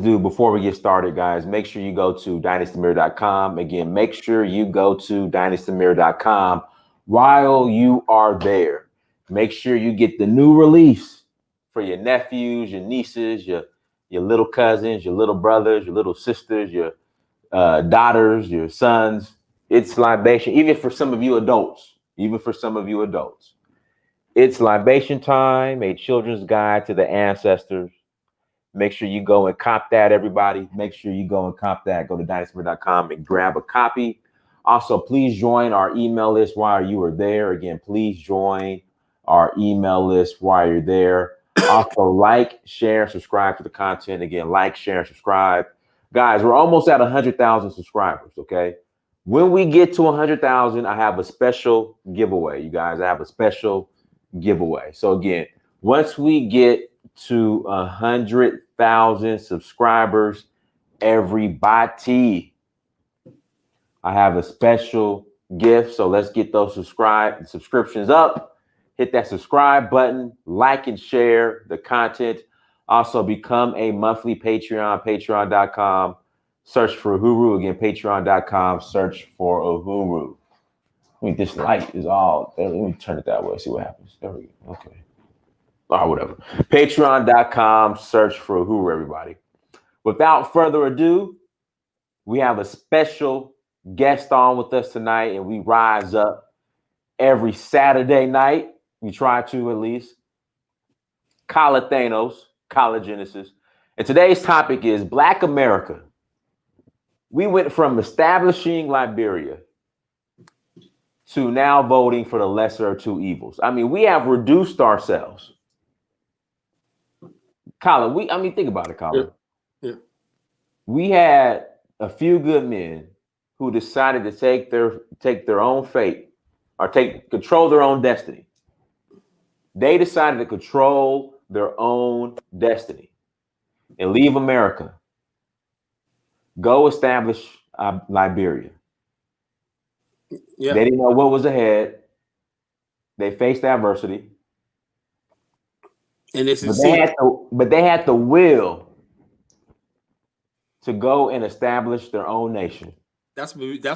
do before we get started, guys, make sure you go to dynastymir.com. Again, make sure you go to dynastymir.com while you are there. Make sure you get the new release for your nephews, your nieces, your little cousins, your little brothers, your little sisters, your daughters, your sons. It's libation, even for some of you adults. Even for some of you adults. It's libation time, a children's guide to the ancestors. Make sure you go and cop that, everybody. Make sure you go and cop that. Go to dynastymir.com and grab a copy. Also, please join our email list while you are there. Again, please join our email list while you're there. Also, like, share, subscribe to the content. Again, like, share, and subscribe. Guys, we're almost at 100,000 subscribers, okay? When we get to 100,000, I have a special giveaway, you guys. I have a special giveaway. So again, once we get to 100,000 subscribers, everybody, I have a special gift. So let's get those subscriptions up. Hit that subscribe button, like and share the content. Also become a monthly Patreon, patreon.com. Search for Uhuru. Again, patreon.com. Search for Uhuru. I mean, this light is all. Let me turn it that way. See what happens. There we go. Okay. Or whatever. Patreon.com. Search for Uhuru, everybody. Without further ado, we have a special guest on with us tonight, and we rise up every Saturday night. We try to, at least. Kala Thanos, Kala Genesis. And today's topic is Black America. We went from establishing Liberia to now voting for the lesser of two evils. I mean, we have reduced ourselves. Colin, think about it, Colin. Yeah. We had a few good men who decided to take their own fate or control their own destiny. They decided to control their own destiny and leave America. Go establish Liberia. Yeah. They didn't know what was ahead. They faced adversity. And but they had the will to go and establish their own nation. That's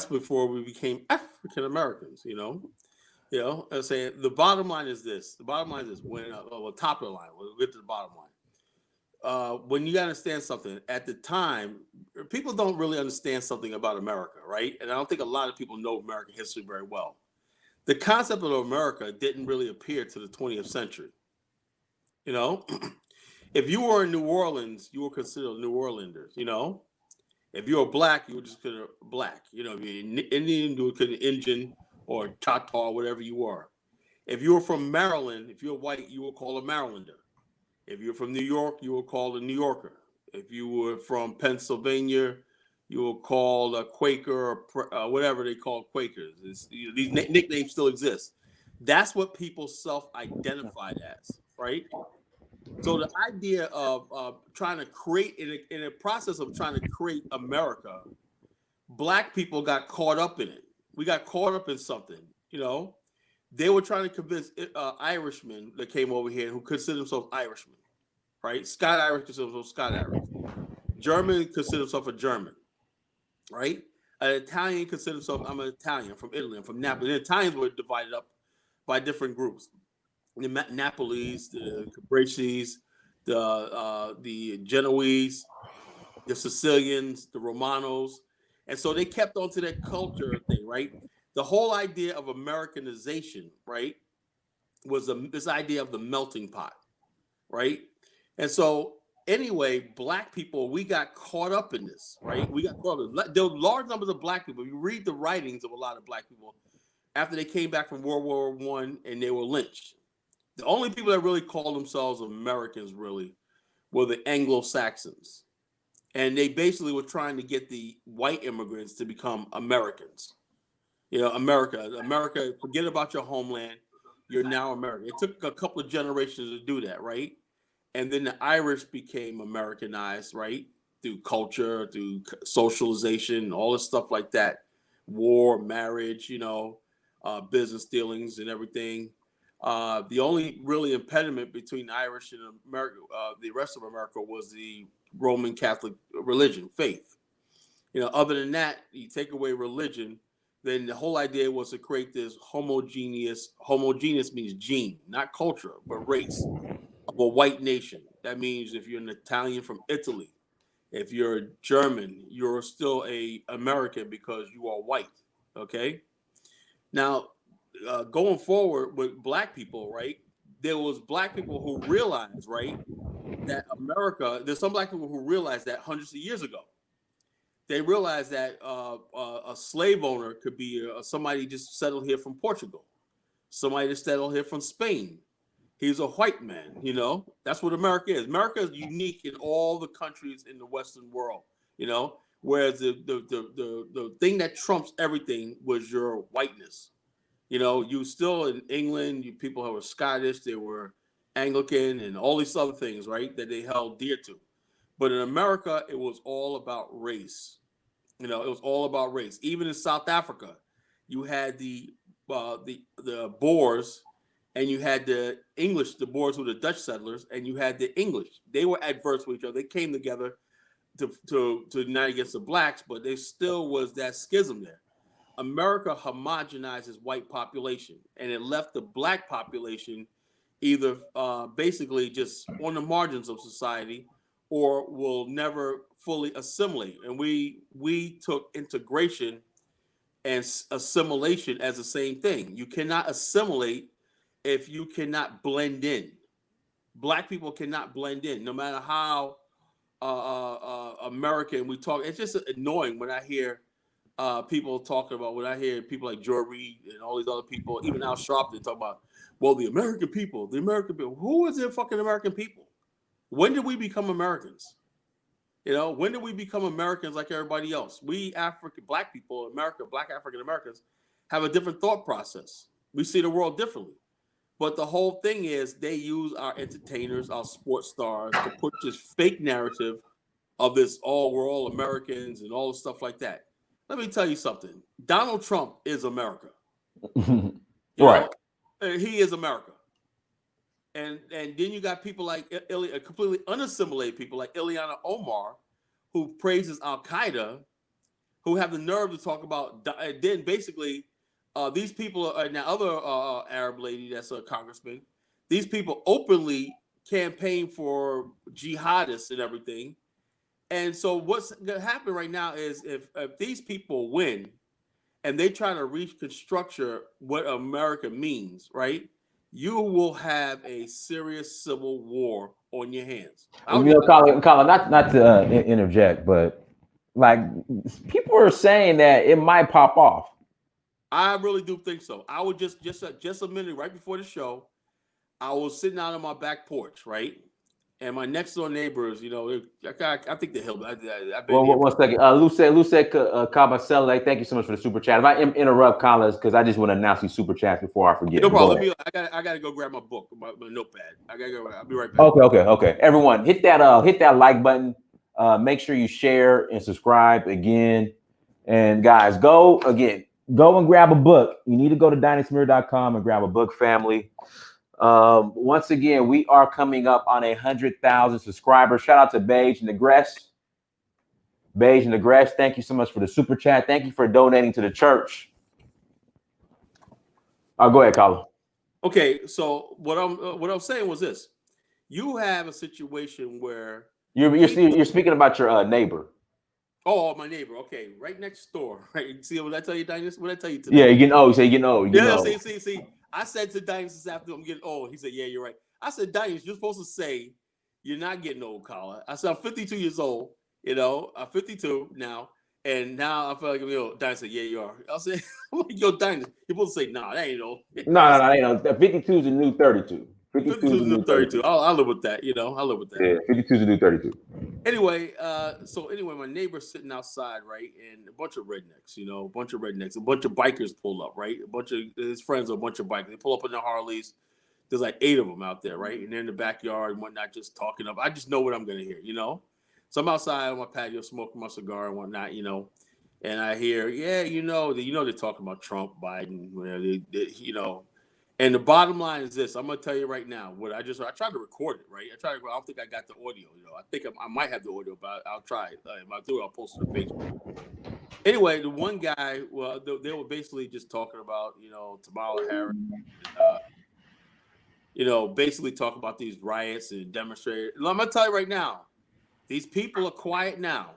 before we became African Americans, I'm saying the bottom line is this. The bottom line is when top of the line, we'll get to the bottom line. When you understand something at the time, people don't really understand something about America, right? And I don't think a lot of people know American history very well. The concept of America didn't really appear to the 20th century. If you were in New Orleans, you were considered New Orleanders, If you were black, you were just considered black. If you're Indian, you were considered Indian or Choctaw, whatever you were. If you were from Maryland, if you're white, you were called a Marylander. If you're from New York, you were called a New Yorker. If you were from Pennsylvania, you were called a Quaker or whatever they call Quakers. These nicknames still exist. That's what people self-identified as, right? So the idea of trying to create, in a process of trying to create America, black people got caught up in it. We got caught up in something, They were trying to convince Irishmen that came over here who consider themselves Irishmen, right? Scott Irish consider themselves Scott Irish. German consider himself a German, right? An Italian consider himself, I'm an Italian from Italy, I'm from Napoli. The Italians were divided up by different groups. The Napoli's, the Capricis, the Genoese, the Sicilians, the Romanos. And so they kept on to that culture thing, right? The whole idea of Americanization, right, was this idea of the melting pot, right? And so anyway, black people, we got caught up in this, right? We got caught up. There were large numbers of black people. You read the writings of a lot of black people after they came back from World War I and they were lynched. The only people that really called themselves Americans really were the Anglo-Saxons. And they basically were trying to get the white immigrants to become Americans. America, forget about your homeland. You're now American. It took a couple of generations to do that, right? And then the Irish became Americanized, right? Through culture, through socialization, all this stuff like that. War, marriage, business dealings and everything. The only really impediment between Irish and America, the rest of America, was the Roman Catholic religion, faith. Other than that, you take away religion, then the whole idea was to create this homogeneous means gene, not culture, but race of a white nation. That means if you're an Italian from Italy, if you're German, you're still a American because you are white. Okay. Now, going forward with black people, right? There was black people who realized, right, that America. There's some black people who realized that hundreds of years ago. They realized that a slave owner could be somebody just settled here from Portugal, somebody just settled here from Spain. He's a white man. That's what America is. America is unique in all the countries in the Western world. Whereas the thing that trumps everything was your whiteness. You still in England, people who were Scottish, they were Anglican, and all these other things, right, that they held dear to. But in America, it was all about race. It was all about race. Even in South Africa, you had the Boers, and you had the English. The Boers were the Dutch settlers, and you had the English. They were adverse with each other. They came together to unite against the blacks, but there still was that schism there. America homogenizes white population, and it left the black population either basically just on the margins of society, or will never fully assimilate. And we took integration and assimilation as the same thing. You cannot assimilate if you cannot blend in. Black people cannot blend in, no matter how American we talk. It's just annoying when I hear people talking about, when I hear people like Joy Reid and all these other people, even Al Sharpton, talk about, well, the American people. Who is the fucking American people? When did we become Americans? When did we become Americans like everybody else? We black people, black African Americans, have a different thought process. We see the world differently. But the whole thing is they use our entertainers, our sports stars, to put this fake narrative of this, we're all Americans and all the stuff like that. Let me tell you something. Donald Trump is America. Right. He is America. And then you got people like completely unassimilated people like Ileana Omar, who praises Al Qaeda, who have the nerve to talk about. Then basically, these people are now other Arab lady that's a congressman. These people openly campaign for jihadists and everything. And so what's going to happen right now is if these people win and they try to reconstruct what America means, right? You will have a serious civil war on your hands. Colin, not to interject, but like people are saying that it might pop off. I really do think so. I would just a minute right before the show, I was sitting out on my back porch, right? And my next door neighbors, I think they're hell. Well, 1 second. Luce Cabasele, thank you so much for the super chat. If I interrupt, Collins, because I just want to announce these super chats before I forget. No problem. I gotta go grab my book, my notepad. I gotta go. I'll be right back. Okay. Everyone, hit that like button. Make sure you share and subscribe again. And guys, go and grab a book. You need to go to dynastymir.com and grab a book, family. Once again, we are coming up on 100,000 subscribers. Shout out to Beige Negress. Thank you so much for the super chat. Thank you for donating to the church. Go ahead, Colin. Okay, so what I'm saying was this: you have a situation where you're speaking about your neighbor. Oh, my neighbor. Okay, right next door. Right. See what I tell you, Dynasty? What I tell you today? Yeah, you know. See. I said to Dynasty this afternoon, I'm getting old. He said, yeah, you're right. I said, Dynasty, you're supposed to say you're not getting old, Colin. I said, I'm 52 years old. I'm 52 now. And now I feel like, Dynasty said, yeah, you are. I said, yo, Dynasty, you're supposed to say, nah, that ain't old. No, ain't old. 52 is the new 32. 52 is the new 32. I'll live with that, I'll live with that. Yeah, 52 is the new 32. Anyway, my neighbor's sitting outside, right? And a bunch of rednecks, a bunch of bikers pull up, right? A bunch of his friends are a bunch of bikers. They pull up in their Harleys. There's like 8 of them out there, right? And they're in the backyard and whatnot, just talking up. I just know what I'm going to hear, So I'm outside on my patio smoking my cigar and whatnot, and I hear, yeah, they're talking about Trump, Biden, And the bottom line is this: I'm gonna tell you right now. I tried to record it, right? I don't think I got the audio. I think I might have the audio, but I'll try it. If I do, I'll post it on Facebook. Anyway, the one guy, well, they were basically just talking about, Kamala Harris, basically talking about these riots and demonstrators. I'm gonna tell you right now, these people are quiet now.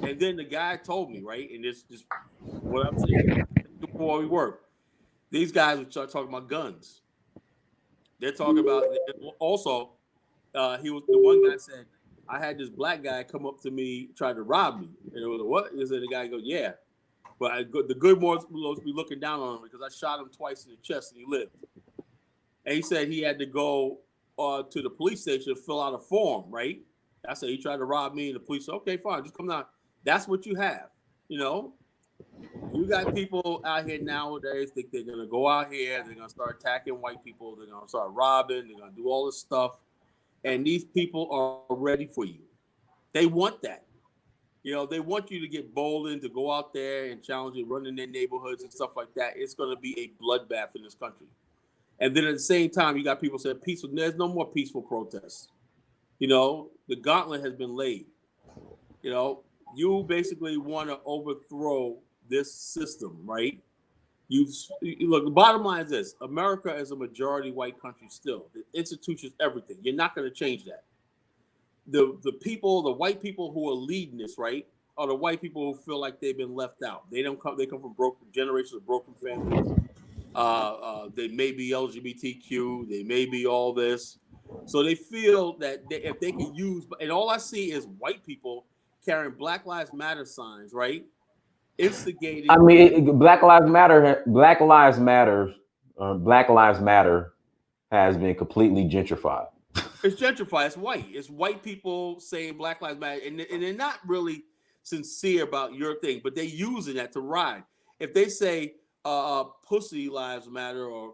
And then the guy told me, right, and this just what I'm saying before we work. These guys would start talking about guns. They're talking about also. He was the one guy said, I had this black guy come up to me, try to rob me, and it was what? He said the guy goes, yeah, but the good ones will be looking down on him because I shot him twice in the chest and he lived. And he said he had to go to the police station to fill out a form, right? I said he tried to rob me, and the police said, okay, fine, just come down. That's what you have, You got people out here nowadays think they're gonna go out here, they're gonna start attacking white people, they're gonna start robbing, they're gonna do all this stuff, and these people are ready for you. They want that. They want you to get boldened to go out there and challenge and run in their neighborhoods and stuff like that. It's gonna be a bloodbath in this country. And then at the same time, you got people saying peaceful. There's no more peaceful protests. The gauntlet has been laid. You basically want to overthrow this system, right? Look, the bottom line is this: America is a majority white country still. The institutions, everything. You're not going to change that. The people, the white people who are leading this, right, are the white people who feel like they've been left out. They come from broken generations of broken families. They may be LGBTQ. They may be all this. So they feel that if they can use, and all I see is white people carrying Black Lives Matter signs, right? Instigating. I mean, Black Lives Matter. Black Lives Matter has been completely gentrified. It's gentrified. It's white. It's white people saying Black Lives Matter, and they're not really sincere about your thing, but they're using that to ride. If they say pussy lives matter or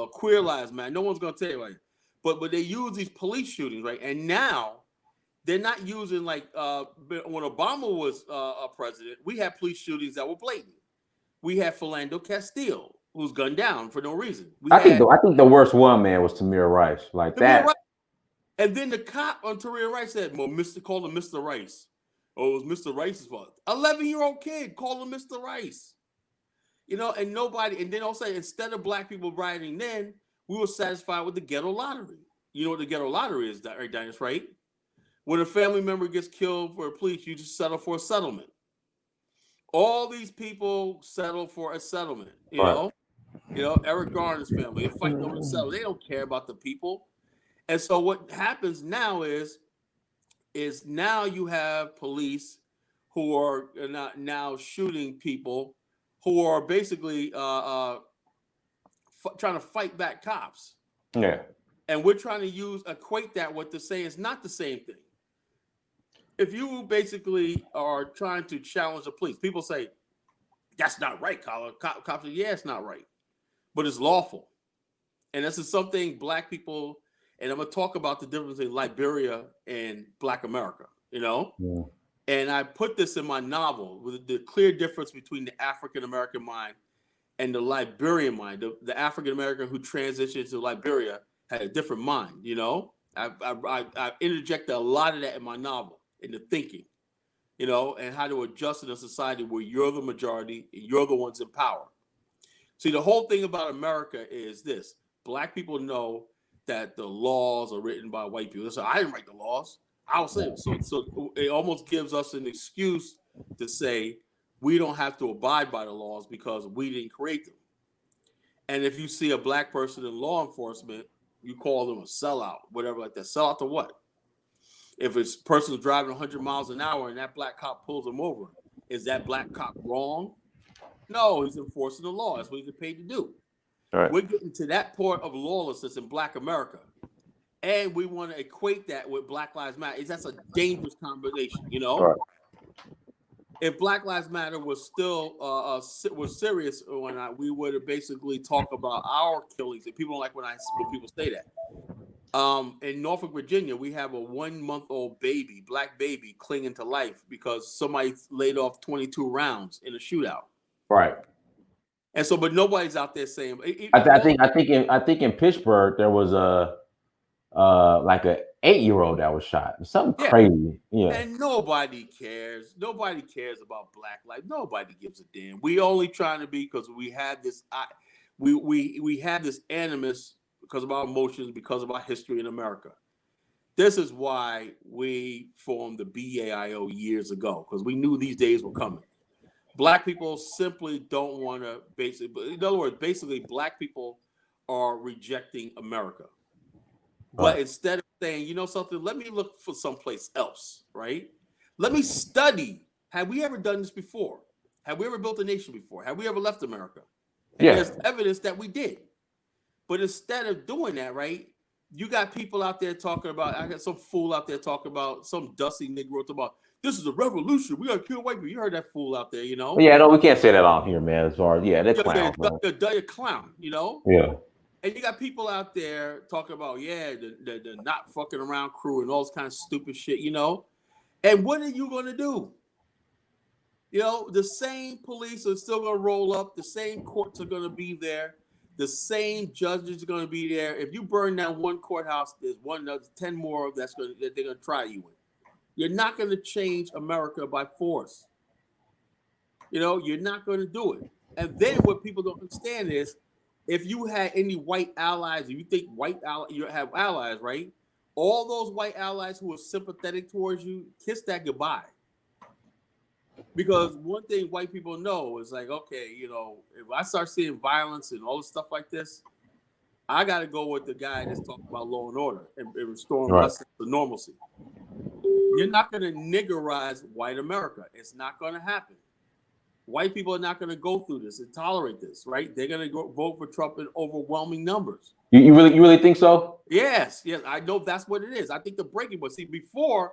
queer lives matter, no one's gonna tell you like. But they use these police shootings, right? And now they're not using like when Obama was president, we had police shootings that were blatant. We had Philando Castile, who's gunned down for no reason. I think the worst one, man, was Tamir Rice. Like that. Rice. And then the cop on Tamir Rice said, well, called him Mr. Rice. Oh, it was Mr. Rice's fault. 11-year-old kid called him Mr. Rice. And nobody, and then also instead of black people rioting then, we were satisfied with the ghetto lottery. You know what the ghetto lottery is, right, Dennis, right? When a family member gets killed for the police, you just settle for a settlement. All these people settle for a settlement, Right. Eric Garner's family, they're fighting over the settlement. They don't care about the people. And so what happens now is now you have police who are now shooting people who are basically trying to fight back cops. Yeah. And we're trying to equate that with to say it's not the same thing. If you basically are trying to challenge the police, people say, that's not right, Colin. Cops say, yeah, it's not right. But it's lawful. And this is something black people, and I'm going to talk about the difference in Liberia and Black America, Yeah. And I put this in my novel with the clear difference between the African-American mind and the Liberian mind. The African-American who transitioned to Liberia had a different mind, I interjected a lot of that in my novel, in the thinking, and how to adjust in a society where you're the majority and you're the ones in power. See, the whole thing about America is this. Black people know that the laws are written by white people. So I didn't write the laws. I'll say it. So it almost gives us an excuse to say we don't have to abide by the laws because we didn't create them. And if you see a black person in law enforcement, you call them a sellout, whatever like that. Sell out to what? If a person's driving 100 miles an hour and that black cop pulls them over, is that black cop wrong? No, he's enforcing the law. That's what he's paid to do. Right. We're getting to that point of lawlessness in Black America. And we want to equate that with Black Lives Matter. That's a dangerous combination, Right. If Black Lives Matter was still was serious or not, we would have basically talked about our killings. And people don't like when people say that. In Norfolk, Virginia, we have a 1-month-old baby, black baby, clinging to life because somebody laid off 22 rounds in a shootout. Right. And so, but nobody's out there saying. I think in Pittsburgh there was a like a 8-year-old that was shot. Something crazy. Yeah. And nobody cares. Nobody cares about Black life. Nobody gives a damn. We only trying to be because we had this. We had this animus because of our emotions, because of our history in America. This is why we formed the BAIO years ago, because we knew these days were coming. Black people simply don't want to in other words, basically, Black people are rejecting America. But instead of saying, you know something, let me look for someplace else, right? Let me study. Have we ever done this before? Have we ever built a nation before? Have we ever left America? And there's evidence that we did. But instead of doing that, right, you got people out there talking about, I got some fool out there talking about, some dusty Negro talking about, this is a revolution. We got to kill white people. You heard that fool out there, you know? Yeah, no, we can't say that on here, man. As far as, they're clowns. They're clown, you know? Yeah. And you got people out there talking about, the not fucking around crew and all this kind of stupid shit, you know? And what are you going to do? You know, the same police are still going to roll up. The same courts are going to be there. The same judges are going to be there. If you burn down one courthouse, there's 10 more that they're going to try you with. You're not going to change America by force. You know, you're not going to do it. And then what people don't understand is, if you had any white allies, if you think you have allies, right? All those white allies who are sympathetic towards you, kiss that goodbye. Because one thing white people know is like, okay, you know, if I start seeing violence and all this stuff like this, I got to go with the guy that's talking about law and order and restoring us to normalcy. You're not going to niggerize white America. It's not going to happen. White people are not going to go through this and tolerate this, right? They're going to vote for Trump in overwhelming numbers. You really think so? Yes, I know that's what it is. I think the breaking point. See, before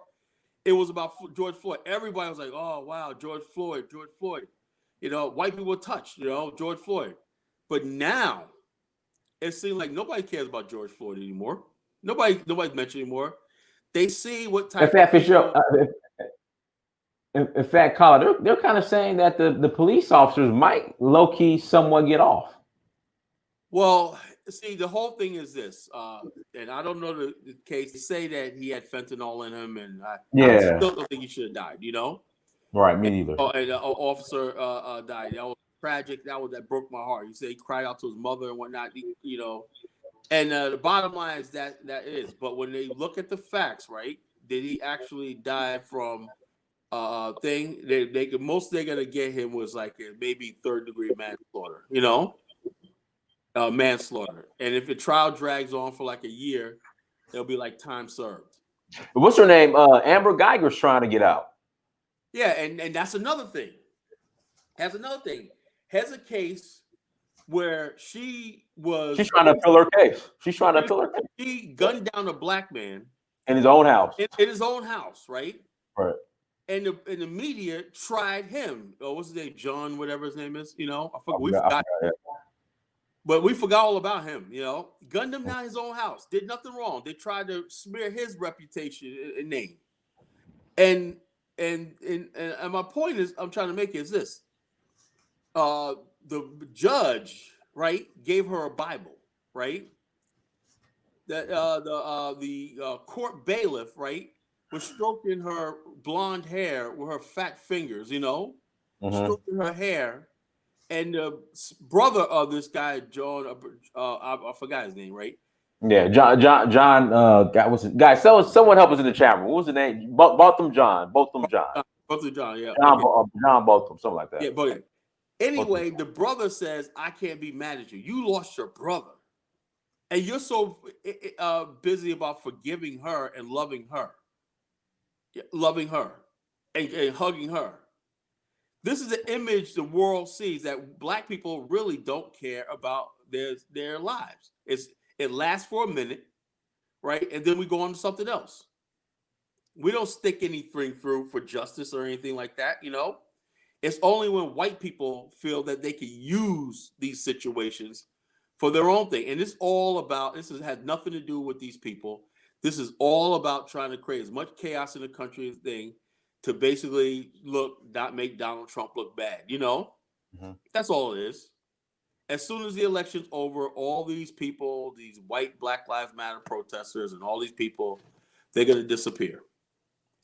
it was about George Floyd. Everybody was like, "Oh wow, George Floyd." You know, white people were touched. You know, George Floyd. But now it seems like nobody cares about George Floyd anymore. Nobody's mentioning anymore. They see what type of people. In fact, Colin, they're kind of saying that the police officers might low-key somewhat get off. Well, see, the whole thing is this, and I don't know the case. They say that he had fentanyl in him, and I still don't think he should have died, you know? Right, me neither. And an officer died. That was tragic. That broke my heart. He said he cried out to his mother and whatnot, you know? And the bottom line is that is. But when they look at the facts, right, did he actually die from thing? Most they're gonna get him was like maybe 3rd-degree manslaughter, you know, manslaughter. And if the trial drags on for like a year, it'll be like time served. But what's her name? Amber Geiger's trying to get out. Yeah, and that's another thing. Has a case where she's trying to appeal her case. She gunned down a black man in his own house. In his own house, right? Right. And the media tried him. Oh, what's his name? John, whatever his name is. You know, we forgot. But we forgot all about him. You know, gunned him down his own house. Did nothing wrong. They tried to smear his reputation and name. And my point is, I'm trying to make is this: the judge, right, gave her a Bible, right? That the court bailiff, right, was stroking her blonde hair with her fat fingers, you know, stroking her hair. And the brother of this guy, John, I forgot his name, right? Yeah, John. Guys, someone help us in the chat room. What was the name? Botham John. Yeah. John Botham, something like that. Yeah, but anyway, the brother says, "I can't be mad at you. You lost your brother, and you're so busy about forgiving her and loving her, and hugging her." This is the image the world sees, that black people really don't care about their lives. It lasts for a minute, right? And then we go on to something else. We don't stick anything through for justice or anything like that, you know? It's only when white people feel that they can use these situations for their own thing. And this has nothing to do with these people. This is all about trying to create as much chaos in the country as thing, to basically not make Donald Trump look bad, you know? That's all it is. as soon as the election's over, all these people, these white Black Lives Matter protesters, and all these people, they're gonna disappear.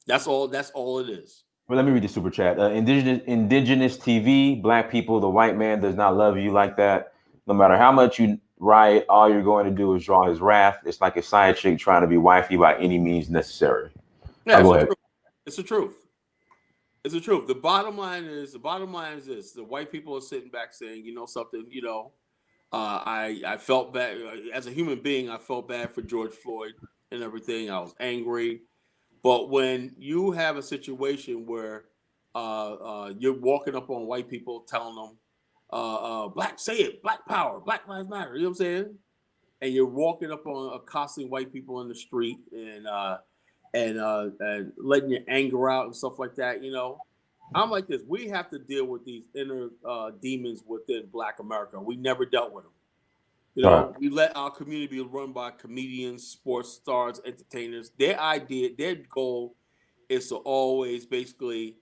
That's all. That's all it is. Well, let me read the super chat. Indigenous TV, black people, the white man does not love you like that. No matter how much you riot, all you're going to do is draw his wrath. It's like a side chick trying to be wifey by any means necessary. Yeah, Go ahead. It's the truth. It's the truth. The bottom line is this: the white people are sitting back saying, you know something, I felt bad as a human being. I felt bad for George Floyd and everything. I was angry. But when you have a situation where you're walking up on white people telling them, black, say it, black power, Black Lives Matter, you know what I'm saying? And you're walking up on accosting white people in the street and letting your anger out and stuff like that, I'm like this. We have to deal with these inner demons within Black America. We never dealt with them. We let our community be run by comedians, sports stars, entertainers. Their goal is to always basically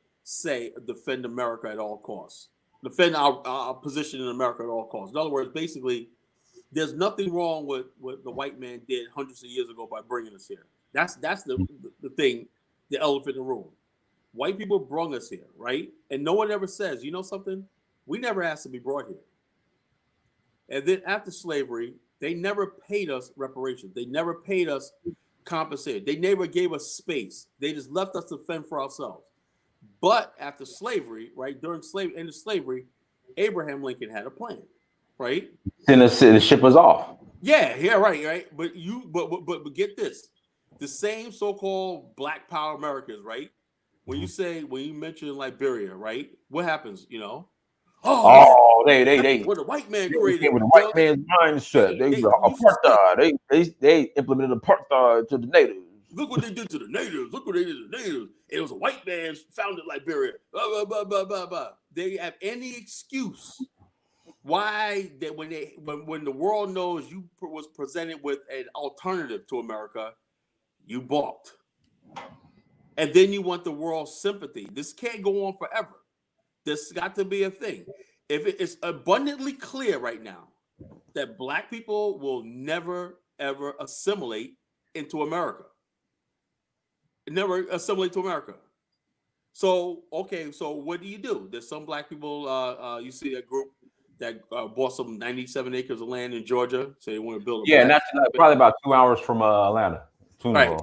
defend America at all costs, defend our position in America at all costs. In other words, basically, there's nothing wrong with what the white man did hundreds of years ago by bringing us here. That's the thing, the elephant in the room. White people brought us here, right? And no one ever says, you know something? We never asked to be brought here. And then after slavery, they never paid us reparations. They never paid us compensation. They never gave us space. They just left us to fend for ourselves. But after slavery, right, during end of slavery, Abraham Lincoln had a plan, right? And the ship was off. Yeah, right. But get this. The same so-called Black Power Americans, right? When you mention Liberia, right? What happens, They what the white man created with the white man's mindset. They implemented apartheid to the natives. Look what they did to the natives. It was a white man founded Liberia. Blah, blah, blah, blah, blah. They have any excuse why that when the world knows you was presented with an alternative to America, you balked. And then you want the world's sympathy. This can't go on forever. This got to be a thing. If it is abundantly clear right now that Black people will never, ever assimilate into America. Never assimilate to America. So, okay, so what do? There's some Black people, you see a group that bought some 97 acres of land in Georgia. So they want to build probably about 2 hours from Atlanta. Right.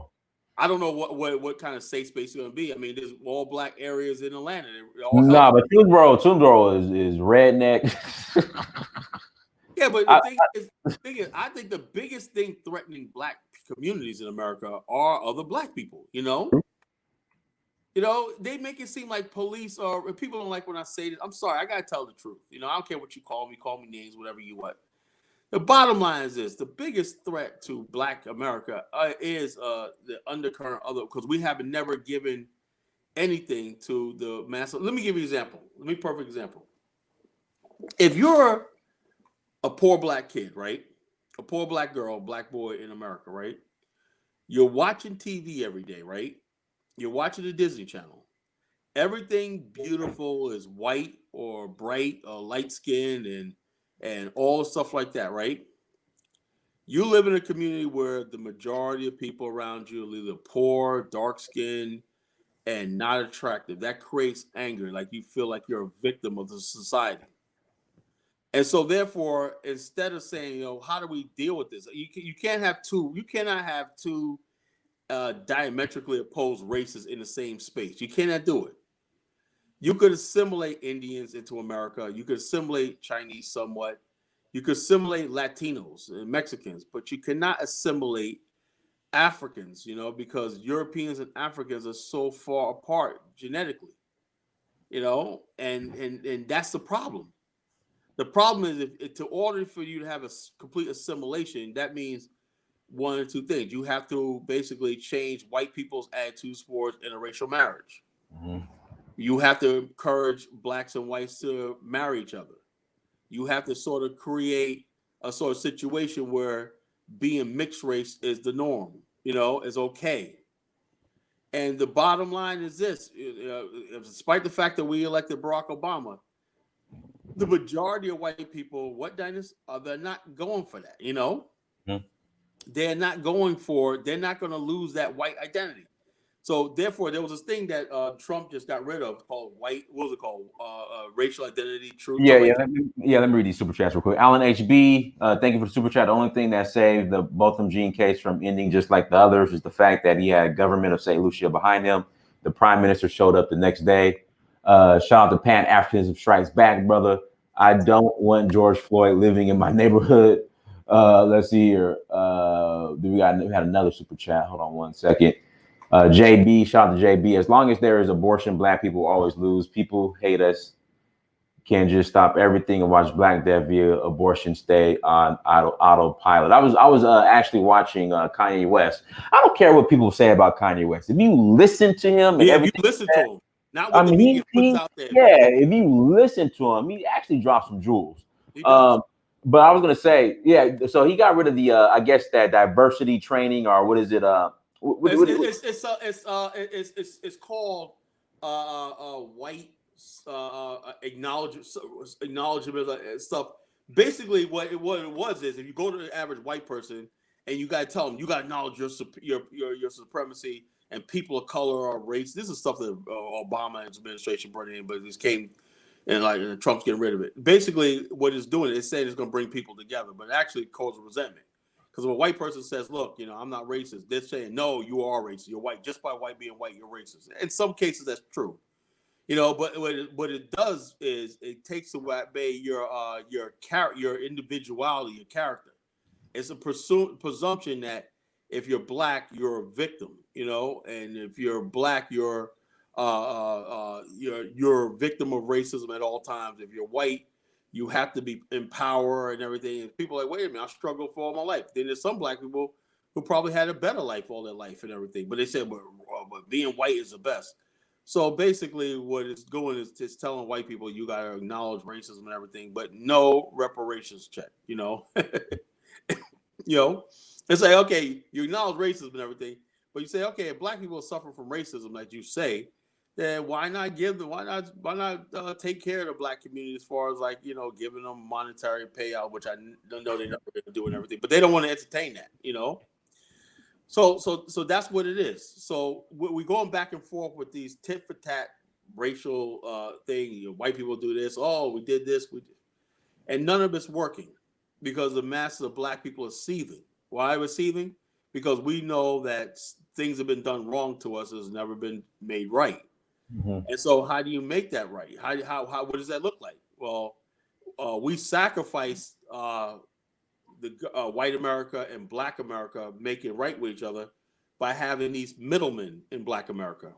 I don't know what kind of safe space it's going to be. I mean, there's all Black areas in Atlanta. But Toonsboro is redneck. Yeah, but the thing is, I think the biggest thing threatening Black communities in America are other Black people. They make it seem like police or people don't like when I say this. I'm sorry, I gotta tell the truth. I don't care what you call me names, whatever you want. The bottom line is this: the biggest threat to Black America is the undercurrent because we have never given anything to the mass. Let me give you an example. Perfect example. If you're a poor Black kid, right? A poor Black girl, Black boy in America, right? You're watching TV every day, right? You're watching the Disney Channel. Everything beautiful is white or bright or light skinned and all stuff like that, right? You live in a community where the majority of people around you are either poor, dark skinned, and not attractive. That creates anger, like you feel like you're a victim of the society. And so, therefore, instead of saying, how do we deal with this? You cannot have two diametrically opposed races in the same space. You cannot do it. You could assimilate Indians into America. You could assimilate Chinese somewhat. You could assimilate Latinos and Mexicans, but you cannot assimilate Africans, because Europeans and Africans are so far apart genetically, and that's the problem. The problem is if to order for you to have a complete assimilation, that means one or two things. You have to basically change white people's attitudes towards interracial marriage. Mm-hmm. You have to encourage Blacks and whites to marry each other. You have to sort of create a sort of situation where being mixed race is the norm, is okay. And the bottom line is this, despite the fact that we elected Barack Obama, the majority of white people, what Dynasty, they're not going for that. You know, Mhm. they're not going for. They're not going to lose that white identity. So therefore, there was this thing that Trump just got rid of called white. What was it called? Racial identity, truth, Yeah, something yeah, like that. let me read these super chats real quick. Alan HB, thank you for the super chat. The only thing that saved the Botham Jean case from ending just like the others is the fact that he had government of St. Lucia behind him. The prime minister showed up the next day. Shout out to Pan Africanism Strikes Back, brother. I don't want George Floyd living in my neighborhood. Let's see here. We had another super chat. Hold on one second. JB, shout out to JB. As long as there is abortion, black people always lose. People hate us. Can't just stop everything and watch Black Death via abortion stay on autopilot. I was actually watching Kanye West. I don't care what people say about Kanye West. If you listen to him and Yeah, if you everything, listen to him, not I what the mean, media puts out there. yeah. If you listen to him, he actually drops some jewels. He does. Um, but I was gonna say, yeah. So he got rid of the, I guess that diversity training, or what is it? It's called white acknowledgement stuff. Basically, what it was is if you go to the average white person and you got to tell them you got to acknowledge your supremacy and people of color or race. This is stuff that Obama administration brought in, but this came and Trump's getting rid of it. Basically, what it's doing is saying it's going to bring people together, but it actually causes resentment. Because if a white person says, "Look, I'm not racist," they're saying, "No, you are racist. You're white. Just by white being white, you're racist." In some cases, that's true. But what it does is it takes away your individuality, your character. It's a presumption that if you're black, you're a victim. And if you're black, you're a victim of racism at all times. If you're white, you have to be in power and everything. And people are like, wait a minute, I struggled for all my life. Then there's some black people who probably had a better life all their life and everything. But they said, but being white is the best. So basically, what it's doing is it's telling white people you got to acknowledge racism and everything, but no reparations check. It's like, okay, you acknowledge racism and everything, but you say, okay, if black people suffer from racism, like you say, then why not take care of the black community as far as giving them monetary payout, which I don't know they're not going to do and everything, but they don't want to entertain that. So that's what it is. So we're going back and forth with these tit for tat racial thing. White people do this. Oh, we did this. And none of it's working because the masses of black people are seething. Why we're seething? Because we know that things have been done wrong to us, has never been made right. Mm-hmm. And so, how do you make that right? How what does that look like? Well, we sacrifice the white America and black America make it right with each other by having these middlemen in black America.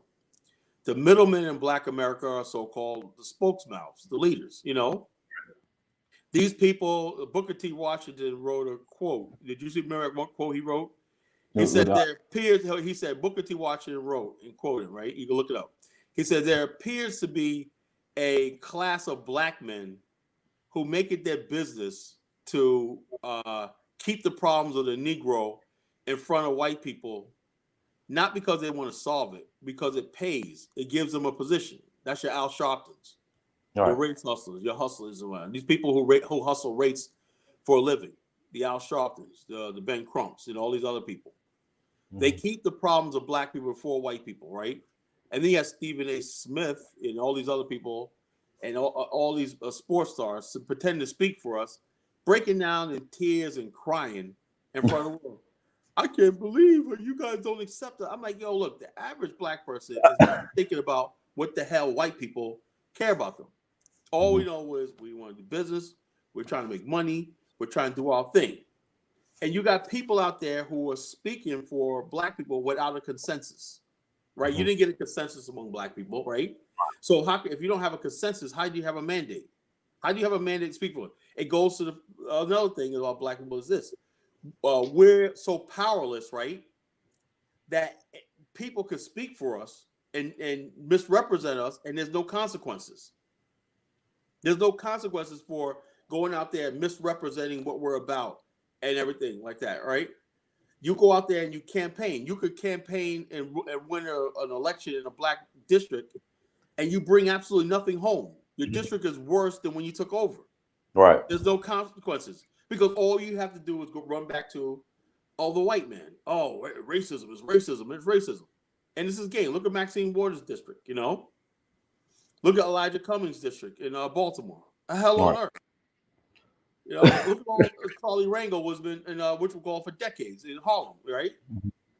The middlemen in black America are so-called the spokesmouths, the leaders. These people, Booker T. Washington wrote a quote. Did you see remember what quote he wrote? He said there appears, he said Booker T. Washington wrote, and quoted, right? You can look it up. He said there appears to be a class of black men who make it their business to keep the problems of the Negro in front of white people, not because they want to solve it, because it pays. It gives them a position. That's your Al Sharptons, your race hustlers, your hustlers around. These people who hustle rates for a living, the Al Sharptons, the Ben Crumps, and all these other people. Mm-hmm. They keep the problems of black people before white people, right? And then you have Stephen A. Smith and all these other people and all these sports stars to pretend to speak for us, breaking down in tears and crying in front of the world. I can't believe you guys don't accept it. I'm like, yo, look, the average black person is not thinking about what the hell white people care about them. All we know is we want to do business. We're trying to make money. We're trying to do our thing. And you got people out there who are speaking for black people without a consensus, right? You didn't get a consensus among black people, right? So if you don't have a consensus, how do you have a mandate? How do you have a mandate to speak for it? It goes to another thing about black people is this. We're so powerless, right, that people can speak for us and misrepresent us, and there's no consequences. There's no consequences for going out there and misrepresenting what we're about and everything like that, right? You go out there and you campaign. You could campaign and win an election in a black district, and you bring absolutely nothing home. Your district is worse than when you took over. Right. There's no consequences because all you have to do is go run back to, oh, the white man. Oh, racism is racism. It's racism. And this is game. Look at Maxine Waters' district, Look at Elijah Cummings' district in Baltimore. A hell on Right. earth. Look at all Carly Rango was been in which we call for decades in Harlem, right?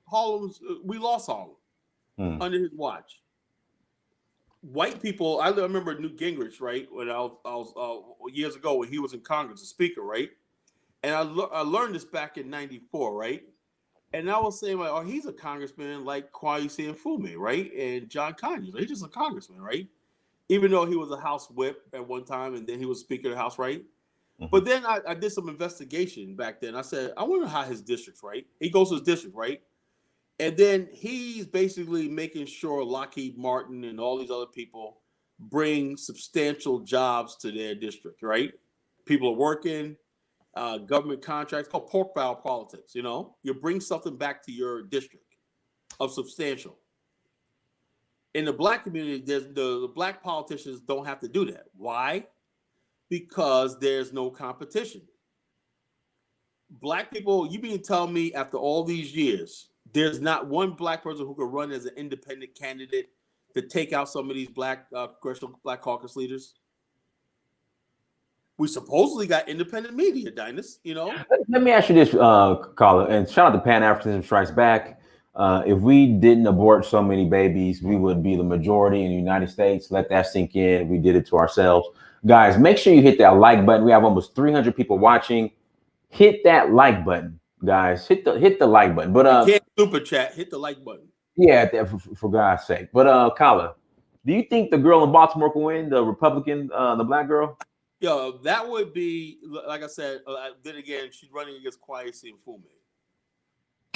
Harlem's we lost Harlem under his watch. White people, I remember Newt Gingrich, right? When I was years ago when he was in Congress, a speaker, right? And I learned this back in '94, right? And I was saying, like, oh, he's a congressman like Kwesi Nkrumah, right? And John Conyers, he's just a congressman, right? Even though he was a House whip at one time, and then he was Speaker of the House, right? But then I did some investigation back then. I said, I wonder how his district's, right? He goes to his district, right? And then he's basically making sure Lockheed Martin and all these other people bring substantial jobs to their district, right? People are working, government contracts, called pork barrel politics, You bring something back to your district of substantial. In the black community, the black politicians don't have to do that. Why? Because there's no competition. Black people, you mean to tell me after all these years, there's not one black person who could run as an independent candidate to take out some of these black congressional black caucus leaders? We supposedly got independent media, Dynast, Let me ask you this, Colin, and shout out to Pan Africanism Strikes Back. If we didn't abort so many babies, we would be the majority in the United States. Let that sink in. We did it to ourselves. Guys, make sure you hit that like button. We have almost 300 people watching. Hit that like button, guys. Hit the like button. But you can't super chat. Hit the like button. Yeah, for God's sake. But Colin, do you think the girl in Baltimore can win? The Republican, the black girl? Yo, that would be, like I said. Then again, she's running against Kwesi Nkrumah.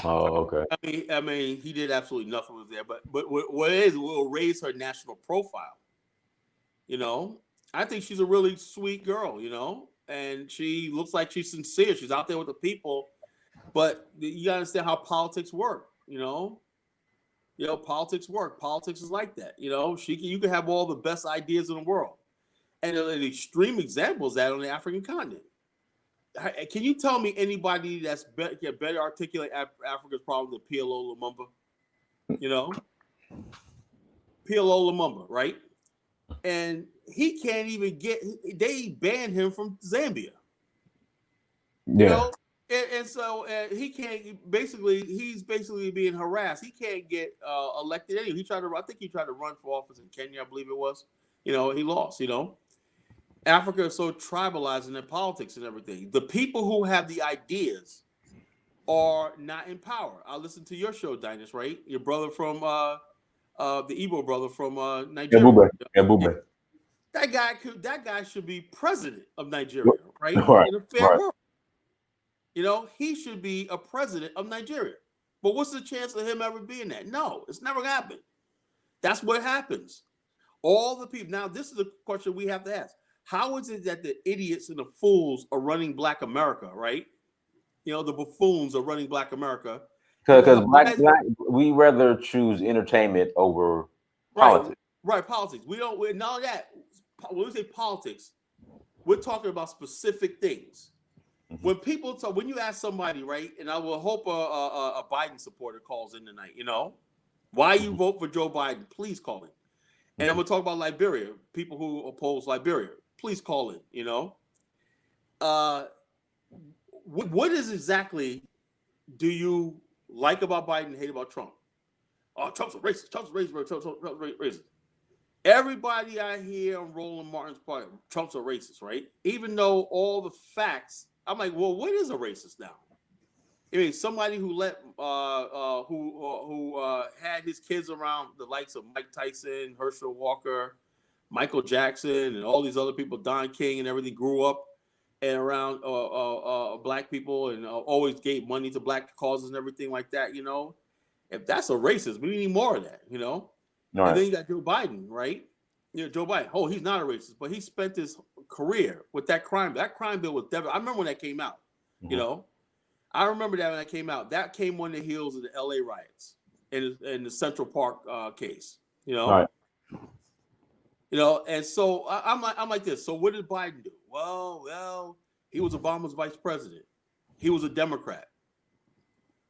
Oh, okay. I mean, he did absolutely nothing with there. But what it is will raise her national profile. I think she's a really sweet girl. And she looks like she's sincere. She's out there with the people. But you gotta understand how politics work. Politics work. Politics is like that. You can have all the best ideas in the world, and an extreme example is that on the African continent. Can you tell me anybody that's can better articulate Africa's problem than PLO Lumumba? PLO Lumumba, right? And he can't even they banned him from Zambia. Yeah. And so he can't. He's basically being harassed. He can't get elected anyway. I think he tried to run for office in Kenya, I believe it was. He lost. Africa is so tribalized in their politics and everything. The people who have the ideas are not in power. I listened to your show, Dynast, right? Your brother from the Igbo brother from Nigeria. Ebube. That guy should be president of Nigeria, right? Right. In a fair world. He should be a president of Nigeria. But what's the chance of him ever being that? No, it's never happened. That's what happens. All the people. Now, this is a question we have to ask. How is it that the idiots and the fools are running Black America, right? The buffoons are running Black America. Because black, we rather choose entertainment over politics. Right, politics. We're not that. When we say politics, we're talking about specific things. When you ask somebody, right, and I will hope a Biden supporter calls in tonight, why you vote for Joe Biden, please call in. And I'm going to talk about Liberia, people who oppose Liberia, please call in, what is exactly do you like about Biden and hate about Trump? Oh, Trump's a racist. Trump's a racist. Everybody I hear on Roland Martin's part, Trump's a racist, right? Even though all the facts, I'm like, well, what is a racist now? I mean, somebody who let who had his kids around the likes of Mike Tyson, Herschel Walker, Michael Jackson, and all these other people, Don King, and everything, grew up and around black people and always gave money to black causes and everything like that. If that's a racist, we need more of that. Right. And then you got Joe Biden, right? Joe Biden. Oh, he's not a racist, but he spent his career with that crime. That crime bill was devastating. I remember when that came out. I remember that when that came out. That came on the heels of the LA riots and the Central Park case. Right. You know, and so I'm like this. So what did Biden do? Well, he was Obama's vice president. He was a Democrat.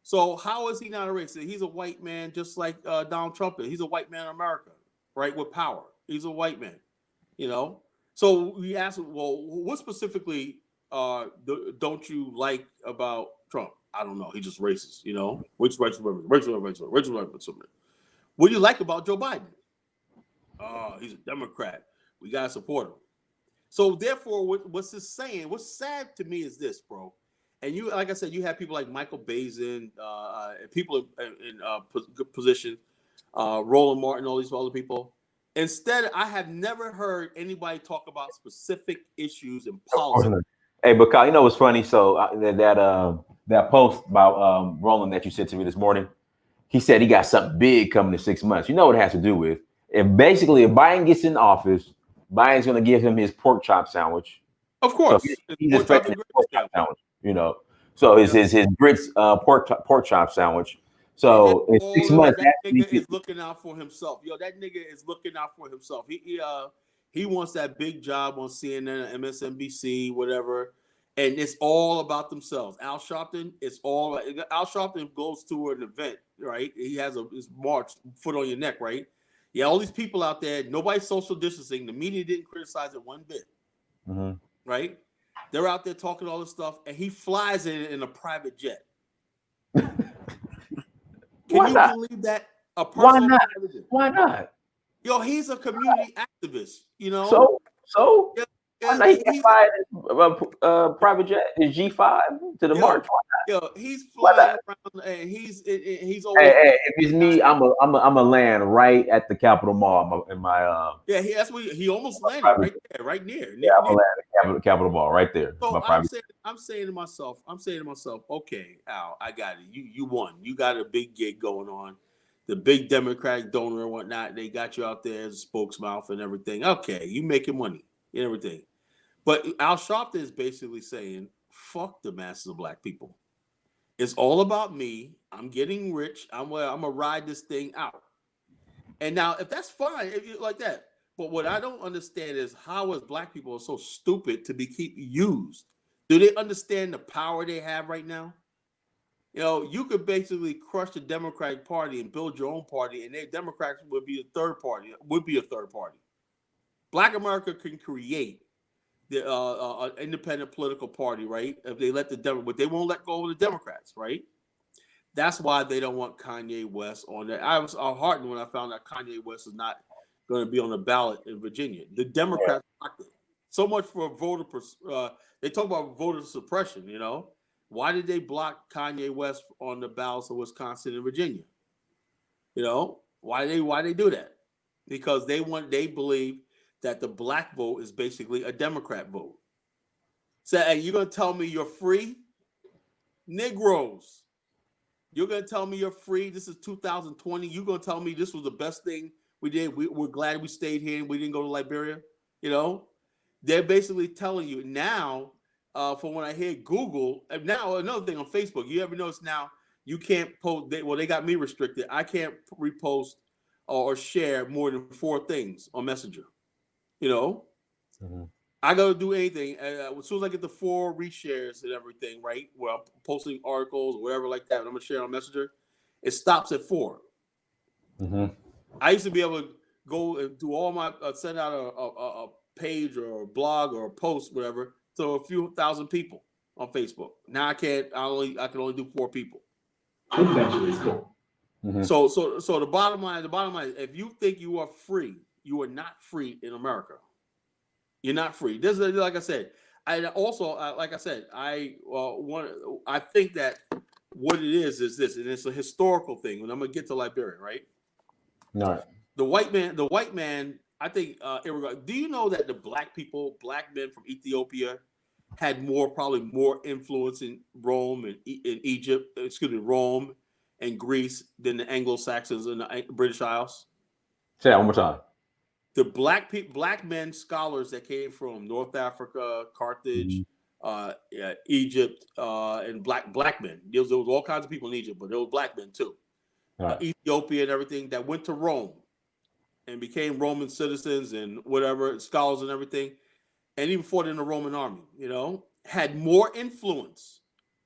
So how is he not a racist? He's a white man, just like Donald Trump is. He's a white man in America, right? With power. He's a white man. You know. So we asked, well, what specifically don't you like about Trump? I don't know. He's just racist. You know, racial. What do you like about Joe Biden? Oh, he's a Democrat. We gotta support him. So therefore, what's this saying? What's sad to me is this, bro. And you, like I said, you have people like Michael Bazin, people in good position, Roland Martin, all these other people. Instead, I have never heard anybody talk about specific issues and policy. Hey, but Kyle, you know what's funny? So that post about Roland that you sent to me this morning, he said he got something big coming in 6 months. You know what it has to do with? If Biden gets in office, Biden's going to give him his pork chop sandwich. Of course, so he's expecting a pork chop sandwich. You know, so his grits pork chop sandwich. So in 6 months, that nigga is looking out for himself. Yo, that nigga is looking out for himself. He wants that big job on CNN, MSNBC, whatever, and it's all about themselves. Al Sharpton, Al Sharpton goes to an event, right? He has his march, foot on your neck, right? Yeah, all these people out there, nobody's social distancing. The media didn't criticize it one bit, right? They're out there talking all this stuff, and he flies in a private jet. Can you believe that? Why not? Why not? Yo, he's a community activist, you know. So why not? He can fly a private jet, his G5 to the march. Why not? Yo, he's flying around, and he's always. Hey, if it's me, I'm a land right at the Capitol Mall in my. Yeah, that's what he almost landed right there, right near. Yeah, I'm gonna land at Capitol Mall right there. So I'm saying to myself, okay, Al, I got it. You won. You got a big gig going on. The big Democratic donor and whatnot, they got you out there as a spokesmouth and everything. Okay, you making money and everything. But Al Sharpton is basically saying, fuck the masses of black people. It's all about me. I'm getting rich. I'm gonna ride this thing out. And now, if that's fine, if you like that. But what I don't understand is how is black people are so stupid to be keep used. Do they understand the power they have right now? You know, you could basically crush the Democratic Party and build your own party, and Democrats would be a third party. Black America can create the independent political party, right? If they let but they won't let go of the Democrats, right? That's why they don't want Kanye West on there. I was heartened when I found out Kanye West is not going to be on the ballot in Virginia. The Democrats blocked it. So much for voter. They talk about voter suppression. You know, why did they block Kanye West on the ballots of Wisconsin and Virginia? You know, why they do that? Because they believe that the black vote is basically a Democrat vote. So, hey, you're gonna tell me you're free, Negroes? You're gonna tell me you're free? This is 2020. You're gonna tell me this was the best thing we did? We're glad we stayed here and we didn't go to Liberia. You know, they're basically telling you now. From when I hear Google, now another thing on Facebook. You ever notice now you can't post? They got me restricted. I can't repost or share more than 4 things on Messenger. You know, I gotta do anything as soon as I get the 4 reshares and everything, right? Where I'm posting articles or whatever like that, and I'm gonna share on Messenger. It stops at 4. I used to be able to go and do all my send out a page or a blog or a post, whatever, to a few thousand people on Facebook. Now I can't. I can only do 4 people. Eventually, it's cool. So the bottom line, if you think you are free, you are not free in America. You're not free. This is like I said. I also, like I said, I think that what it is this, and it's a historical thing. And I'm gonna get to Liberia, right? All right. The white man. I think. Do you know that the black men from Ethiopia, had probably more influence in Rome and in Egypt? Rome and Greece than the Anglo-Saxons and the British Isles. Say that one more time. The black men scholars that came from North Africa, Carthage, Egypt, and black men. There was all kinds of people in Egypt, but there was black men too. Ethiopia and everything that went to Rome and became Roman citizens and whatever, scholars and everything, and even fought in the Roman army, had more influence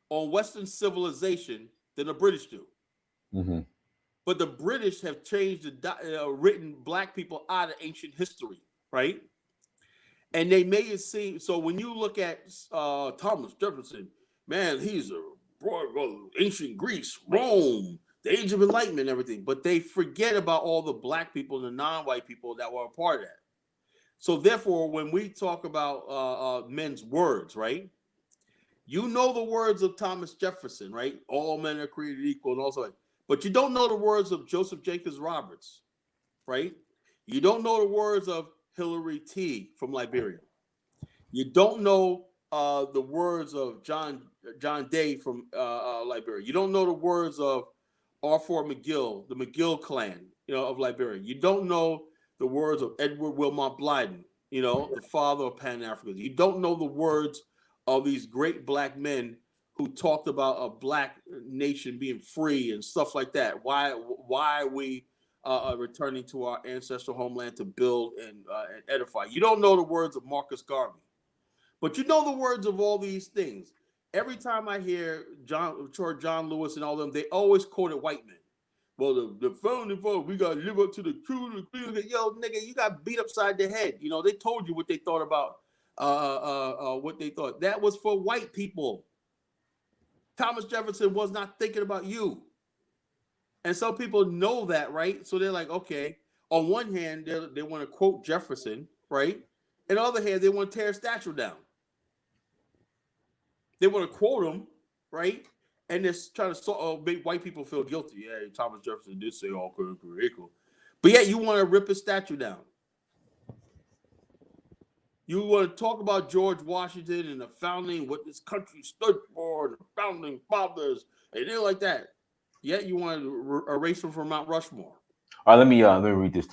on Western civilization than the British do. Mm-hmm. But the British have changed written black people out of ancient history, right? And they made it seem, so when you look at Thomas Jefferson, man, he's a ancient Greece, Rome, the Age of Enlightenment, everything. But they forget about all the black people and the non-white people that were a part of that. So therefore, when we talk about men's words, right? You know the words of Thomas Jefferson, right? All men are created equal and also, but you don't know the words of Joseph Jenkins Roberts, right? You don't know the words of Hillary Teague from Liberia. You don't know the words of John Day from Liberia. You don't know the words of Arthur McGill, the McGill clan, of Liberia. You don't know the words of Edward Wilmot Blyden, the father of Pan-Africanism. You don't know the words of these great black men who talked about a black nation being free and stuff like that. Why we returning to our ancestral homeland to build and edify. You don't know the words of Marcus Garvey. But you know the words of all these things. Every time I hear John Lewis and all them, they always quoted white men. Well, the founding fathers, we got to live up to the truth. Yo, nigga, you got beat upside the head. They told you what they thought about what they thought. That was for white people. Thomas Jefferson was not thinking about you. And some people know that, right? So they're like, okay, on one hand, they want to quote Jefferson, right? On the other hand, they want to tear a statue down. They want to quote him, right? And they're trying to make white people feel guilty. Yeah, Thomas Jefferson did say all equal. But yet you want to rip his statue down. You want to talk about George Washington and the founding, what this country stood for, and the founding fathers, and they're like that. Yet you want to erase them from Mount Rushmore. All right, let me read this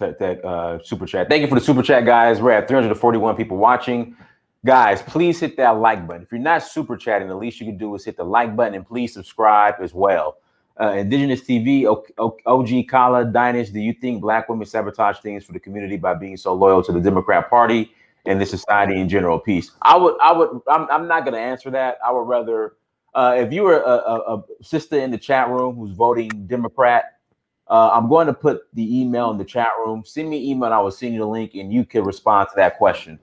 super chat. Thank you for the super chat, guys. We're at 341 people watching. Guys, please hit that like button. If you're not super chatting, the least you can do is hit the like button and please subscribe as well. Indigenous TV, OG Kala, Dynast, do you think black women sabotage things for the community by being so loyal to the Democrat Party and the society in general? Peace. I'm not going to answer that. I would rather, if you were a sister in the chat room who's voting Democrat, I'm going to put the email in the chat room. Send me an email and I will send you the link and you can respond to that question.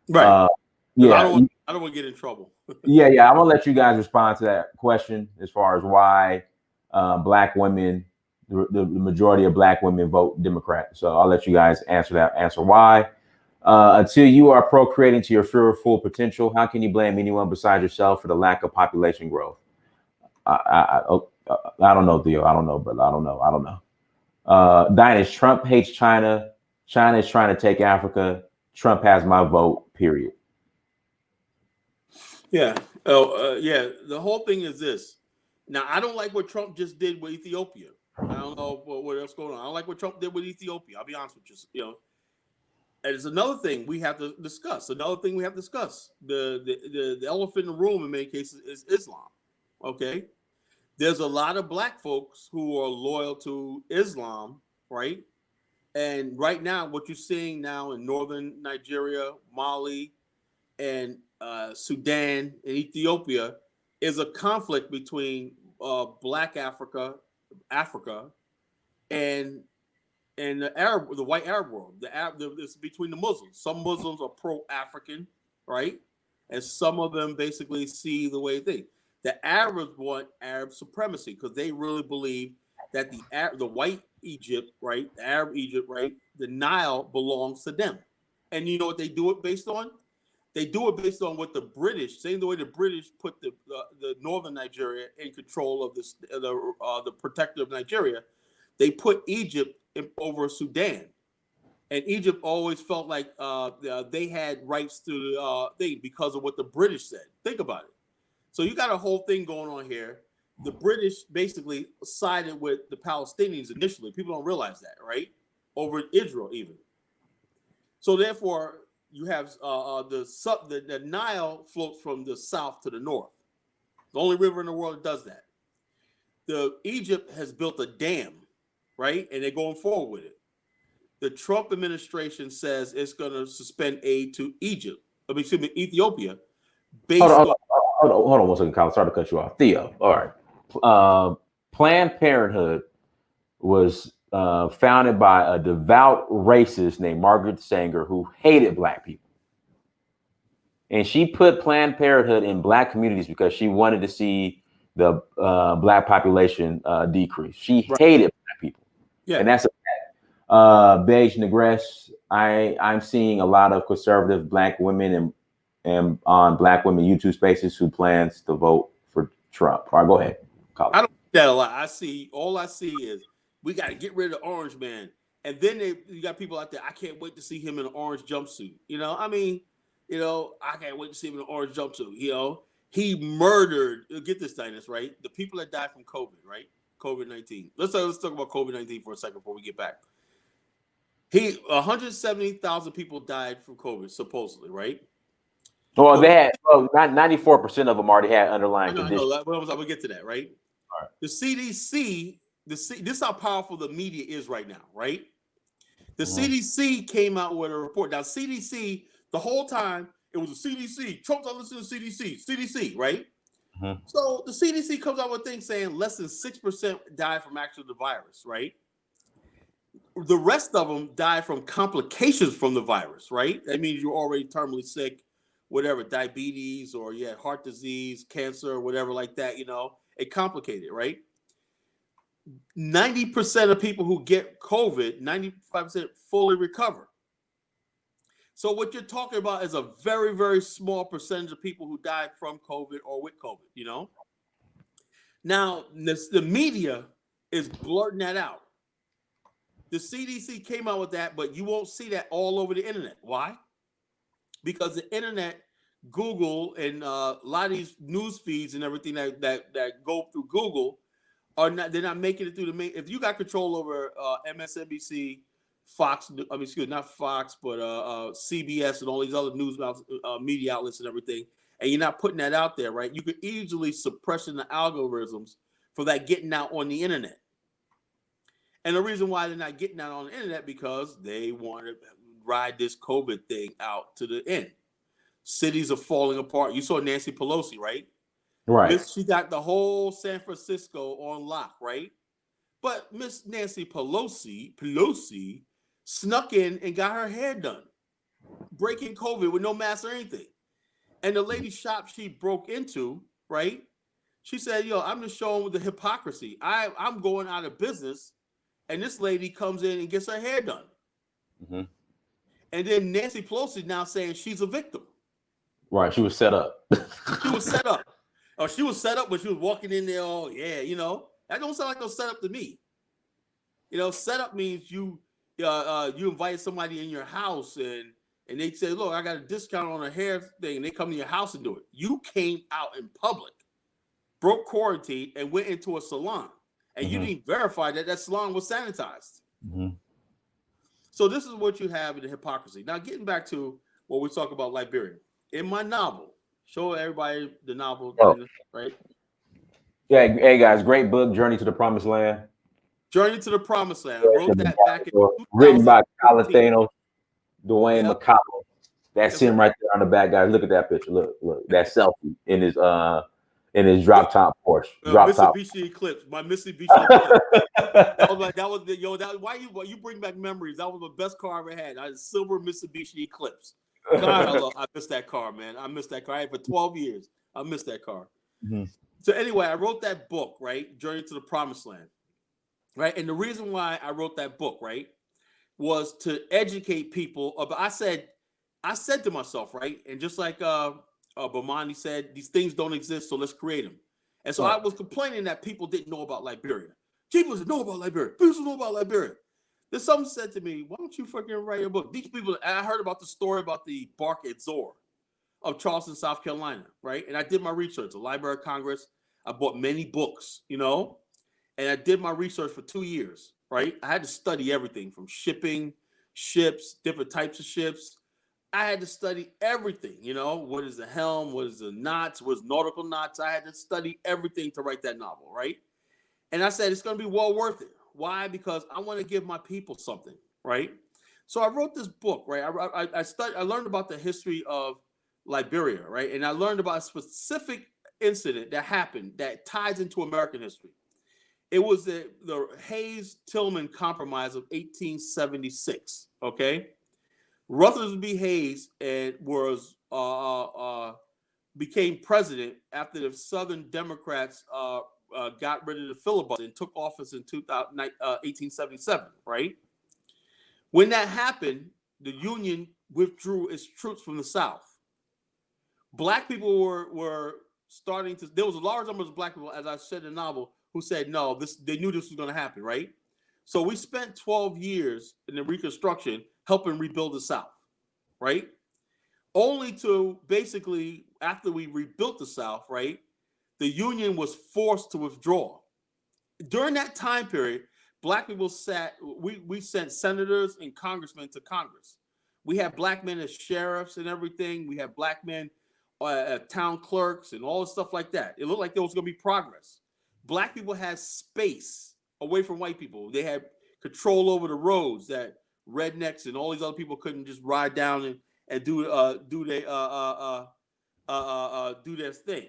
Right. Yeah. I don't want to get in trouble. Yeah. I'm going to let you guys respond to that question as far as why black women, the majority of black women vote Democrat. So I'll let you guys answer why. Until you are procreating to your full potential, how can you blame anyone besides yourself for the lack of population growth? I don't know, Theo. I don't know, brother. I don't know. Dynast, Trump hates China. China is trying to take Africa. Trump has my vote, period. Yeah. Yeah. The whole thing is this. Now, I don't like what Trump just did with Ethiopia. I don't know what else going on. I don't like what Trump did with Ethiopia. I'll be honest with you. And it's another thing we have to discuss. The elephant in the room in many cases is Islam. Okay. There's a lot of black folks who are loyal to Islam, right? And right now, what you're seeing now in northern Nigeria, Mali, and Sudan and Ethiopia is a conflict between Black Africa, and the white Arab world. It's between the Muslims. Some Muslims are pro-African, right, and some of them basically see the way they. The Arabs want Arab supremacy because they really believe that the white Egypt, right, the Arab Egypt, right, the Nile belongs to them. And you know what they do it based on? They do it based on what the British, same the way the British put the northern Nigeria in control of the protector of Nigeria. They put Egypt over Sudan, and Egypt always felt like they had rights to the thing because of what the British said. Think about it. So you got a whole thing going on here. The British basically sided with the Palestinians initially. People don't realize that, right? Over Israel, even. So therefore, you have the Nile floats from the south to the north. The only river in the world that does that. Egypt has built a dam, right? And they're going forward with it. the Trump administration says it's going to suspend aid to Egypt. I mean, excuse me, Ethiopia, based on. Hold on 1 second, Kyle. Sorry to cut you off. Theo, all right. Planned Parenthood was founded by a devout racist named Margaret Sanger who hated black people. And she put Planned Parenthood in black communities because she wanted to see the black population decrease. She hated black people. Yeah. And that's a Beige Negress. I'm seeing a lot of conservative black women and on black women YouTube spaces who plans to vote for Trump. All right, go ahead, Colin. I don't see that a lot. All I see is we got to get rid of the orange man. And then you got people out there, I can't wait to see him in an orange jumpsuit. I mean, I can't wait to see him in an orange jumpsuit. He murdered, get this, Dynast, right? The people that died from COVID, right? COVID-19. Let's talk about COVID-19 for a second before we get back. 170,000 people died from COVID, supposedly, right? Well, they had 94% of them already had underlying conditions. I'm gonna get to that, right? All right. The CDC, this is how powerful the media is right now, right? The CDC came out with a report. Now, CDC, the whole time it was the CDC. Trump's not listening to CDC, right? So the CDC comes out with things saying less than 6% died from actually the virus, right? The rest of them died from complications from the virus, right? That means you're already terminally sick, whatever, diabetes or heart disease, cancer, whatever like that, it complicated, right? 90% of people who get COVID, 95% fully recover. So what you're talking about is a very, very small percentage of people who died from COVID or with COVID, Now, the media is blurting that out. The CDC came out with that, but you won't see that all over the internet. Why? Because the internet, Google, and a lot of these news feeds and everything that go through Google they're not making it through the main. If you got control over MSNBC, Fox, not Fox, but CBS and all these other news media outlets and everything, and you're not putting that out there, right? You could easily suppress the algorithms for that getting out on the internet. And the reason why they're not getting out on the internet because they want to ride this COVID thing out to the end. Cities are falling apart. You saw Nancy Pelosi, right? Right. She got the whole San Francisco on lock, right? But Miss Nancy Pelosi snuck in and got her hair done, breaking COVID with no mask or anything. And the lady's shop she broke into, right? She said, I'm just showing the hypocrisy. I'm going out of business. And this lady comes in and gets her hair done. And then Nancy Pelosi now saying she's a victim. Right. She was set up. She was set up. Or she was set up when she was walking in there. Oh, yeah, That don't sound like no setup to me. Setup means you invite somebody in your house and they say, look, I got a discount on a hair thing. And they come to your house and do it. You came out in public, broke quarantine, and went into a salon. And you didn't verify that salon was sanitized. So this is what you have in the hypocrisy. Now, getting back to what we talk about Liberia. In my novel, show everybody the novel, right? Yeah, hey guys, great book, Journey to the Promised Land. Journey to the Promised Land. I wrote that back in written by Calathano, Dwayne McConnell. That's him right there on the back, guys. Look at that picture. Look, that selfie in his drop top Porsche. Mitsubishi Eclipse. My Mitsubishi Eclipse. Why you bring back memories? That was the best car I ever had. I had a silver Mitsubishi Eclipse. God, I miss that car, man. I missed that car. I had it for 12 years. I missed that car. So anyway, I wrote that book, right? Journey to the Promised Land, right? And the reason why I wrote that book, right, was to educate people about. I said to myself, right, and just like Bomani said, these things don't exist, so let's create them. And so I was complaining that people didn't know about Liberia. People didn't know about Liberia. People didn't know about Liberia. Then someone said to me, why don't you fucking write a book? These people, and I heard about the story about the Bark at Zor of Charleston, South Carolina, right? And I did my research, the Library of Congress. I bought many books, and I did my research for 2 years, right? I had to study everything from shipping, ships, different types of ships. I had to study everything, what is the helm, what is the knots, what is nautical knots. I had to study everything to write that novel, right? And I said, it's going to be well worth it. Why? Because I want to give my people something, right? So I wrote this book, right? I learned about the history of Liberia, right? And I learned about a specific incident that happened that ties into American history. It was the Hayes-Tillman Compromise of 1876. Okay, Rutherford B. Hayes became president after the Southern Democrats got rid of the filibuster and took office in 1877. Right when that happened, the Union withdrew its troops from the South. Black people were starting to. There was a large number of black people, as I said in the novel, who said no. They knew this was going to happen, right? So we spent 12 years in the Reconstruction helping rebuild the South, right? Only to basically, after we rebuilt the South, right, the Union was forced to withdraw. During that time period, black people we sent senators and congressmen to Congress. We had black men as sheriffs and everything. We had black men town clerks and all the stuff like that. It looked like there was going to be progress. Black people had space away from white people. They had control over the roads that rednecks and all these other people couldn't just ride down and do their thing.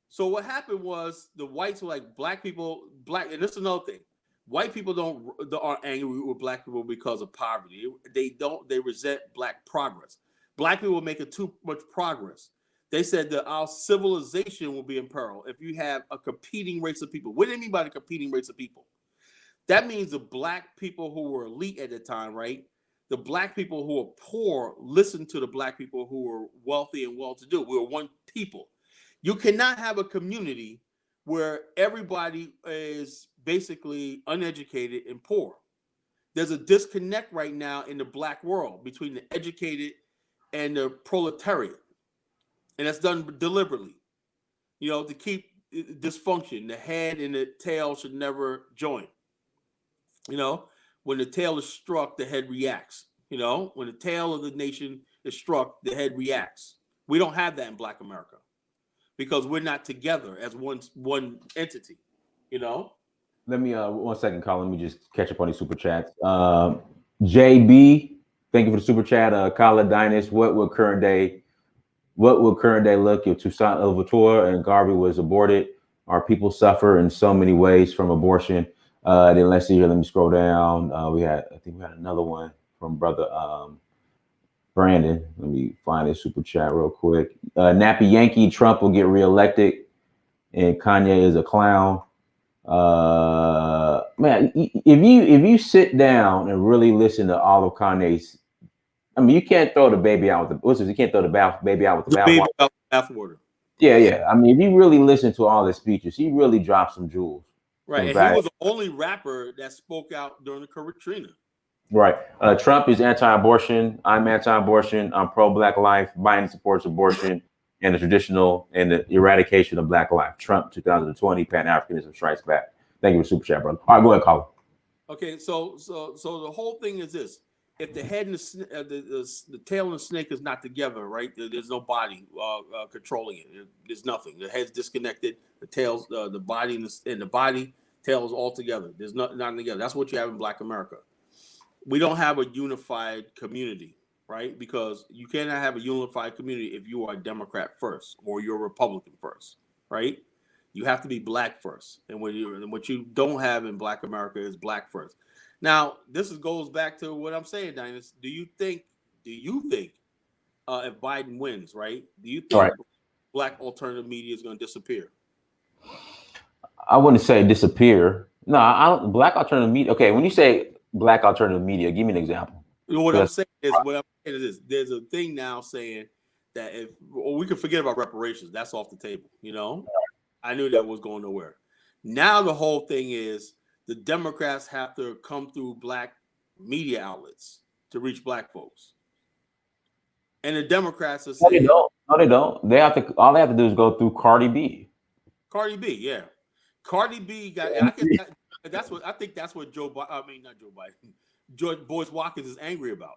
So what happened was the whites were like black, and this is another thing. White people aren't angry with black people because of poverty. They resent black progress. Black people were making too much progress. They said that our civilization will be in peril if you have a competing race of people. What do they mean by the competing race of people? That means the black people who were elite at the time, right? The black people who were poor listened to the black people who were wealthy and well-to-do. We were one people. You cannot have a community where everybody is basically uneducated and poor. There's a disconnect right now in the black world between the educated and the proletariat. And that's done deliberately, to keep dysfunction. The head and the tail should never join. When the tail is struck, the head reacts. When the tail of the nation is struck, the head reacts. We don't have that in Black America because we're not together as one entity. Let me 1 second, Colin. Let me just catch up on these super chats. JB, thank you for the super chat. Kala Dynast, what would current day look if Toussaint Louverture and Garvey was aborted? Our people suffer in so many ways from abortion. Then let's see here. Let me scroll down. I think we had another one from brother Brandon. Let me find this super chat real quick. Nappy Yankee, Trump will get reelected, and Kanye is a clown. Man, if you sit down and really listen to all of Kanye's, I mean, you can't throw the baby out with you can't throw the baby out with the bathwater. Yeah. I mean, if you really listen to all his speeches, he really dropped some jewels. Right, and he was the only rapper that spoke out during the Katrina. Right. Trump is anti-abortion. I'm anti-abortion. I'm pro-Black life. Biden supports abortion and the eradication of Black life. Trump 2020, Pan-Africanism strikes back. Thank you for super chat, brother. All right, go ahead, Colin. Okay, so the whole thing is this: if the head and the tail and the snake is not together, right? There's no body controlling it. There's nothing. The head's disconnected. The tail's the body and the body tail is all together. There's nothing together. That's what you have in Black America. We don't have a unified community, right? Because you cannot have a unified community if you are a Democrat first or you're a Republican first, right? You have to be Black first, and what you don't have in Black America is Black first. Now, this goes back to what I'm saying, Dynast. Do you think if Biden wins, right? Do you think Black alternative media is going to disappear? I wouldn't say disappear. No, Black alternative media. Okay, when you say Black alternative media, give me an example. What I'm saying is there's a thing now saying that we can forget about reparations. That's off the table. I knew that was going nowhere. Now the whole thing is the Democrats have to come through Black media outlets to reach Black folks. And the Democrats are saying no, they don't. All they have to do is go through Cardi B. Cardi B, yeah. Cardi B got. That's what I think. That's what not Joe Biden. Boyce Watkins is angry about.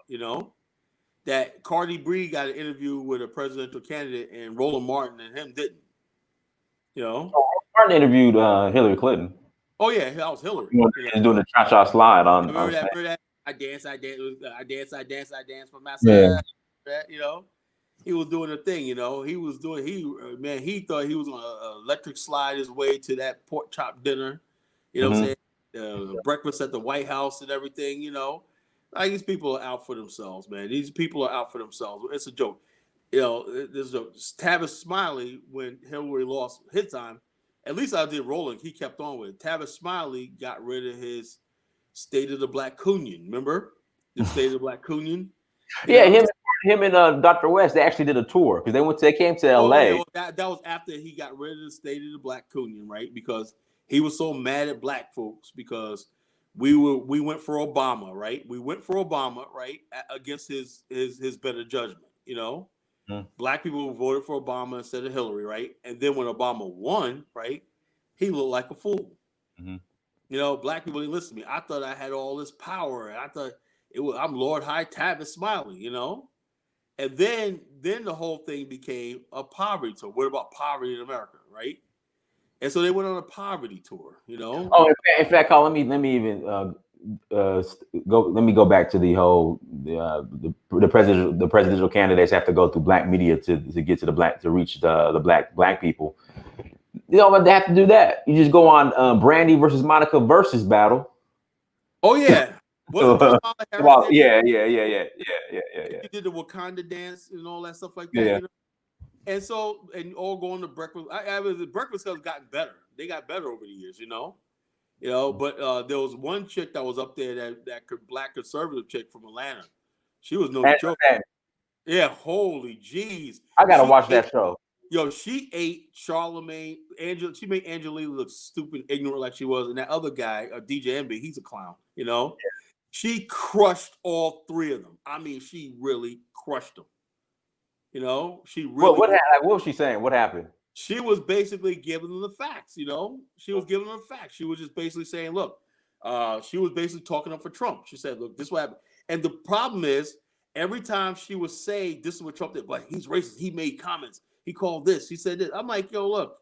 That Cardi B got an interview with a presidential candidate, and Roland Martin and him didn't. Martin interviewed Hillary Clinton. Oh yeah, that was Hillary. He's doing the cha-cha slide on. Remember that I dance for Yeah. myself. You know, he was doing a thing. You know, he thought he was gonna electric slide his way to that pork chop dinner. You know what I'm saying? Breakfast at the White House and everything. You know, like these people are out for themselves, man. These people are out for themselves. It's a joke. You know, there's a Tavis Smiley when Hillary lost his time. At least I did rolling. He kept on with it. Tavis Smiley got rid of his State of the Black Union. Remember the State of the Black Union? You Yeah, know? him and Dr. West, they actually did a tour because they came to LA. Yeah, well, that was after he got rid of the State of the Black Union, right? Because he was so mad at black folks because we went for Obama, right? We went for Obama, right? Against his better judgment, you know. Black people voted for Obama instead of Hillary, right? And then when Obama won, right, he looked like a fool. You know, black people didn't listen to me. I thought I had all this power. I thought I'm Lord High Tavis Smiley, you know. And then the whole thing became a poverty tour. What about poverty in America, right? And so they went on a poverty tour, you know. Oh, in fact, Carl, let me even go back to the whole the presidential candidates have to go through black media to get to reach the black people. You know, but they have to do that. You just go on Brandy versus Monica versus battle. Oh yeah, wasn't Kamala Harris Well, there? yeah. She did the Wakanda dance and all that stuff like that. Yeah. You know? And so, and all going to breakfast. The Breakfast Club's gotten better. They got better over the years, you know. You know, but there was one chick that was up there that black conservative chick from Atlanta. She was no joke. Yeah, holy jeez. I gotta watch that show. Yo, she ate Charlemagne. She made Angelina look stupid, ignorant like she was, and that other guy, DJ Envy, he's a clown. You know, she crushed all three of them. I mean, she really crushed them. You know, she really. What was she saying? What happened? She was basically giving them the facts. You know, she was giving them facts. She was just basically saying, "Look," she was basically talking up for Trump. She said, "Look, this is what happened." And the problem is, every time she would say, "This is what Trump did," but he's racist. He made comments. He called this. He said this. I'm like, yo, look,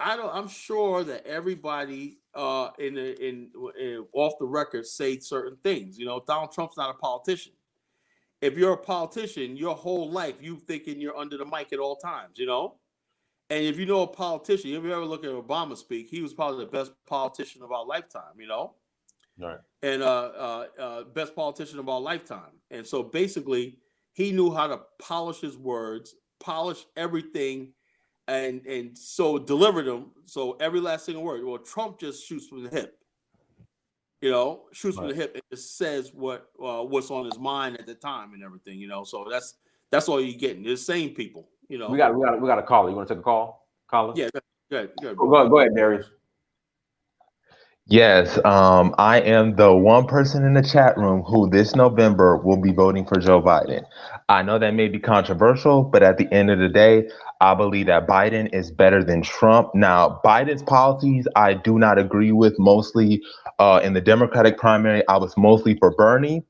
I'm sure that everybody in off the record say certain things. You know, Donald Trump's not a politician. If you're a politician, your whole life you thinking you're under the mic at all times. You know. And if you know a politician, if you ever look at Obama speak, he was probably the best politician of our lifetime, you know? Right. And best politician of our lifetime. And so basically, he knew how to polish his words, polish everything, and so deliver them. So every last single word. Well, Trump just shoots from the hip. You know, shoots from the hip and just says what's on his mind at the time and everything, you know. So that's all you're getting. It's the same people, you know. We got a caller. You want to take a call? Caller? Yeah, good. Go ahead, Darius. Yes, I am the one person in the chat room who this November will be voting for Joe Biden. I know that may be controversial, but at the end of the day, I believe that Biden is better than Trump. Now, Biden's policies I do not agree with. Mostly in the Democratic primary, I was mostly for Bernie.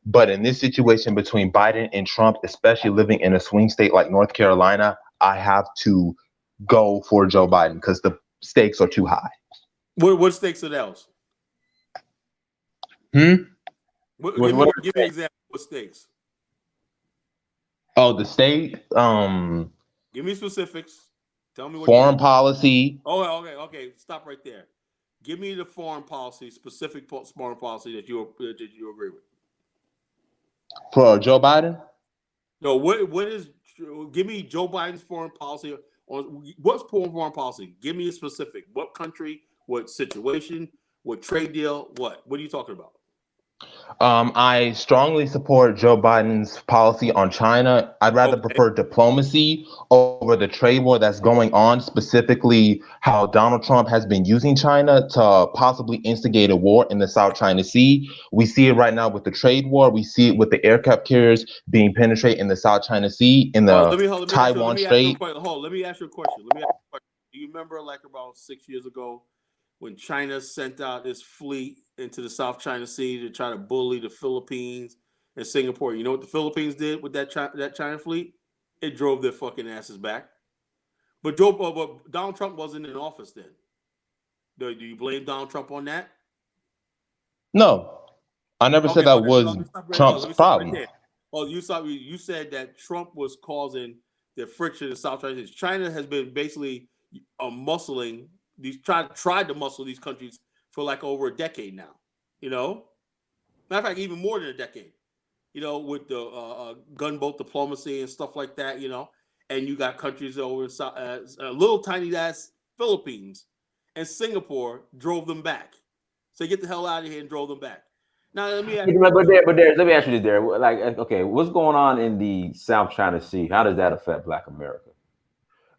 But in this situation between Biden and Trump, especially living in a swing state like North Carolina, I have to go for Joe Biden because the stakes are too high. What stakes are those? Give me an example. What stakes? Oh, the state. Give me specifics. Tell me what foreign policy. Oh, okay. Stop right there. Give me the foreign policy, specific foreign policy that you agree with. For Joe Biden? No, what is? Give me Joe Biden's foreign policy. What's foreign policy? Give me a specific. What country? What situation? What trade deal? What are you talking about? I strongly support Joe Biden's policy on China. I'd rather prefer diplomacy over the trade war that's going on, specifically how Donald Trump has been using China to possibly instigate a war in the South China Sea. We see it right now with the trade war. We see it with the aircraft carriers being penetrated in the South China Sea, in the Taiwan Strait. Let me ask you a question. Do you remember like about 6 years ago when China sent out this fleet into the South China Sea to try to bully the Philippines and Singapore? You know what the Philippines did with that China fleet? It drove their fucking asses back. But Donald Trump wasn't in office then. Do you blame Donald Trump on that? No. I never said Okay, that hold on. was Let me stop right. Trump's Let me stop right problem. there. Oh, you said that Trump was causing the friction in South China. China has been basically muscling these tried to muscle these countries for like over a decade now. You know, matter of fact, even more than a decade. You know, with the gunboat diplomacy and stuff like that. You know, and you got countries over in little tiny ass Philippines and Singapore drove them back. So get the hell out of here and drove them back. Now let me ask you. Let me ask you this there. Like, okay, what's going on in the South China Sea? How does that affect Black America?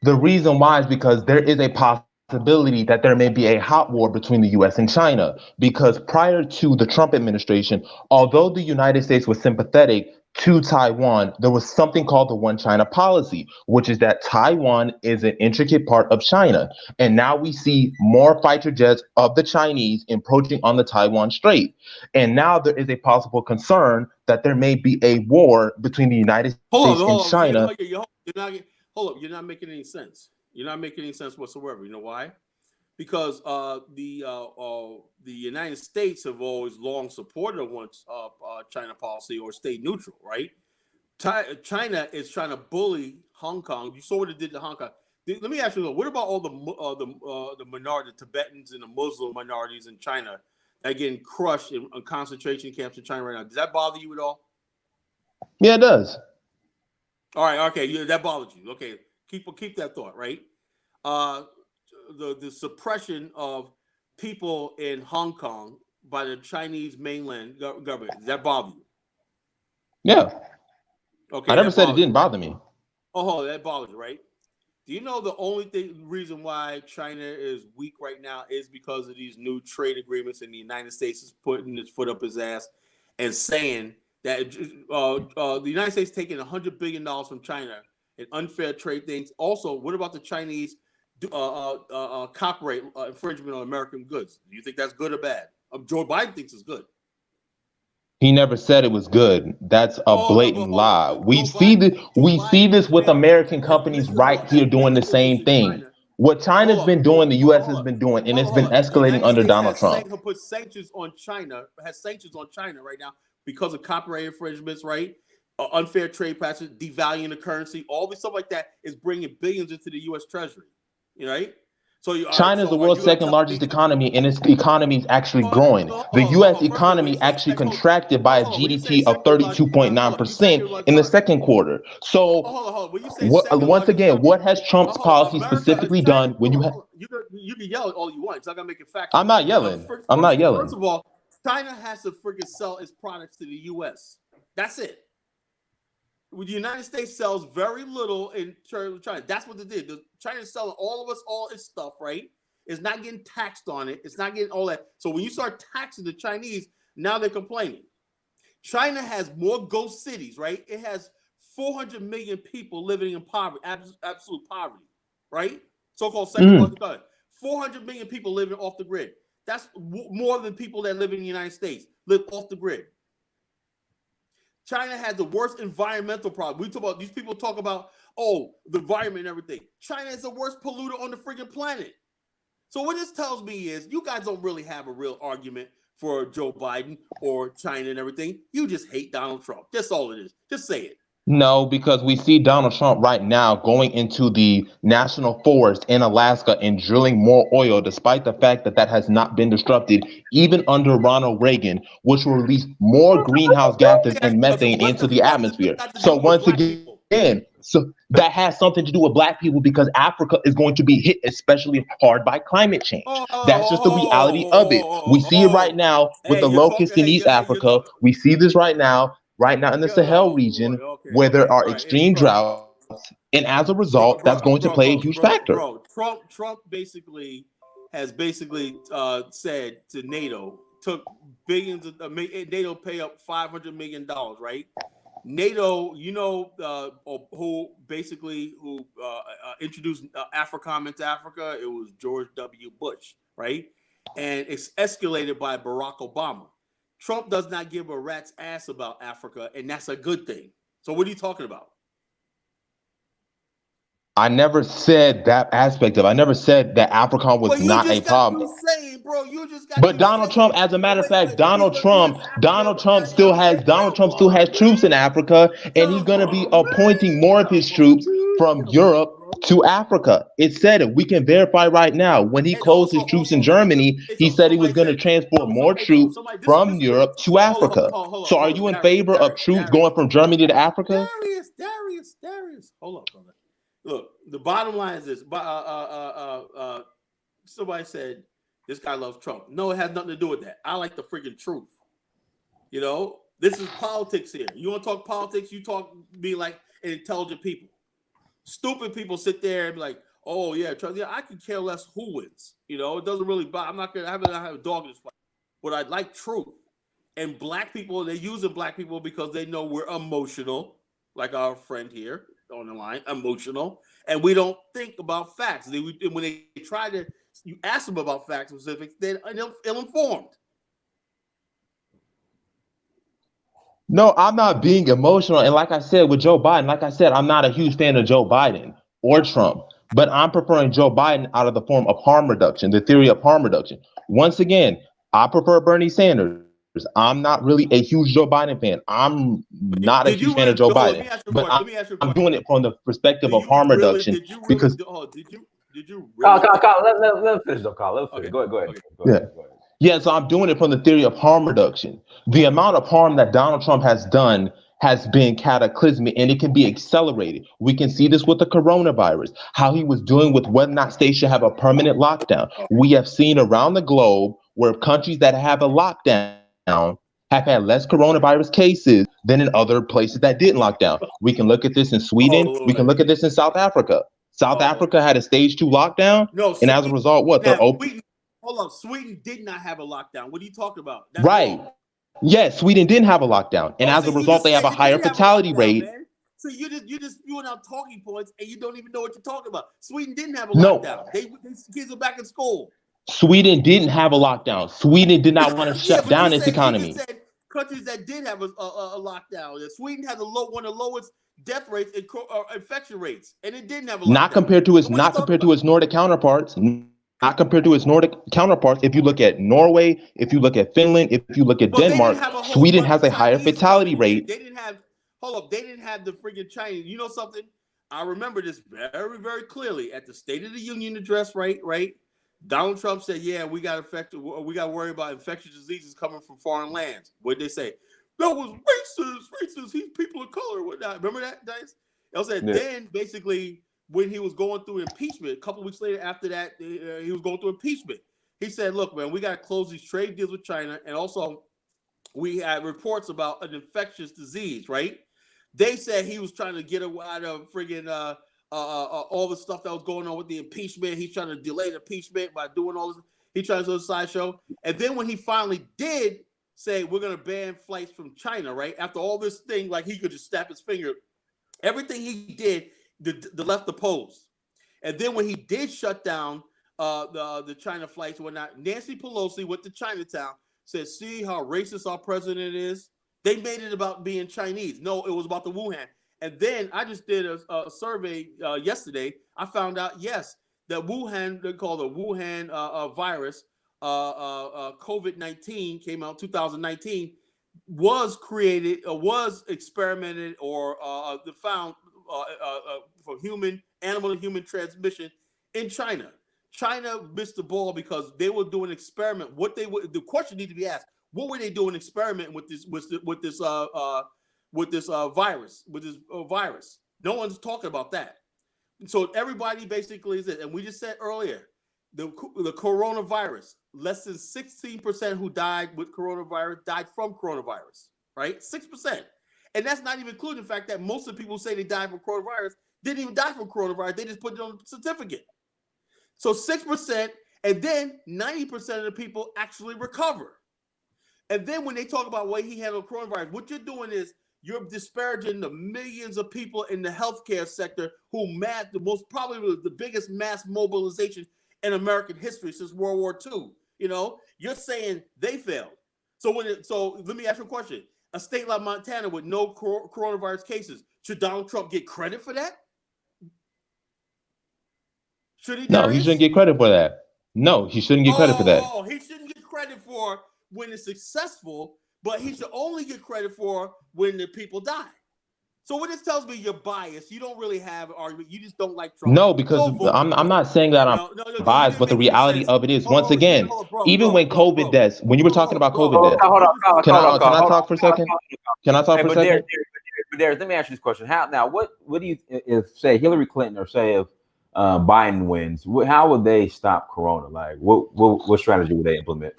The reason why is because there is a possibility that there may be a hot war between the US and China. Because prior to the Trump administration, although the United States was sympathetic to Taiwan, there was something called the One China policy, which is that Taiwan is an intricate part of China. And now we see more fighter jets of the Chinese encroaching on the Taiwan Strait. And now there is a possible concern that there may be a war between the United States and Hold on. China. Hold up. You're not making any sense. You're not making any sense whatsoever. You know why? Because the United States have always long supported one China policy or stayed neutral, right? China is trying to bully Hong Kong. You saw what it did to Hong Kong. Let me ask you, what about all the minority, the Tibetans and the Muslim minorities in China that are getting crushed in concentration camps in China right now? Does that bother you at all? Yeah, it does. All right, okay, yeah, that bothers you. Okay, keep that thought, right? The suppression of people in Hong Kong by the Chinese mainland government, does that bother you? Yeah. Okay, I never that said it bothers didn't you, right? bother me. Oh, that bothers you, right? Do you know the only reason why China is weak right now is because of these new trade agreements, and the United States is putting its foot up its ass and saying that the United States taking $100 billion from China in unfair trade things. Also, what about the Chinese copyright infringement on American goods? Do you think that's good or bad? Joe Biden thinks it's good. He never said it was good. That's a blatant Hold on. lie. We Joe see Biden this with American has companies right here doing the businesses same in thing. China. What China's been doing, the US has been doing, and it's been Hold on. The escalating United under States Donald Trump. has put sanctions on China. Has sanctions on China right now because of copyright infringements, right? Unfair trade practices, devaluing the currency, all this stuff like that is bringing billions into the U.S. Treasury, right? So China is the are you world's going to second tell me? largest economy, and its economy is actually growing. The Hold US on. First of all, when you economy say actually contracted by a when you say GDP of second largest, hold on. You second 32.9% largest in the economy. second quarter. So Hold on. When you say what, second once largest again, economy, what has Trump's policy America, specifically China. done when you You can yell all you want because I gotta make it I'm factual. not yelling. I'm not First yelling. of all, China has to freaking sell its products to the U.S. That's it. The United States sells very little in terms of China. That's what they did. China's selling all of us all its stuff, right? It's not getting taxed on it. It's not getting all that. So when you start taxing the Chinese, now they're complaining. China has more ghost cities, right? It has 400 million people living in poverty, absolute poverty, right? So-called second largest economy. 400 million people living off the grid. That's more than people that live in the United States live off the grid. China has the worst environmental problem. We talk about these people talk about the environment and everything. China is the worst polluter on the freaking planet. So what this tells me is you guys don't really have a real argument for Joe Biden or China and everything. You just hate Donald Trump. That's all it is. Just say it. No, because we see Donald Trump right now going into the national forest in Alaska and drilling more oil, despite the fact that that has not been disrupted, even under Ronald Reagan, which will release more greenhouse gases and So methane what into the the fuck does this atmosphere. got to So do with once black people? again, so that has something to do with black people because Africa is going to be hit especially hard by climate change. That's just the reality of it. We see it right now with Hey, the you're talking. locusts in Hey, East you're Africa. talking. We see this right now in the Sahel Oh boy. region Okay. where there Okay. are All right. Hey, extreme droughts, and as a result, that's going to play a huge factor. Trump basically has said to NATO, took billions of NATO pay up $500 million, right? NATO, who introduced AFRICOM into Africa? It was George W. Bush, right? And it's escalated by Barack Obama. Trump does not give a rat's ass about Africa, and that's a good thing. So what are you talking about? I never said that aspect of it. I never said that AFRICOM was Well, you not a just got problem. through saying, bro. You just got. But Donald Trump, as a matter of fact, Donald Trump still has troops in Africa, and he's going to be appointing more of his troops from Europe to Africa. It said it. We can verify right now. When he And closed his troops in Germany, he said he was going to transport more troops from Europe to Africa. So are you in favor of troops going from Germany to Africa? Darius. Hold up, brother. Look, the bottom line is this. Somebody said this guy loves Trump. No, it has nothing to do with that. I like the freaking truth. You know, this is politics here. You want to talk politics? You be like an intelligent people. Stupid people sit there and be like, "Oh yeah, Trump. Yeah, I can care less who wins. You know, it doesn't really bother. I'm not gonna have a dog in this fight. But I like truth. And black people, they're using black people because they know we're emotional, like our friend here on the line, emotional, and we don't think about facts. When they try to, you ask them about facts specifics, they're ill-informed. No, I'm not being emotional. And like I said, with Joe Biden, I'm not a huge fan of Joe Biden or Trump, but I'm preferring Joe Biden out of the form of harm reduction, the theory of harm reduction. Once again, I prefer Bernie Sanders. I'm not really a huge Joe Biden fan. I'm not a huge fan of Joe Biden, but I'm doing it from the perspective of harm reduction because. Did you Kyle, really? let him finish though, Kyle. Let him finish. Okay. Go ahead. Yeah. Yeah, so I'm doing it from the theory of harm reduction. The amount of harm that Donald Trump has done has been cataclysmic, and it can be accelerated. We can see this with the coronavirus, how he was doing with whether or not states should have a permanent lockdown. We have seen around the globe where countries that have a lockdown have had less coronavirus cases than in other places that didn't lock down. We can look at this in Sweden. We can look at this in South Africa. South Africa had a stage 2 lockdown, and as a result, what? They're open. Hold on, Sweden did not have a lockdown. What are you talking about? That's right. Wrong. Yes, Sweden didn't have a lockdown, and as a result, they have a higher fatality rate. Man. So you spewing out talking points, and you don't even know what you're talking about. Sweden didn't have a lockdown. They kids are back in school. Sweden didn't have a lockdown. Sweden did not want to shut down its economy. You just said countries that did have a lockdown. Sweden had one of the lowest death rates and infection rates, and it didn't have a lockdown. Not compared to its Nordic counterparts. Not compared to its Nordic counterparts. If you look at Norway, if you look at Finland, if you look at Denmark, Sweden has a higher fatality rate. They didn't have the freaking Chinese. You know something? I remember this very, very clearly at the State of the Union address, right? Donald Trump said, yeah, we got to worry about infectious diseases coming from foreign lands. What did they say? That was racist. He's people of color, whatnot. Remember that, Dice? I said, Then basically, when he was going through impeachment, a couple of weeks later after that, he was going through impeachment. He said, look, man, we got to close these trade deals with China. And also, we had reports about an infectious disease, right? They said he was trying to get out of friggin' all the stuff that was going on with the impeachment. He's trying to delay the impeachment by doing all this. He tried to do a sideshow. And then when he finally did say, we're going to ban flights from China, right? After all this thing, like he could just snap his finger. Everything he did, the left opposed. And then when he did shut down the China flights and whatnot, Nancy Pelosi went to Chinatown, said, see how racist our president is? They made it about being Chinese. No, it was about the Wuhan. And then I just did a survey yesterday. I found out, yes, that Wuhan, they call the Wuhan virus, COVID-19 came out 2019, was created, was experimented or found for animal to human transmission in China. China missed the ball because they were doing an experiment. The question needs to be asked: what were they doing experiment with this virus? No one's talking about that. So everybody basically is it. And we just said earlier, the coronavirus, less than 16% who died with coronavirus died from coronavirus, right? 6%. And that's not even including the fact that most of the people who say they died from coronavirus didn't even die from coronavirus. They just put it on the certificate. So 6%, and then 90% of the people actually recover. And then when they talk about way he handled coronavirus, what you're doing is you're disparaging the millions of people in the healthcare sector who probably the biggest mass mobilization in American history since World War II. You know, you're saying they failed. So let me ask you a question. A state like Montana with no coronavirus cases, should Donald Trump get credit for that? Should he? No, he shouldn't get credit for that. No, he shouldn't get credit for that. Oh, he shouldn't get credit for when it's successful, but he should only get credit for when the people die. So what this tells me, you're biased. You don't really have an argument. You just don't like Trump. No, because So vote for I'm Trump. not saying that I'm No, you biased, didn't but the make any reality sense. of it is, once Hold again, on, bro, even when COVID deaths, when you were talking about COVID deaths, Hold on, can I hold talk for a second? Can I talk Hey, for a but second? Darius, let me ask you this question. How now? What do you, if say Hillary Clinton or say if Biden wins? How would they stop Corona? Like, what strategy would they implement?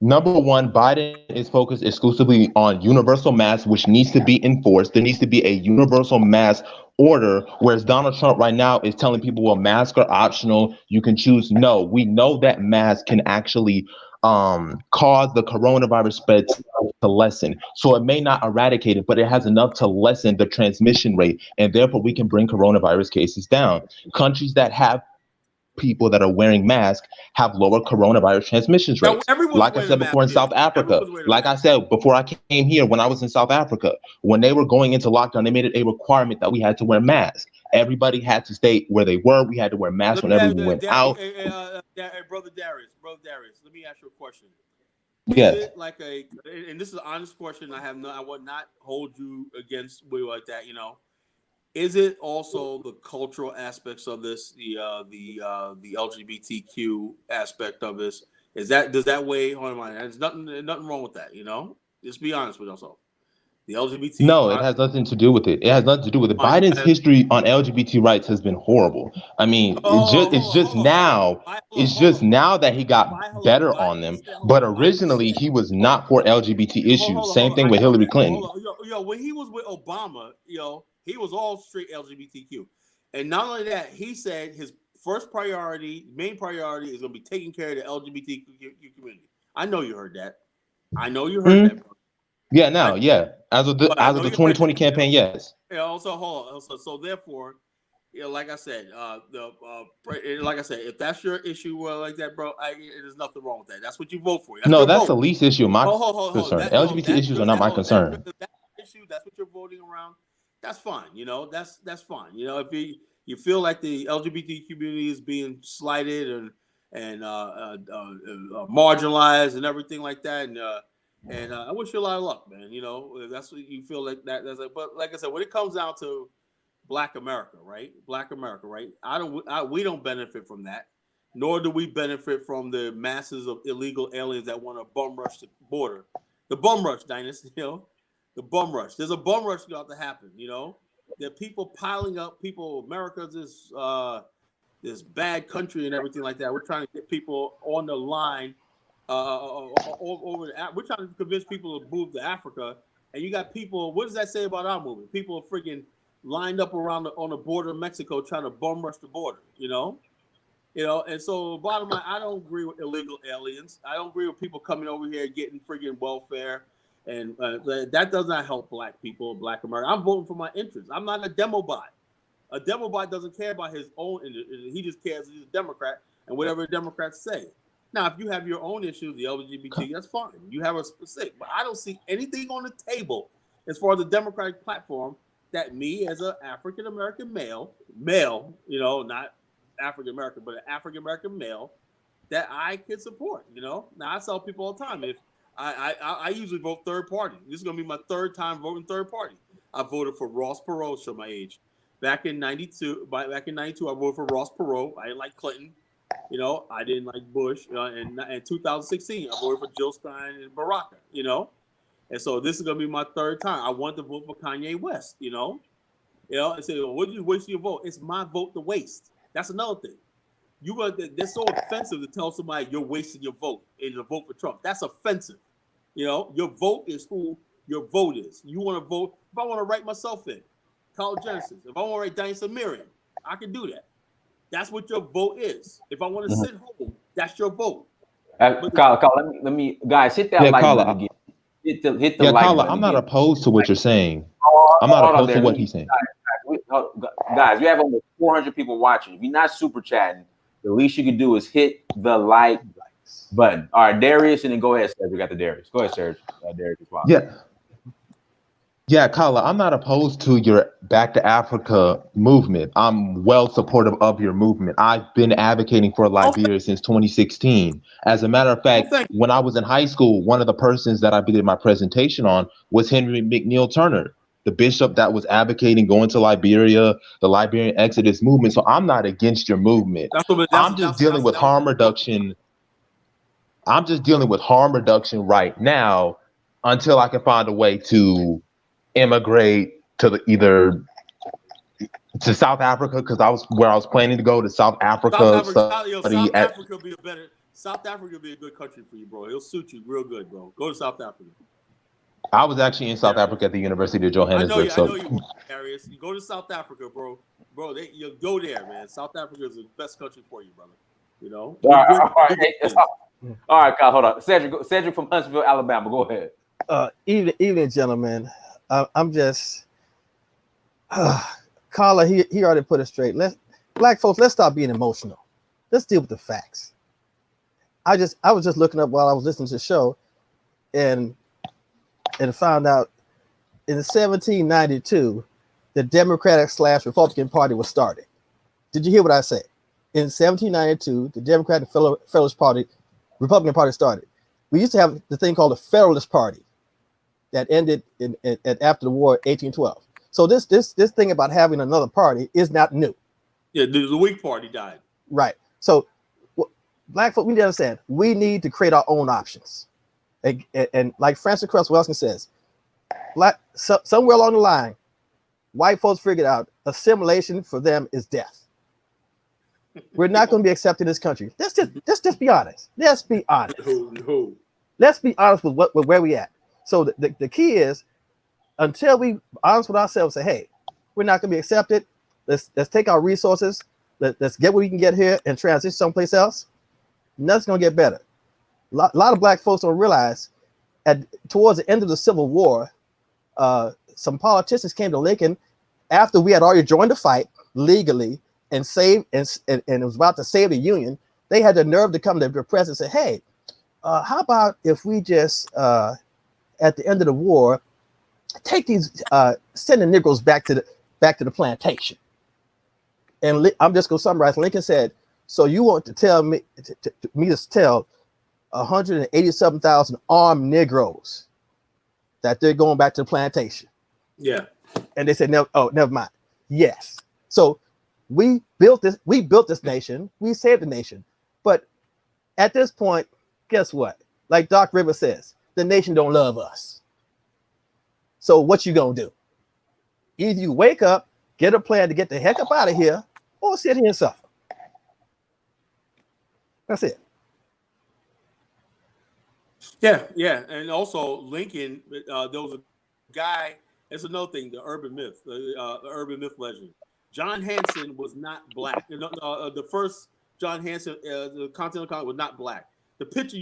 Number one, Biden is focused exclusively on universal masks, which needs to be enforced. There needs to be a universal mask order, whereas Donald Trump right now is telling people, well, masks are optional. You can choose. No, we know that masks can actually cause the coronavirus spread to lessen. So it may not eradicate it, but it has enough to lessen the transmission rate. And therefore, we can bring coronavirus cases down. Countries that have people that are wearing masks have lower coronavirus transmission Now, rates. everyone's Like I wearing a said mask before in here. South Africa, Everyone's wearing a like I mask. said before I came here, when I was in South Africa, when they were going into lockdown, they made it a requirement that we had to wear masks. Everybody had to stay where they were. We had to wear masks Let me whenever ask we went out. brother Darius, let me ask you a question. Is Yes. it like and this is an honest question. I would not hold you against way like that. Is it also the cultural aspects of this, the LGBTQ aspect of this? Does that weigh on my? There's nothing wrong with that. Just be honest with yourself. The LGBT. No, it has nothing to do with it. It has nothing to do with it. Fine, Biden's history on LGBT rights has been horrible. I mean, hold it's on, just hold on, hold on. now, it's just now that he got better on them. But originally, he was not for LGBT issues. Same thing with Hillary Clinton. When he was with Obama, he was all straight LGBTQ. And not only that, he said his main priority is going to be taking care of the LGBTQ community. I know you heard that. I know you heard that, bro. Yeah, now, yeah. As of the But I know you heard 2020 that. campaign, yes. Also, hold on. So therefore, like I said, like I said, if that's your issue, like that, bro, there's nothing wrong with that. That's what you vote for. That's No, your that's vote. the least issue of my Hold. concern. LGBT issues are not my concern. That issue, that's what you're voting around. That's fine. That's fine. If you feel like the LGBT community is being slighted and marginalized and everything like that, and I wish you a lot of luck, man. If that's what you feel like that. That's but like I said, when it comes down to Black America, right? We don't benefit from that, nor do we benefit from the masses of illegal aliens that want to bum rush the border. The bum rush, Dynasty, the bum rush. There's a bum rush about to happen, There are people piling up. America's this bad country and everything like that. We're trying to get people on the line over we're trying to convince people to move to Africa, and you got people. What does that say about our movement? People are freaking lined up on the border of Mexico trying to bum rush the border, and so bottom line, I don't agree with illegal aliens. I don't agree with people coming over here getting freaking welfare, and that does not help Black people, Black America. I'm voting for my interests. I'm not a demo bot. A demo bot doesn't care about his own. He just cares he's a Democrat and whatever the Democrats say. Now, if you have your own issues, the LGBT, that's fine. You have a specific, but I don't see anything on the table as far as the Democratic platform that me as an African American male, not African American, but an African American male, that I can support. Now I tell people all the time, if I usually vote third party. This is gonna be my third time voting third party. I voted for Ross Perot, show my age. Back in '92, I voted for Ross Perot. I didn't like Clinton. I didn't like Bush. In 2016, I voted for Jill Stein and Baraka. And so this is gonna be my third time. I want to vote for Kanye West. And say, well, what did you waste your vote? It's my vote to waste. That's another thing. They're so offensive to tell somebody you're wasting your vote and to vote for Trump. That's offensive. Your vote is who your vote is. You want to vote. If I want to write myself in, College Genesis. If I want to write Dynasty Miriam, I can do that. That's what your vote is. If I want to sit home, that's your vote. Kyle, let me guys hit that like button again. Hit the like Kyle, button I'm again. not opposed to what you're saying. I'm not opposed to what he's saying. Guys, we have almost 400 people watching. If you're not super chatting, the least you can do is hit the like button. All right, Darius, and then go ahead, Serge. We got the Darius. Go ahead, Serge. Darius as well. Yeah. Yeah, Kala, I'm not opposed to your Back to Africa movement. I'm well supportive of your movement. I've been advocating for Oh, Liberia since 2016. As a matter of fact, thank when I was in high school, one of the persons that I did my presentation on was Henry McNeil Turner, the bishop that was advocating going to Liberia, the Liberian Exodus movement. So I'm not against your movement. I'm just dealing with harm reduction. I'm just dealing with harm reduction right now until I can find a way to immigrate to either to South Africa because I was planning to go to South South Africa Africa, study South at. Africa will be a better. South Africa will be a good country for you, bro. It'll suit you real good, bro. Go to South Africa. I was actually in South Yeah, Africa at the University of I know Johannesburg. you. I know So you, Darius. You go to South Africa, bro. You go there, man. South Africa is the best country for you, brother. You know, All right, all right, do hey, good things. all right, Kyle, hold on. Cedric from Huntsville, Alabama. Go ahead. Evening, gentlemen. I'm just Carla. He already put it straight. Black folks, let's stop being emotional. Let's deal with the facts. I was just looking up while I was listening to the show, and found out in 1792 the Democratic/Republican Party was started. Did you hear what I said? In 1792, the Democratic Federalist Party, Republican Party started. We used to have the thing called the Federalist Party that ended after the war, 1812. So this thing about having another party is not new. Yeah, the Whig Party died. Right. So black folk, we need to understand, we need to create our own options. And like Francis Cress Welsing says, somewhere along the line, white folks figured out assimilation for them is death. We're not going to be accepted in this country. Let's just be honest. Let's be honest. No. Let's be honest with where we at. So the key is, until we honest with ourselves, say, hey, we're not going to be accepted. Let's take our resources. Let's get what we can get here and transition someplace else. Nothing's going to get better. A lot of black folks don't realize towards the end of the Civil War, some politicians came to Lincoln after we had already joined the fight legally and saved and it was about to save the Union. They had the nerve to come to the president and say, hey, how about if we just at the end of the war take these send the Negroes back to the plantation. And I'm just going to summarize. Lincoln said, so you want to tell me to tell 187,000 armed Negroes that they're going back to the plantation? Yeah. And they said, no, never mind. Yes. So we built this nation, we saved the nation. But at this point, guess what? Like Doc Rivers says, the nation don't love us. So what you gonna do? Either you wake up, get a plan to get the heck up out of here, or sit here and suffer. That's it. Yeah. And also Lincoln, there was a guy, it's another thing, the urban myth legend. John Hanson was not black. The first John Hanson, the Continental Congress, was not black. The picture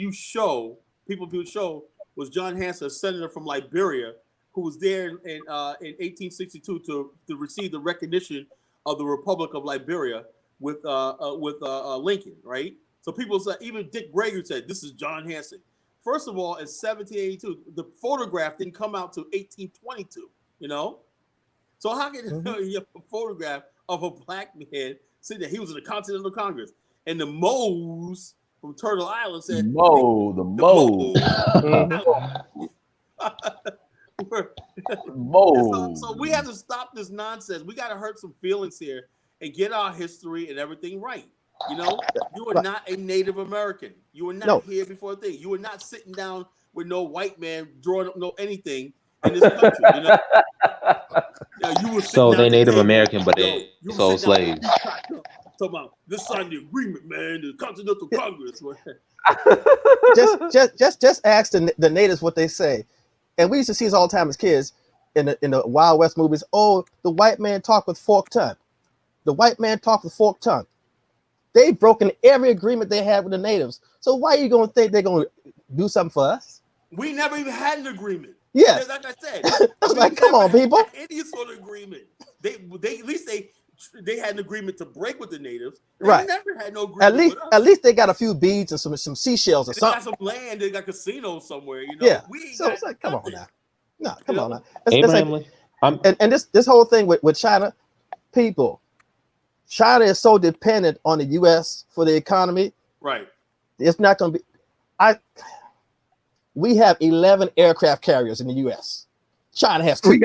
people show was John Hanson, a senator from Liberia, who was there in 1862 to receive the recognition of the Republic of Liberia with Lincoln, right? So people said, even Dick Gregory said, this is John Hanson. First of all, in 1782, the photograph didn't come out till 1822, you know? So how can you have a photograph of a black man sitting there? He was in the Continental Congress. And the Moes from Turtle Island said, The Moes. So we have to stop this nonsense. We got to hurt some feelings here and get our history and everything right. You know, you are not a Native American. You are not here before a thing. You are not sitting down with no white man drawing up no anything in this country. You know, you were so they Native American, but they sold slaves. Talking about this sign the agreement, man. The Continental Congress. just ask the natives what they say. And we used to see this all the time as kids in the Wild West movies. Oh, the white man talked with forked tongue. The white man talked with forked tongue. They've broken every agreement they had with the natives. So why are you going to think they're going to do something for us? We never even had an agreement. Yes. Like I said. That's like, come on, people. Any sort of agreement. They at least they had an agreement to break with the natives. They right. never had no agreement At least they got a few beads and some seashells or something. They got some land. They got casinos somewhere. You know. Yeah. We so it's like, come on now. No, come on. Now. Abraham Like, Lincoln. and this whole thing with China, people, China is so dependent on the U.S. for the economy. Right. It's not going to be. We have 11 aircraft carriers in the U.S. China has 2.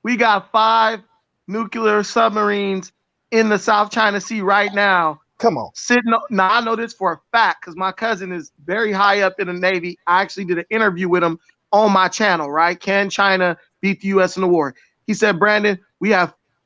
We got 5 nuclear submarines in the South China Sea right now. Come on. Now, I know this for a fact because my cousin is very high up in the Navy. I actually did an interview with him on my channel, right? Can China beat the U.S. in the war? He said, Brandon,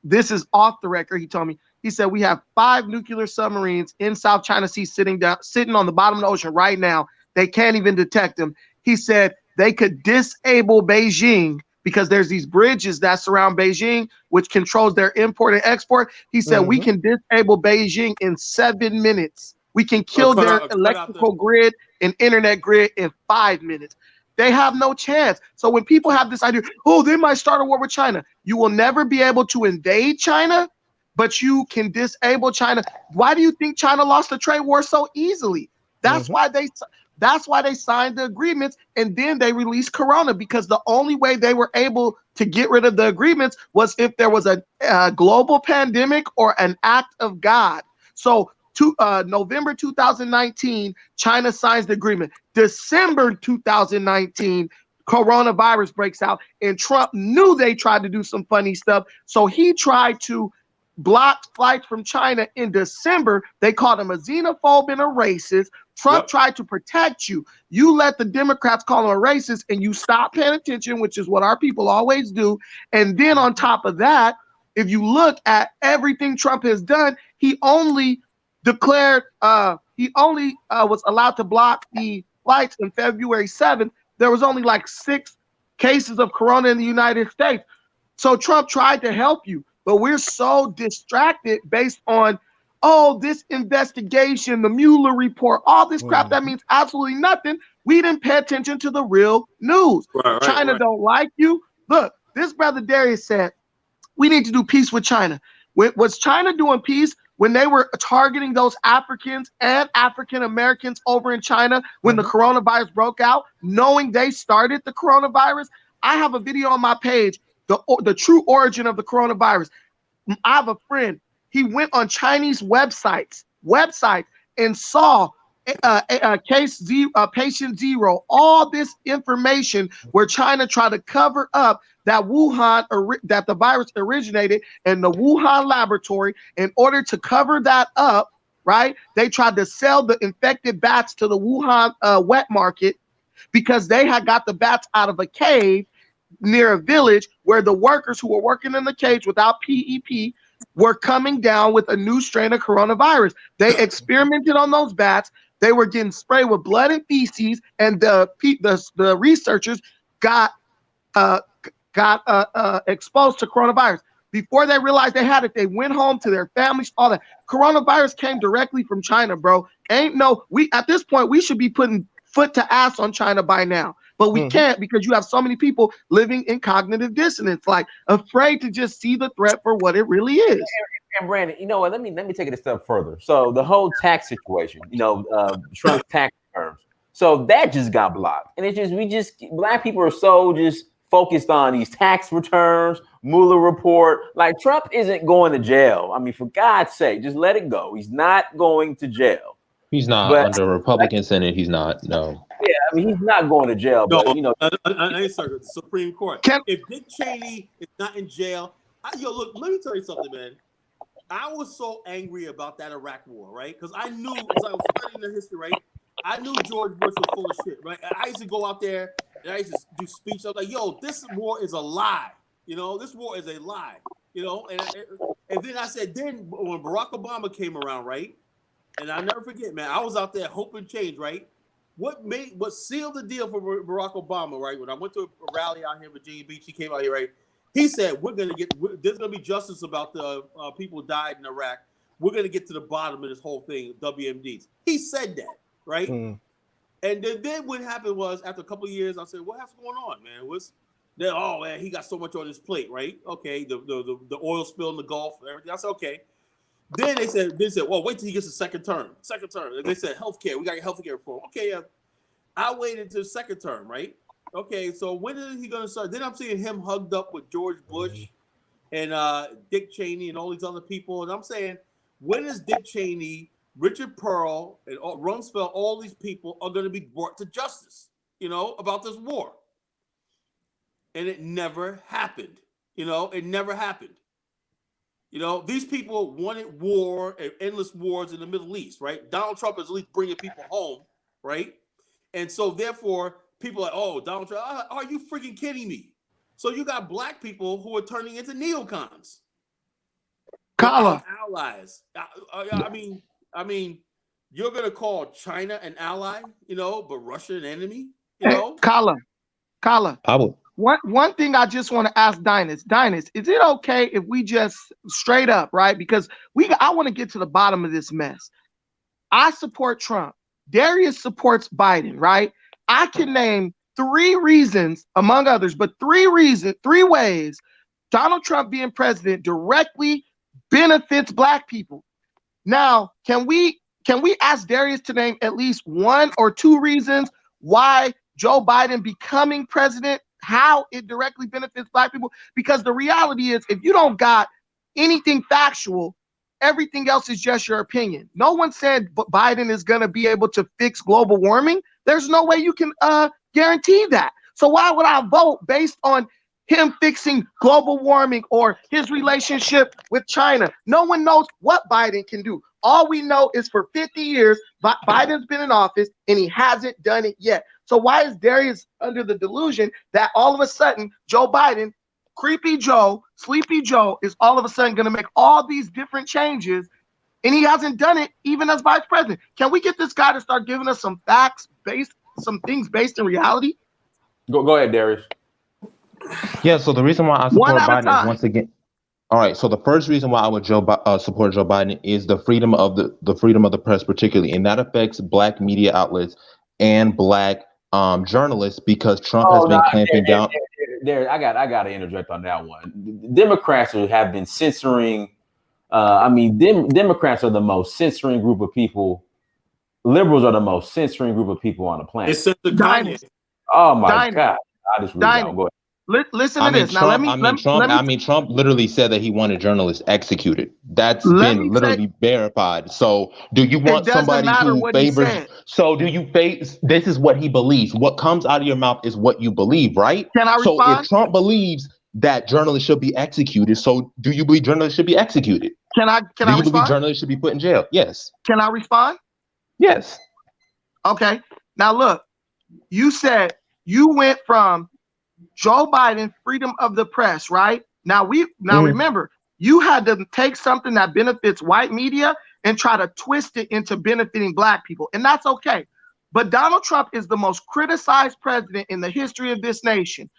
this is off the record, he told me. He said, we have 5 nuclear submarines in South China Sea sitting on the bottom of the ocean right now. They can't even detect them. He said they could disable Beijing because there's these bridges that surround Beijing, which controls their import and export. He said, we can disable Beijing in 7 minutes. We can kill their electrical grid and internet grid in 5 minutes. They have no chance. So when people have this idea, oh, they might start a war with China, you will never be able to invade China, but you can disable China. Why do you think China lost the trade war so easily? That's why they signed the agreements, and then they released Corona, because the only way they were able to get rid of the agreements was if there was a global pandemic or an act of God. So November 2019, China signs the agreement. December 2019, coronavirus breaks out, and Trump knew they tried to do some funny stuff, so he tried to block flights from China in December. They called him a xenophobe and a racist. Trump tried to protect you. You let the Democrats call him a racist, and you stop paying attention, which is what our people always do. And then on top of that, if you look at everything Trump has done, he only declared, was allowed to block the flights on February 7th. There was only like 6 cases of corona in the United States. So Trump tried to help you, but we're so distracted based on, this investigation, the Mueller report, all this crap that means absolutely nothing. We didn't pay attention to the real news. China don't like you. Look, this brother Darius said, we need to do peace with China. Was China doing peace when they were targeting those Africans and African Americans over in China when the coronavirus broke out, knowing they started the coronavirus? I have a video on my page, the true origin of the coronavirus. I have a friend. He went on Chinese websites and saw patient 0, all this information where China tried to cover up that that the virus originated in the Wuhan laboratory. In order to cover that up, right, they tried to sell the infected bats to the Wuhan wet market because they had got the bats out of a cave near a village where the workers who were working in the cage without PEP were coming down with a new strain of coronavirus. They experimented on those bats. They were getting sprayed with blood and feces, and the researchers got exposed to coronavirus. Before they realized they had it, they went home to their families, all that. Coronavirus came directly from China, bro. At this point, we should be putting foot to ass on China by now. But we can't, because you have so many people living in cognitive dissonance, like afraid to just see the threat for what it really is. And Brandon, you know what? Let me take it a step further. So the whole tax situation, Trump's tax returns. So that just got blocked, and black people are so just focused on these tax returns, Mueller report. Like, Trump isn't going to jail. I mean, for God's sake, just let it go. He's not going to jail. He's not under a Republican Senate. He's not. No. Yeah, I mean, he's not going to jail. But The Supreme Court. If Dick Cheney is not in jail, look, let me tell you something, man. I was so angry about that Iraq war, right? Because I knew, as I was studying the history, right? I knew George Bush was full of shit, right? I used to go out there and I used to do speeches. I was like, yo, this war is a lie. This war is a lie. And then I said, then when Barack Obama came around, right? And I'll never forget, man, I was out there hoping change, right? What sealed the deal for Barack Obama, right? When I went to a rally out here in Virginia Beach, he came out here, right? He said, there's going to be justice about the people who died in Iraq. We're going to get to the bottom of this whole thing, WMDs. He said that, right? And then what happened was, after a couple of years, I said, what's going on, man? Oh, man, he got so much on his plate, right? Okay, the oil spill in the Gulf and everything. I said, okay. Then they said, well, wait till he gets a second term. And they said, healthcare, we got healthcare reform. Okay, I waited to the second term, right? Okay, so when is he going to start? Then I'm seeing him hugged up with George Bush and Dick Cheney and all these other people. And I'm saying, when is Dick Cheney, Richard Pearl, and Rumsfeld, all these people are going to be brought to justice, about this war? And it never happened. It never happened. These people wanted war and endless wars in the Middle East, right? Donald Trump is at least bringing people home, right? And so therefore, people are like, oh, Donald Trump, are you freaking kidding me? So you got black people who are turning into neocons. Kala. Allies. I mean, you're gonna call China an ally, but Russia an enemy, Kala. I would. One thing I just want to ask Dynast, is it okay if we just straight up, right? Because I want to get to the bottom of this mess. I support Trump. Darius supports Biden, right? I can name 3 reasons, among others, but 3 ways Donald Trump being president directly benefits black people. Now, can we ask Darius to name at least 1 or 2 reasons why Joe Biden becoming president, how it directly benefits black people? Because the reality is, if you don't got anything factual, everything else is just your opinion. No one said Biden is going to be able to fix global warming. There's no way you can guarantee that. So why would I vote based on him fixing global warming or his relationship with China? No one knows what Biden can do. All we know is for 50 years, Biden's been in office and he hasn't done it yet. So why is Darius under the delusion that all of a sudden Joe Biden, Creepy Joe, Sleepy Joe, is all of a sudden going to make all these different changes, and he hasn't done it even as vice president? Can we get this guy to start giving us some facts some things based in reality? Go ahead, Darius. Yeah, so the reason why I support One at a Biden is, time. once again, all right. So the first reason why I would support Joe Biden is the freedom of the press, particularly, and that affects black media outlets and black journalists, because Trump has been clamping down. There, I got to interject on that one. Democrats have been censoring. Democrats are the most censoring group of people. Liberals are the most censoring group of people on the planet. It's the Kanye. Oh my God! I just really don't. Go ahead. Listen to this. Now, Trump literally said that he wanted journalists executed. That's been literally verified. So do you want somebody who favors? So do you face? This is what he believes. What comes out of your mouth is what you believe, right? Can I respond? So if Trump believes that journalists should be executed, so do you believe journalists should be executed? Can I respond? Believe journalists should be put in jail? Yes. Can I respond? Yes. Okay. Now look, you said you went from Joe Biden, freedom of the press, right? Now remember, you had to take something that benefits white media and try to twist it into benefiting black people, and that's okay. But Donald Trump is the most criticized president in the history of this nation.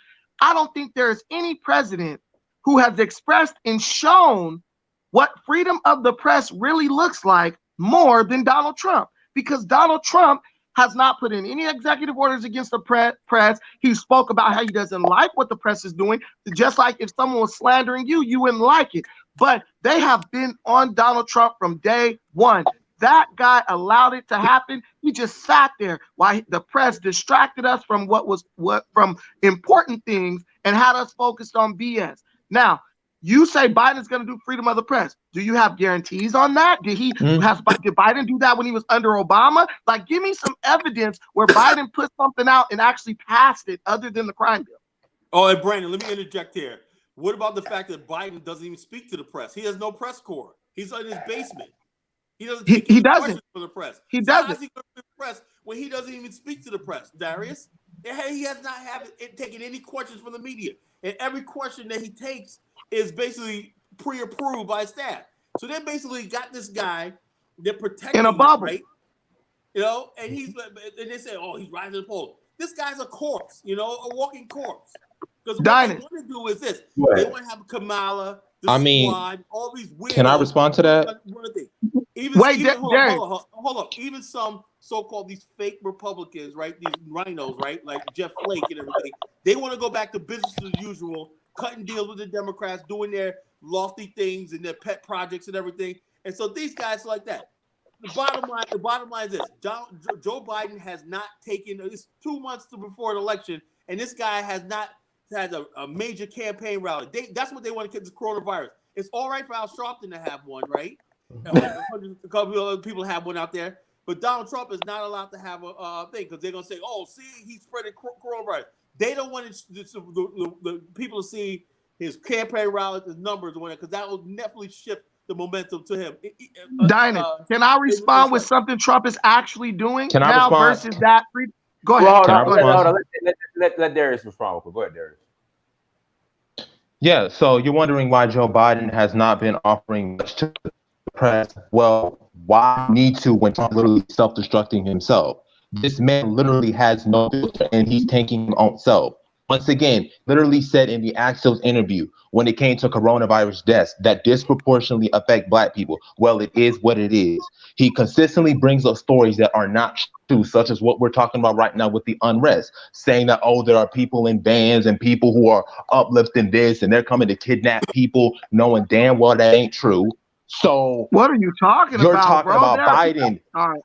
I don't think there is any president who has expressed and shown what freedom of the press really looks like more than Donald Trump, because Donald Trump has not put in any executive orders against the press. He spoke about how he doesn't like what the press is doing. Just like if someone was slandering you, you wouldn't like it. But they have been on Donald Trump from day one. That guy allowed it to happen. He just sat there while the press distracted us from from important things and had us focused on BS. Now, you say Biden's going to do freedom of the press. Do you have guarantees on that? Did Biden do that when he was under Obama? Like, give me some evidence where Biden put something out and actually passed it other than the crime bill. Oh, and Brandon, let me interject here. What about the fact that Biden doesn't even speak to the press? He has no press corps. He's in his basement. He doesn't take any questions from the press. He doesn't. How's he going to the press when he doesn't even speak to the press, Darius? He has not taken any questions from the media. And every question that he takes is basically pre-approved by staff. So they basically got this guy, they're protecting in a bubble, right? And they say, oh, he's rising to the polls. This guy's a corpse, a walking corpse. Because what they want to do is this. They want to have Kamala, squad, all these weirdos. Can I respond to that? Hold up. Even some so-called these fake Republicans, right? These rhinos, right? Like Jeff Flake and everything. They want to go back to business as usual, cutting deals with the Democrats, doing their lofty things and their pet projects and everything. And so these guys are like that. The bottom line is this: Joe Biden has not taken. It's 2 months before an election, and this guy has not had a major campaign rally. That's what they want to get, the coronavirus. It's all right for Al Sharpton to have one, right? A couple of other people have one out there, but Donald Trump is not allowed to have a thing because they're gonna say, "Oh, see, he's spreading coronavirus." They don't want the people to see his campaign rally, his numbers, because that will definitely shift the momentum to him. Dynast, can I respond with something Trump is actually doing now versus that? Go ahead. Hold on. Let Darius respond. Go ahead, Darius. Yeah, so you're wondering why Joe Biden has not been offering much to the press. Well, why need to when Trump literally self-destructing himself? This man literally has no filter and he's tanking his own self. Once again, literally said in the Axios interview when it came to coronavirus deaths that disproportionately affect Black people. Well, it is what it is. He consistently brings up stories that are not true, such as what we're talking about right now with the unrest, saying that, oh, there are people in vans and people who are uplifting this and they're coming to kidnap people, knowing damn well that ain't true. So what are you talking you're about? Talking about Biden. All right.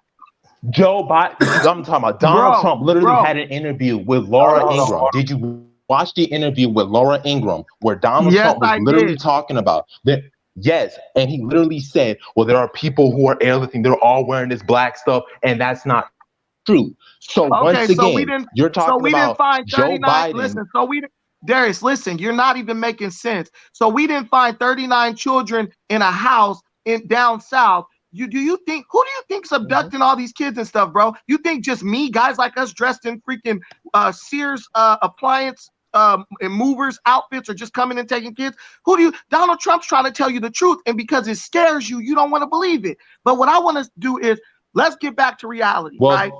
Joe Biden, I'm talking about Donald Trump literally had an interview with Laura Ingraham. Did you watch the interview with Laura Ingraham where Donald Trump was literally talking about that? Yes, and he literally said, well, there are people who are airlifting, they're all wearing this black stuff, and that's not true. So once again, you're talking about Joe Biden. Listen, Darius, listen, you're not even making sense. So we didn't find 39 children in a house down south. Who do you think's abducting all these kids and stuff, bro? You think just me, guys like us dressed in freaking Sears appliance and movers outfits are just coming and taking kids? Donald Trump's trying to tell you the truth, and because it scares you, you don't want to believe it. But what I want to do is let's get back to reality, right?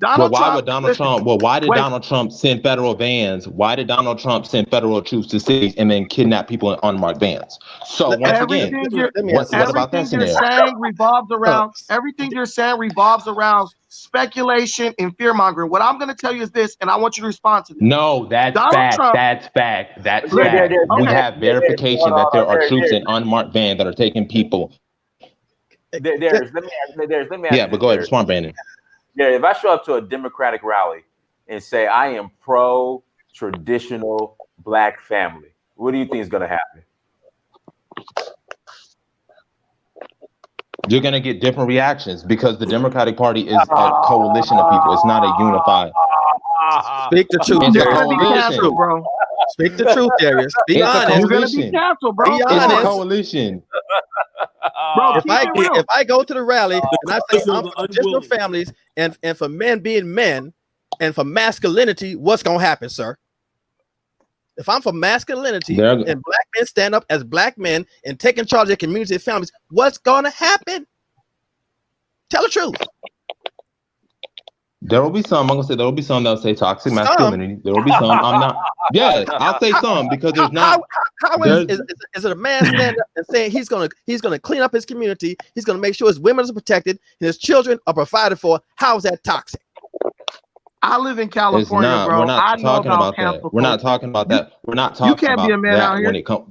Why did Donald Trump send federal vans? Why did Donald Trump send federal troops to cities and then kidnap people in unmarked vans? So once again, what about that scenario? Everything you're saying revolves around speculation and fear mongering. What I'm going to tell you is this, and I want you to respond to this. No, that's fact. That's fact. That's fact. We have verification that there are troops in unmarked vans that are taking people. Let me ask. Yeah, but go ahead, respond, Brandon. Yeah, if I show up to a Democratic rally and say I am pro traditional Black family, what do you think is going to happen? You're going to get different reactions because the Democratic Party is a coalition of people. It's not a unified. Speak the truth. You're going to be canceled, bro. Speak the truth, Darius. Be honest. You're going to be canceled, bro. Be honest. It's a coalition. Bro, if I go to the rally and I say I'm for traditional families and for men being men and for masculinity, what's gonna happen, sir? If I'm for masculinity and Black men stand up as Black men and taking charge of their community and families, what's gonna happen? Tell the truth. There will be some. I'm gonna say there will be some that'll say toxic masculinity. There will be some. I'm not. Yeah, I'll say some because there's not. How is it a man stand up and saying he's gonna clean up his community? He's gonna make sure his women are protected and his children are provided for. How is that toxic? I live in California, bro. We're not talking about that. We're not talking about that. We're not talking about that. You can't be a man out here when it comes.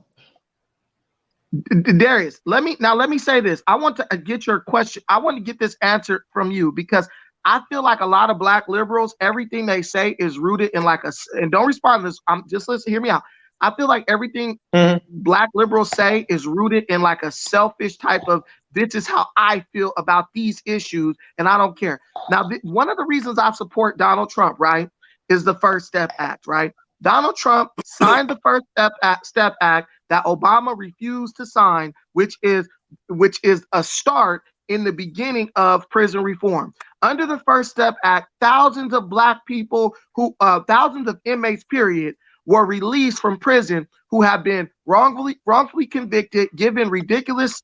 Darius, let me say this. I want to get your question. I want to get this answer from you because I feel like a lot of Black liberals, everything they say is rooted in and don't respond to this. Hear me out. I feel like everything Black liberals say is rooted in like a selfish type of, this is how I feel about these issues and I don't care. Now, one of the reasons I support Donald Trump, right, is the First Step Act, right? Donald Trump signed the First Step Act that Obama refused to sign, which is a start in the beginning of prison reform. Under the First Step Act, thousands of Black people thousands of inmates, period, were released from prison who have been wrongfully convicted, given ridiculously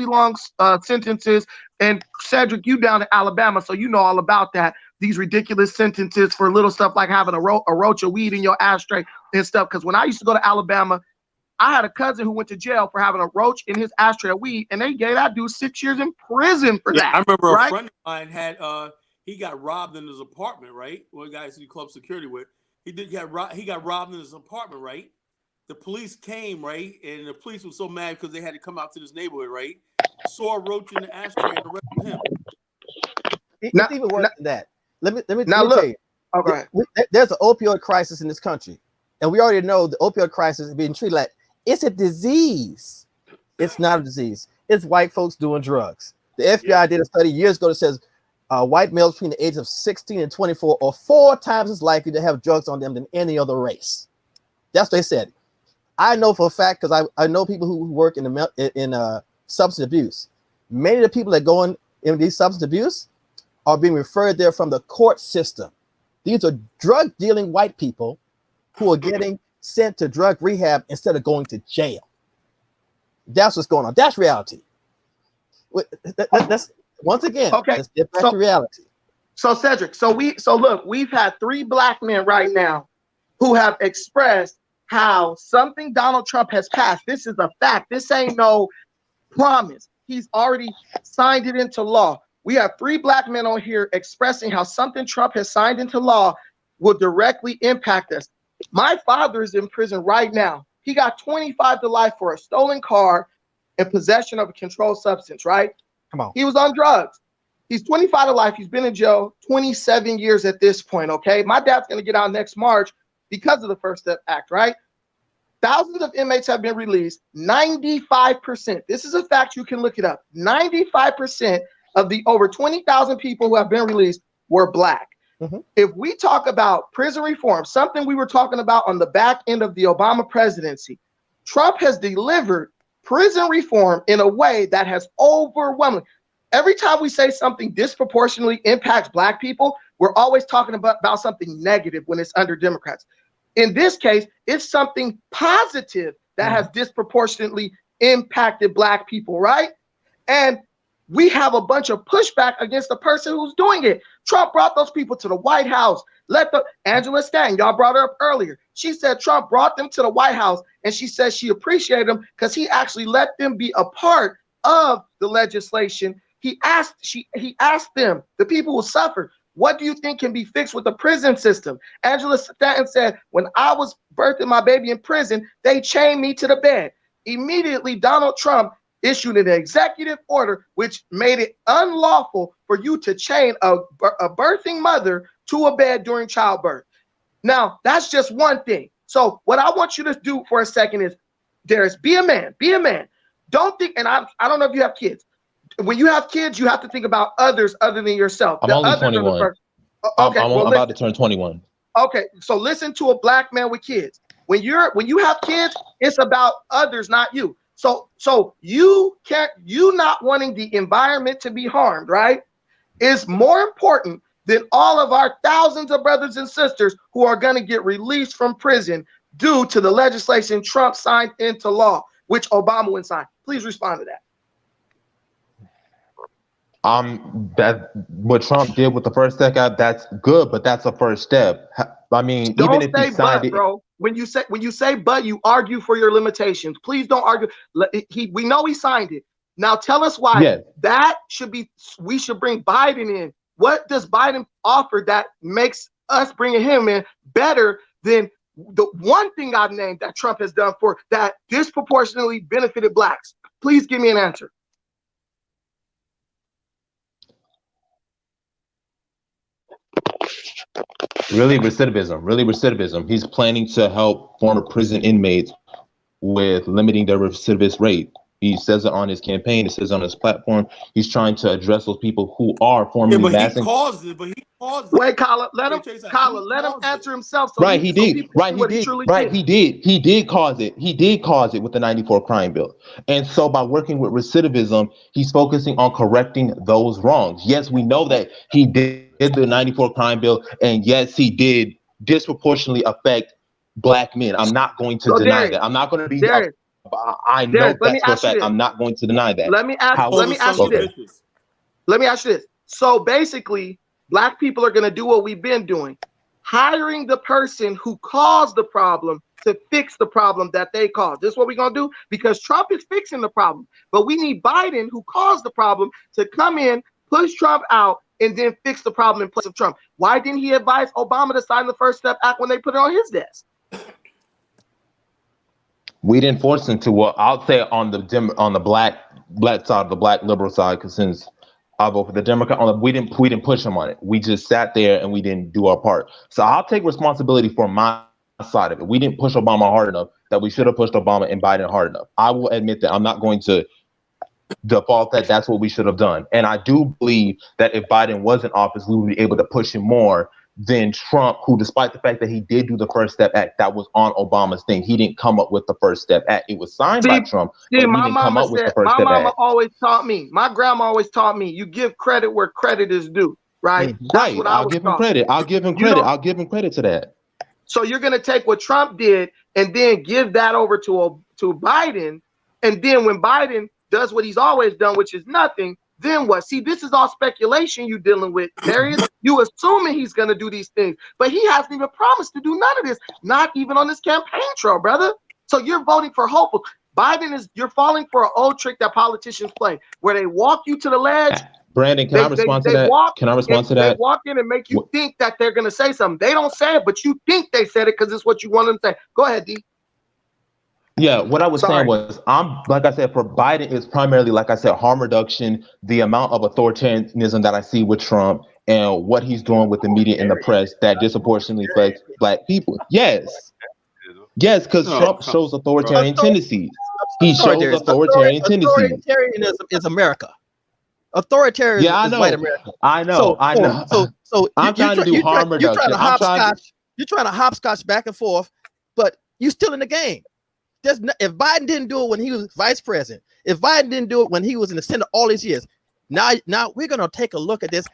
long sentences. And Cedric, you down in Alabama, so you know all about that. These ridiculous sentences for little stuff like having a roach of weed in your ashtray and stuff. Because when I used to go to Alabama, I had a cousin who went to jail for having a roach in his ashtray of weed, and they gave that dude 6 years in prison for that. I remember a friend of mine had he got robbed in his apartment, right? One guy he club security with. He got robbed in his apartment, right? The police came, right? And the police was so mad because they had to come out to this neighborhood, right? Saw a roach in the ashtray and arrested him. It's even worse than that. Let me tell you. Okay. There's an opioid crisis in this country, and we already know the opioid crisis is being treated like it's a disease. It's not a disease. It's white folks doing drugs. The FBI did a study years ago that says white males between the ages of 16 and 24 are 4 times as likely to have drugs on them than any other race. That's what they said. I know for a fact because I know people who work in substance abuse. Many of the people that go in these substance abuse are being referred there from the court system. These are drug dealing white people who are getting sent to drug rehab instead of going to jail. That's what's going on. That's reality. Let's once again, let's get back to reality. So Cedric, so look, we've had 3 black men right now who have expressed how something Donald Trump has passed. This is a fact. This ain't no promise. He's already signed it into law. We have 3 black men on here expressing how something Trump has signed into law will directly impact us. My father is in prison right now. He got 25 to life for a stolen car and possession of a controlled substance, right? Come on. He was on drugs. He's 25 to life. He's been in jail 27 years at this point, okay? My dad's going to get out next March because of the First Step Act, right? Thousands of inmates have been released. 95%, this is a fact, you can look it up. 95% of the over 20,000 people who have been released were black. Mm-hmm. If we talk about prison reform, something we were talking about on the back end of the Obama presidency, Trump has delivered prison reform in a way that has overwhelmingly. Every time we say something disproportionately impacts black people, we're always talking about something negative when it's under Democrats. In this case, it's something positive that has disproportionately impacted black people, right? And we have a bunch of pushback against the person who's doing it. Trump brought those people to the White House. Angela Stanton, y'all brought her up earlier. She said Trump brought them to the White House, and she says she appreciated them because he actually let them be a part of the legislation. He asked them, the people who suffered, what do you think can be fixed with the prison system? Angela Stanton said, when I was birthing my baby in prison, they chained me to the bed. Immediately, Donald Trump issued an executive order which made it unlawful for you to chain a birthing mother to a bed during childbirth. Now, that's just one thing. So what I want you to do for a second is, Darius, be a man. Be a man. Don't think, and I don't know if you have kids. When you have kids, you have to think about others other than yourself. I'm only 21. Okay, I'm about to turn 21. Okay, so listen to a black man with kids. When you have kids, it's about others, not you. So you not wanting the environment to be harmed, right, is more important than all of our thousands of brothers and sisters who are going to get released from prison due to the legislation Trump signed into law, which Obama would sign. Please respond to that. That what Trump did with the First Step Act, that's good, but that's a first step. I mean, don't even if he signed it, bro. When you say but, you argue for your limitations. Please don't argue. We know he signed it. Now tell us why that should be. We should bring Biden in. What does Biden offer that makes us bringing him in better than the one thing I've named that Trump has done for that disproportionately benefited blacks? Please give me an answer. Really recidivism. He's planning to help former prison inmates with limiting their recidivist rate. He says it on his campaign. It says on his platform. He's trying to address those people who are formerly he caused it. Wait, Kyla, let him answer himself. So he did cause it. He did cause it with the 94 crime bill. And so by working with recidivism, he's focusing on correcting those wrongs. Yes, we know that he did the 94 crime bill, and yes, he did disproportionately affect black men. I'm not going to deny that. I'm not going to be. I know that's for a fact. I'm not going to deny that. Let me ask you this. So basically, black people are going to do what we've been doing, hiring the person who caused the problem to fix the problem that they caused. This is what we're going to do because Trump is fixing the problem. But we need Biden, who caused the problem, to come in, push Trump out, and then fix the problem in place of Trump. Why didn't he advise Obama to sign the First Step Act when they put it on his desk? We didn't force him to. Well, I'll say on the black side, the black liberal side, because since I'll vote for the Democrat. We didn't push him on it. We just sat there and we didn't do our part. So I'll take responsibility for my side of it. We didn't push Obama hard enough that we should have pushed Obama and Biden hard enough. I will admit that. I'm not going to default that that's what we should have done. And I do believe that if Biden was in office, we would be able to push him more than Trump, who, despite the fact that he did do the First Step Act, that was on Obama's thing. He didn't come up with the First Step Act. It was signed by Trump, but he didn't come up with the First Step Act. Always taught me, my grandma always taught me, you give credit where credit is due, right? Right. I'll give him credit. I'll give him credit to that. So you're going to take what Trump did and then give that over to Biden. And then when Biden does what he's always done, which is nothing, then what? See, this is all speculation you're dealing with, Darius. You assuming he's going to do these things, but he hasn't even promised to do none of this, not even on this campaign trail, brother. So you're voting for hopeful. You're falling for an old trick that politicians play, where they walk you to the ledge. Brandon, can I respond to that? They walk in and make you think that they're going to say something. They don't say it, but you think they said it because it's what you want them to say. Go ahead, D. Yeah, what I was saying was, like I said, for Biden, it's primarily, like I said, harm reduction, the amount of authoritarianism that I see with Trump and what he's doing with the media and the press that disproportionately affects Black people. Yes, because Trump shows authoritarian tendencies. He shows authoritarian tendencies. Authoritarianism is America. Authoritarianism is white America. I know. So I'm trying to do harm reduction. You're trying to hopscotch back and forth, but you're still in the game. If Biden didn't do it when he was vice president, if Biden didn't do it when he was in the Senate all these years, now we're gonna take a look at this.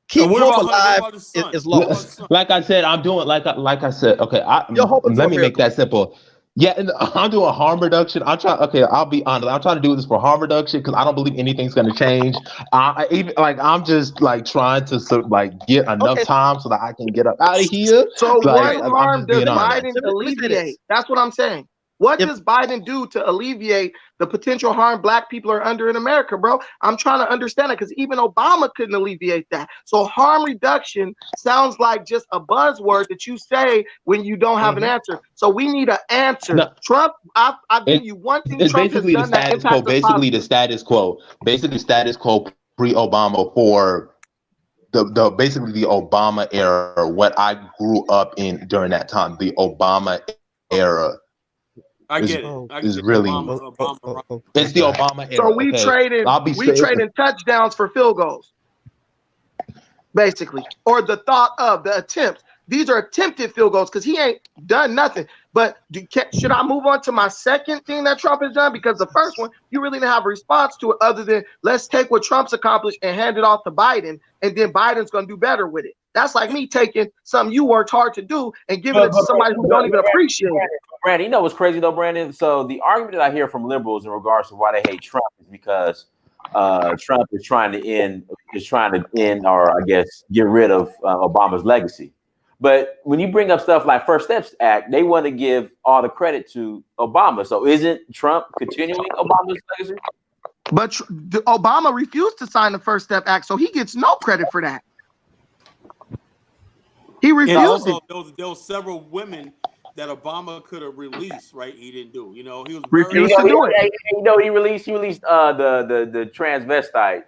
Keep hope alive is lost. Like I said, I'm doing like I said. Okay, let me make that simple. Yeah, and I'm doing harm reduction. I'll be honest. I'm trying to do this for harm reduction because I don't believe anything's going to change. I'm just trying to get enough time so that I can get up out of here. So what harm does Biden alleviate? That's what I'm saying. What does Biden do to alleviate the potential harm Black people are under in America, bro? I'm trying to understand it because even Obama couldn't alleviate that. So harm reduction sounds like just a buzzword that you say when you don't have an answer. So we need an answer. No. Trump, I've given you one thing. It's Trump basically the status quo. Basically the status quo. Basically status quo pre-Obama for the Obama era. What I grew up in during that time, the Obama era. I get it. It's the Obama era. So we trading touchdowns for field goals, basically, or the thought of the attempts. These are attempted field goals because he ain't done nothing. But should I move on to my second thing that Trump has done? Because the first one, you really didn't have a response to it other than let's take what Trump's accomplished and hand it off to Biden, and then Biden's going to do better with it. That's like me taking something you worked hard to do and giving it to somebody who don't even appreciate it. Brandon, you know what's crazy though, Brandon? So the argument that I hear from liberals in regards to why they hate Trump is because Trump is trying to end, or I guess get rid of Obama's legacy. But when you bring up stuff like First Steps Act, they want to give all the credit to Obama. So isn't Trump continuing Obama's legacy? But Obama refused to sign the First Step Act, so he gets no credit for that. He refused. Also, there was several women that Obama could have released, right? He didn't do. He was refused to do it. He released the transvestite.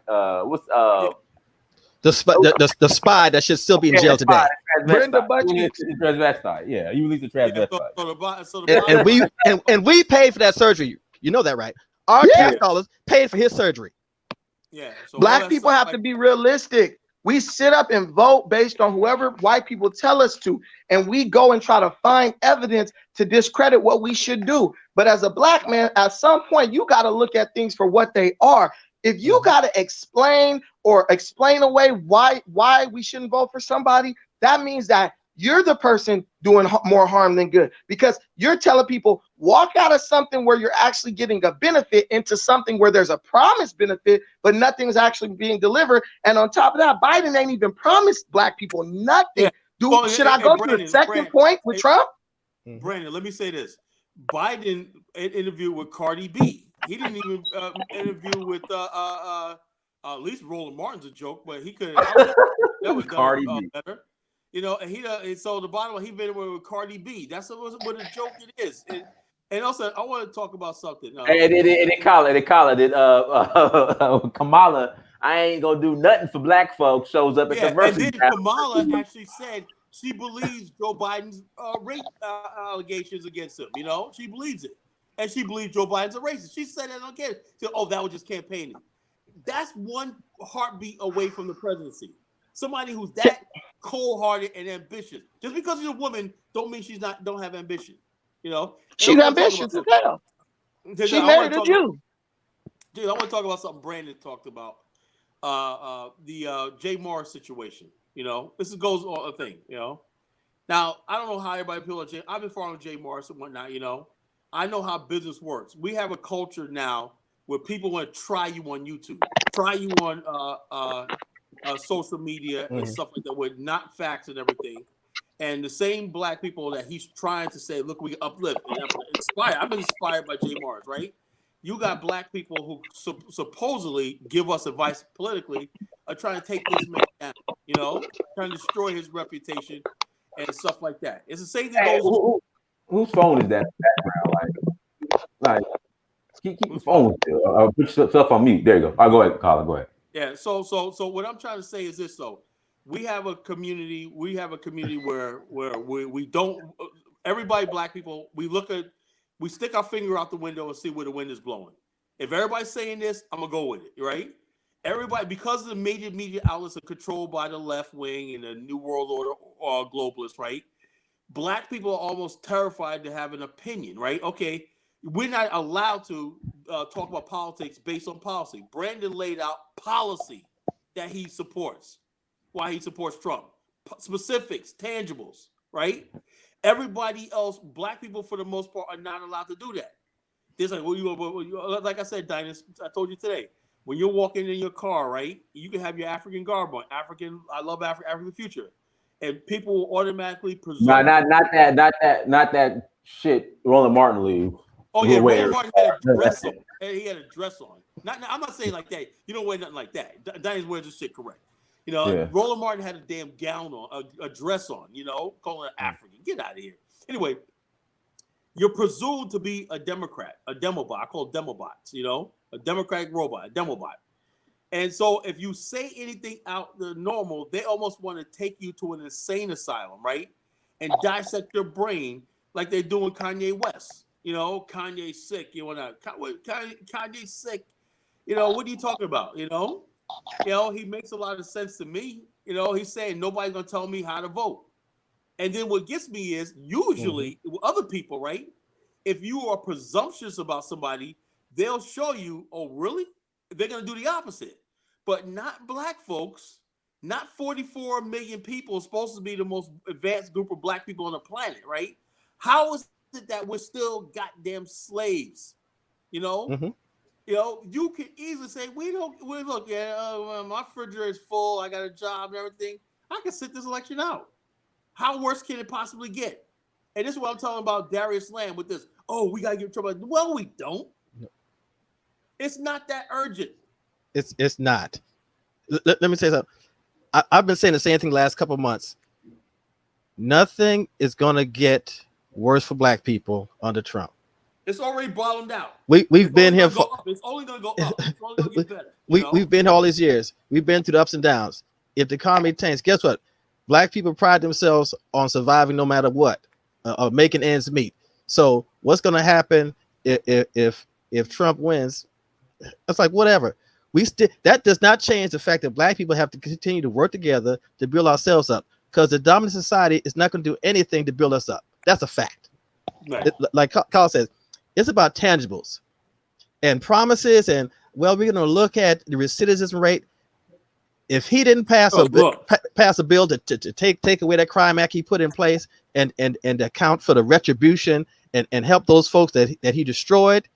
The spy that should still be in jail today. Brenda Buckley. Transvestite. Yeah, you released the transvestite. And we paid for that surgery. You know that, right? Our tax dollars paid for his surgery. Yeah. So Black people have to be realistic. We sit up and vote based on whoever white people tell us to, and we go and try to find evidence to discredit what we should do. But as a Black man, at some point, you got to look at things for what they are. If you got to explain away why we shouldn't vote for somebody, that means that you're the person doing more harm than good, because you're telling people walk out of something where you're actually getting a benefit into something where there's a promised benefit, but nothing's actually being delivered. And on top of that, Biden ain't even promised Black people nothing. Yeah. Should I go to the second point with Trump? Brandon, let me say this. Biden interviewed with Cardi B. He didn't even interview with at least Roland Martin's a joke, but he could. That was Cardi B better. And so the bottom line, he been with Cardi B. That's what a joke it is. And also, I want to talk about something. Kamala, I ain't gonna do nothing for black folks. Shows up at the Yeah, and mercy. then Kamala actually said she believes Joe Biden's rape allegations against him. You know, she believes it, and she believes Joe Biden's a racist. She said that on camera. She said, "Oh, that was just campaigning." That's one heartbeat away from the presidency. Somebody who's that cold-hearted and ambitious. Just because she's a woman, don't mean don't have ambition. You know, She's ambitious as hell. She married a Jew. Dude, I want to talk about something Brandon talked about. The Jay Morris situation. You know, this goes on a thing. You know, now I don't know how everybody feels about Jay. I've been following Jay Morris and whatnot. You know, I know how business works. We have a culture now where people want to try you on YouTube, try you on social media and stuff like that with not facts and everything. And the same black people that he's trying to say, look, we can uplift and inspire. I've been inspired by Jay Morris, right? You got black people who supposedly give us advice politically are trying to take this man down, you know, trying to destroy his reputation and stuff like that. It's the same thing goes. Whose phone is that in the background? Like keep your phone still. Put yourself on mute. There you go. I'll go ahead, Colin. Go ahead. Yeah. So what I'm trying to say is this, though. We have a community where we don't, everybody, black people, we stick our finger out the window and see where the wind is blowing. If everybody's saying this, I'm gonna go with it, right? Everybody, because of the major media outlets are controlled by the left wing and the New World Order globalists, right? Black people are almost terrified to have an opinion, right? Okay, we're not allowed to talk about politics based on policy. Brandon laid out policy that he supports. Why he supports Trump. Specifics, tangibles, right? Everybody else, black people for the most part, are not allowed to do that. There's like, like I said, Dynas, I told you today, when you're walking in your car, right, you can have your African garb on. I love African future. And people will automatically presume. Not that shit Roland Martin leave. Oh yeah, Roland Martin had a dress on. He had a dress on. I'm not saying like that. You don't wear nothing like that. Dynas wears this shit correct. You know, yeah. Roland Martin had a damn gown on, a dress on, you know, calling it African. Get out of here. Anyway, you're presumed to be a Democrat, a demobot. I call it demobots, you know, a Democratic robot, a demobot. And so if you say anything out the normal, they almost want to take you to an insane asylum, right? And dissect your brain like they're doing Kanye West. You know, Kanye's sick. You want to, Kanye's sick. You know, what are you talking about, you know? You know, he makes a lot of sense to me. You know, he's saying nobody's going to tell me how to vote. And then what gets me is usually other people, right? If you are presumptuous about somebody, they'll show you, oh, really? They're going to do the opposite. But not black folks, not 44 million people supposed to be the most advanced group of black people on the planet, right? How is it that we're still goddamn slaves? You know? Mm-hmm. You know, you can easily say, we look, my refrigerator is full. I got a job and everything. I can sit this election out. How worse can it possibly get? And this is what I'm talking about Darius Lamb with this. Oh, we got to get in trouble. Well, we don't. No. It's not that urgent. It's not. Let me say something. I've been saying the same thing the last couple of months. Nothing is going to get worse for black people under Trump. It's already bottomed out. We've been here for. It's only going to go up. It's only going to get better. We've been here all these years. We've been through the ups and downs. If the economy tanks, guess what? Black people pride themselves on surviving no matter what, or making ends meet. So what's going to happen if Trump wins? It's like whatever. That does not change the fact that black people have to continue to work together to build ourselves up, because the dominant society is not going to do anything to build us up. That's a fact. Right. Like Carl says, it's about tangibles and promises. And well, we're going to look at the recidivism rate. If he didn't pass a bill to take away that crime act he put in place and account for the retribution and help those folks that he destroyed,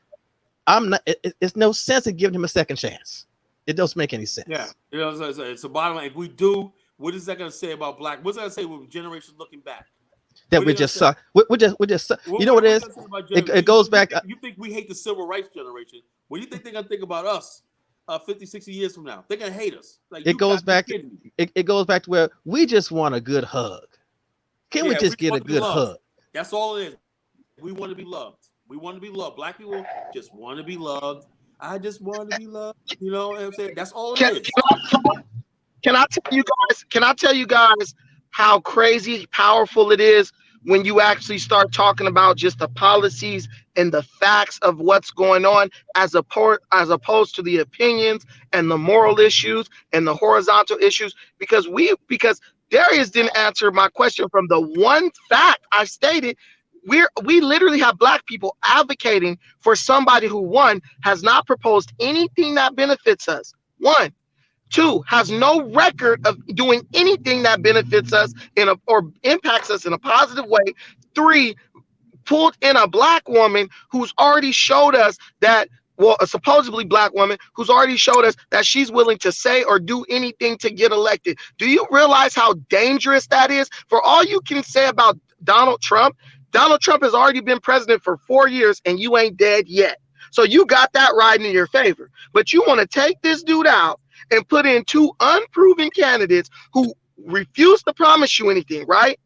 it's no sense in giving him a second chance. It doesn't make any sense. Yeah, you know, it's a bottom line. If we do, what is that going to say about black? What's that going to say with generations looking back? That we just suck. We just suck. You know what it is? It goes back. You think we hate the civil rights generation? What do you think they're going to think about us 50, 60 years from now? They're going to hate us. Like, it goes back. It goes back to where we just want a good hug. Can we just get a good hug? That's all it is. We want to be loved. We want to be loved. Black people just want to be loved. I just want to be loved. You know what I'm saying? That's all Can, it is. can I tell you guys? Can I tell you guys how crazy powerful it is when you actually start talking about just the policies and the facts of what's going on, as opposed to the opinions and the moral issues and the horizontal issues? Because Darius didn't answer my question from the one fact I stated. We literally have black people advocating for somebody who, one, has not proposed anything that benefits us. One. Two, has no record of doing anything that benefits us or impacts us in a positive way. Three, pulled in a black woman who's already showed us that, well, a supposedly black woman who's already showed us that she's willing to say or do anything to get elected. Do you realize how dangerous that is? For all you can say about Donald Trump has already been president for 4 years and you ain't dead yet. So you got that riding in your favor. But you want to take this dude out and put in two unproven candidates who refuse to promise you anything, right?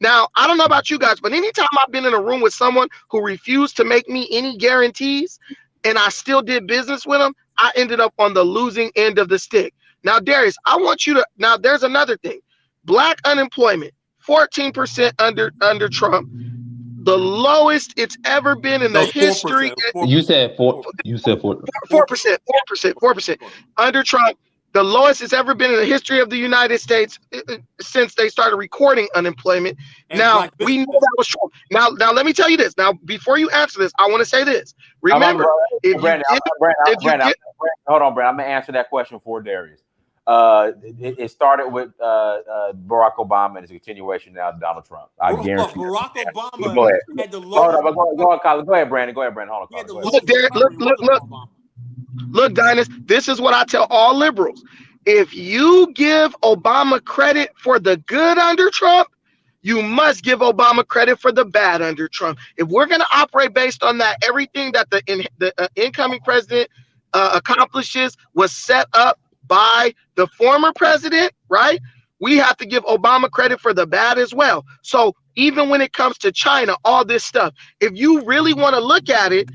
Now, I don't know about you guys, but anytime I've been in a room with someone who refused to make me any guarantees and I still did business with them, I ended up on the losing end of the stick. Now, Darius, I want you to, now there's another thing. Black unemployment, 14% under Trump, the lowest it's ever been in the history. 4%. You said 4. You said 4. 4% under Trump, the lowest it's ever been in the history of the United States since they started recording unemployment. And now we know that was Trump. Now let me tell you this. Now before you answer this, I want to say this. Remember, Brandon, hold on, Brandon. I'm gonna answer that question for Darius. It started with Barack Obama and it's a continuation now to Donald Trump. I guarantee. Barack Obama go ahead. had the lowest. Go on, Colin. Go ahead, Brandon. Hold on, Colin. Look, Dynast, this is what I tell all liberals. If you give Obama credit for the good under Trump, you must give Obama credit for the bad under Trump. If we're going to operate based on that, everything that the incoming president accomplishes was set up by the former president, right? We have to give Obama credit for the bad as well. So even when it comes to China, all this stuff, if you really want to look at it,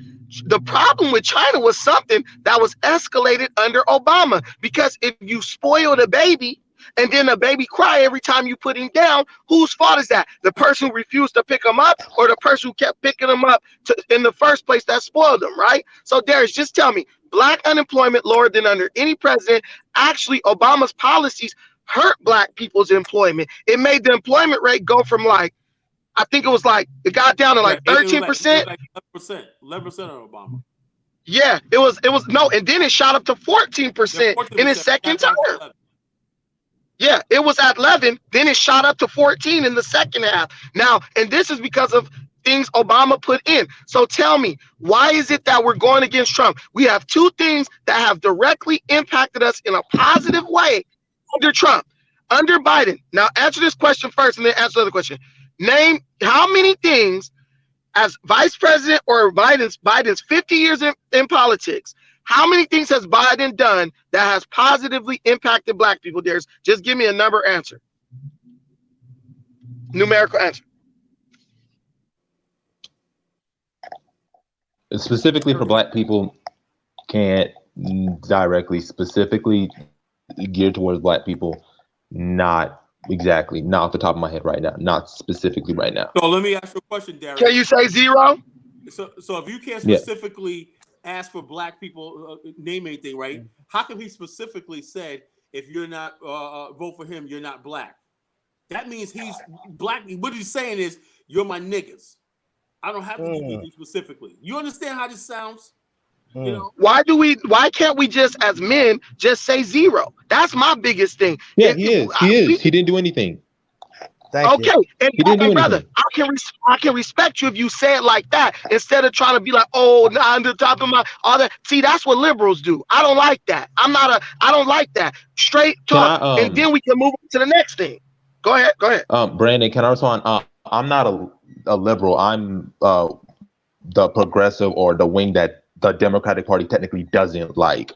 the problem with China was something that was escalated under Obama, because if you spoil a baby and then a baby cry every time you put him down, whose fault is that? The person who refused to pick him up, or the person who kept picking him up in the first place that spoiled him, right? So Darius, just tell me, black unemployment lower than under any president. Actually, Obama's policies hurt black people's employment. It made the employment rate go from I think it was it got down to 13%. 11% of Obama. Yeah, it was no, and then it shot up to 14% in his second term. Yeah, it was at 11, then it shot up to 14 in the second half. Now, and this is because of things Obama put in. So tell me, why is it that we're going against Trump? We have two things that have directly impacted us in a positive way under Trump. Under Biden. Now, answer this question first and then answer the other question. Name how many things as vice president or Biden's 50 years in politics. How many things has Biden done that has positively impacted black people? Just give me a number answer. Numerical answer. Specifically for black people, can't directly specifically geared towards black people. Not exactly. Not off the top of my head right now. Not specifically right now. So let me ask you a question, Darius. Can you say zero? So if you can't specifically ask for black people, name anything, right? How come he specifically said, if you're not vote for him, you're not black? That means he's black. What he's saying is, you're my niggas. I don't have to do anything specifically. You understand how this sounds? You know? Why can't we just, as men, just say zero? That's my biggest thing. Yeah, he is. He didn't do anything. Thank you. And brother, I can respect you if you say it like that instead of trying to be like, oh, nah, under top of my all that. See, that's what liberals do. I don't like that. I don't like that. Straight talk, and then we can move on to the next thing. Go ahead. Brandon, can I respond? I'm not a liberal. I'm the progressive, or the wing that the Democratic Party technically doesn't like.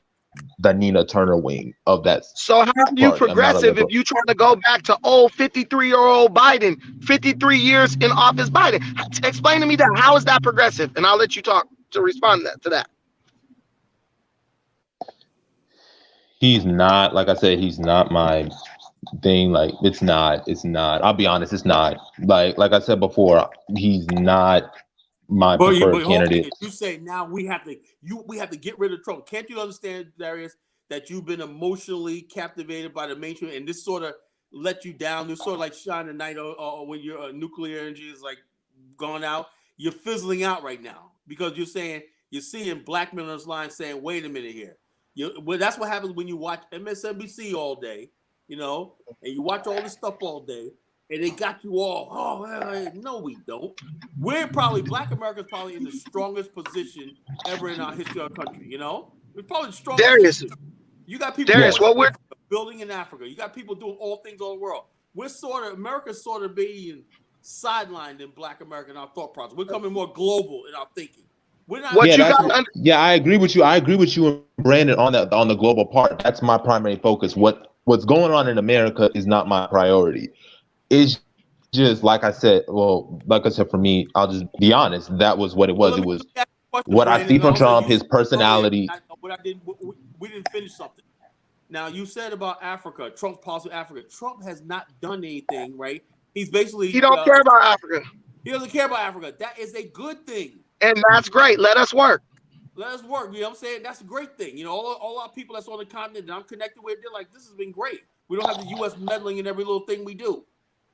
The Nina Turner wing of that. So how are you progressive if you trying to go back to old 53-year-old Biden, 53 years in office Biden? Explain to me that. How is that progressive? And I'll let you talk to respond to that. He's not, like I said, he's not my thing. Like it's not. I'll be honest, it's not. Like I said before, he's not my preferred But hold candidate. on, you say now we have to get rid of Trump. Can't you understand, Darius, that you've been emotionally captivated by the mainstream, and this sort of let you down? This sort of like shine a night when your nuclear energy is like gone out. You're fizzling out right now because you're seeing black men on this line saying, "Wait a minute here." Well, that's what happens when you watch MSNBC all day, and you watch all this stuff all day. And they got you all, no, we don't. Black America's probably in the strongest position ever in our history of our country, It's probably the strongest Darius, position. You got people building in Africa. You got people doing all things all the world. America's sort of being sidelined in Black America in our thought process. We're becoming more global in our thinking. We're not. I agree with you. I agree with you and Brandon on the global part. That's my primary focus. What's going on in America is not my priority. It's just like I said. Well, like I said, for me, I'll just be honest. That was what it was. It was what I see from Trump, his personality. We didn't finish something. Now you said about Africa, Trump's policy with Africa. Trump has not done anything, right? He don't care about Africa. He doesn't care about Africa. That is a good thing. And that's great. Let us work. Let us work. You know what I'm saying? That's a great thing. All our people that's on the continent that I'm connected with, they're like, this has been great. We don't have the U.S. meddling in every little thing we do.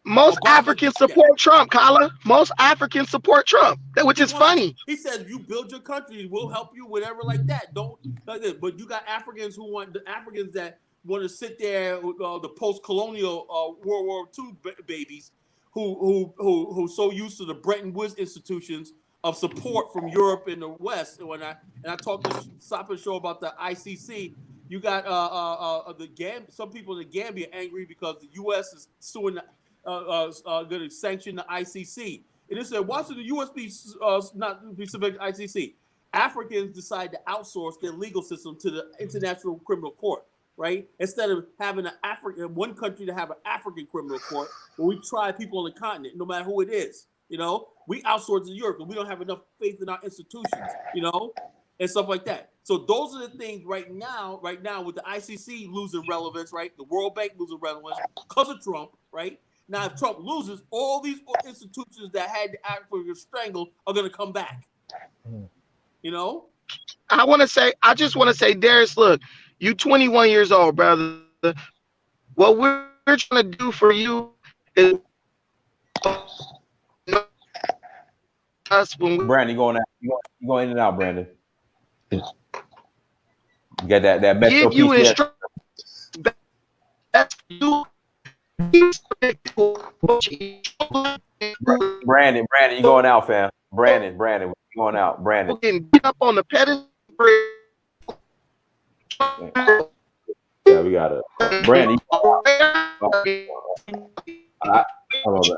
Most Africans support Trump, Kala. Most Africans support Trump, which is funny. He says, you build your country, we'll help you, whatever like that. Don't like this. But you got Africans that want to sit there with the post-colonial World War II babies who so used to the Bretton Woods institutions of support from Europe and the West. And I talked to Sapa Show about the ICC. You got some people in the Gambia angry because the U.S. is suing going to sanction the ICC. And it said, why should the U.S. not be subject to ICC? Africans decide to outsource their legal system to the International Criminal Court, right? Instead of having one country to have an African criminal court where we try people on the continent, no matter who it is. We outsource to Europe because we don't have enough faith in our institutions, and stuff like that. So those are the things right now with the ICC losing relevance, right? The World Bank losing relevance because of Trump, right? Now, if Trump loses, all these institutions that had the African strangled are going to come back. I just want to say, Darius, look, you 21 years old, brother. What we're trying to do for you is us when we. Brandon, you going out? You going in and out, Brandon? You got that Metro Give you PCS. instructions. That's you. Brandon, you going out, fam? Brandon, you going out? Brandon. Getting beat up on the pedestal. Yeah, we got it. Brandon. Hold on.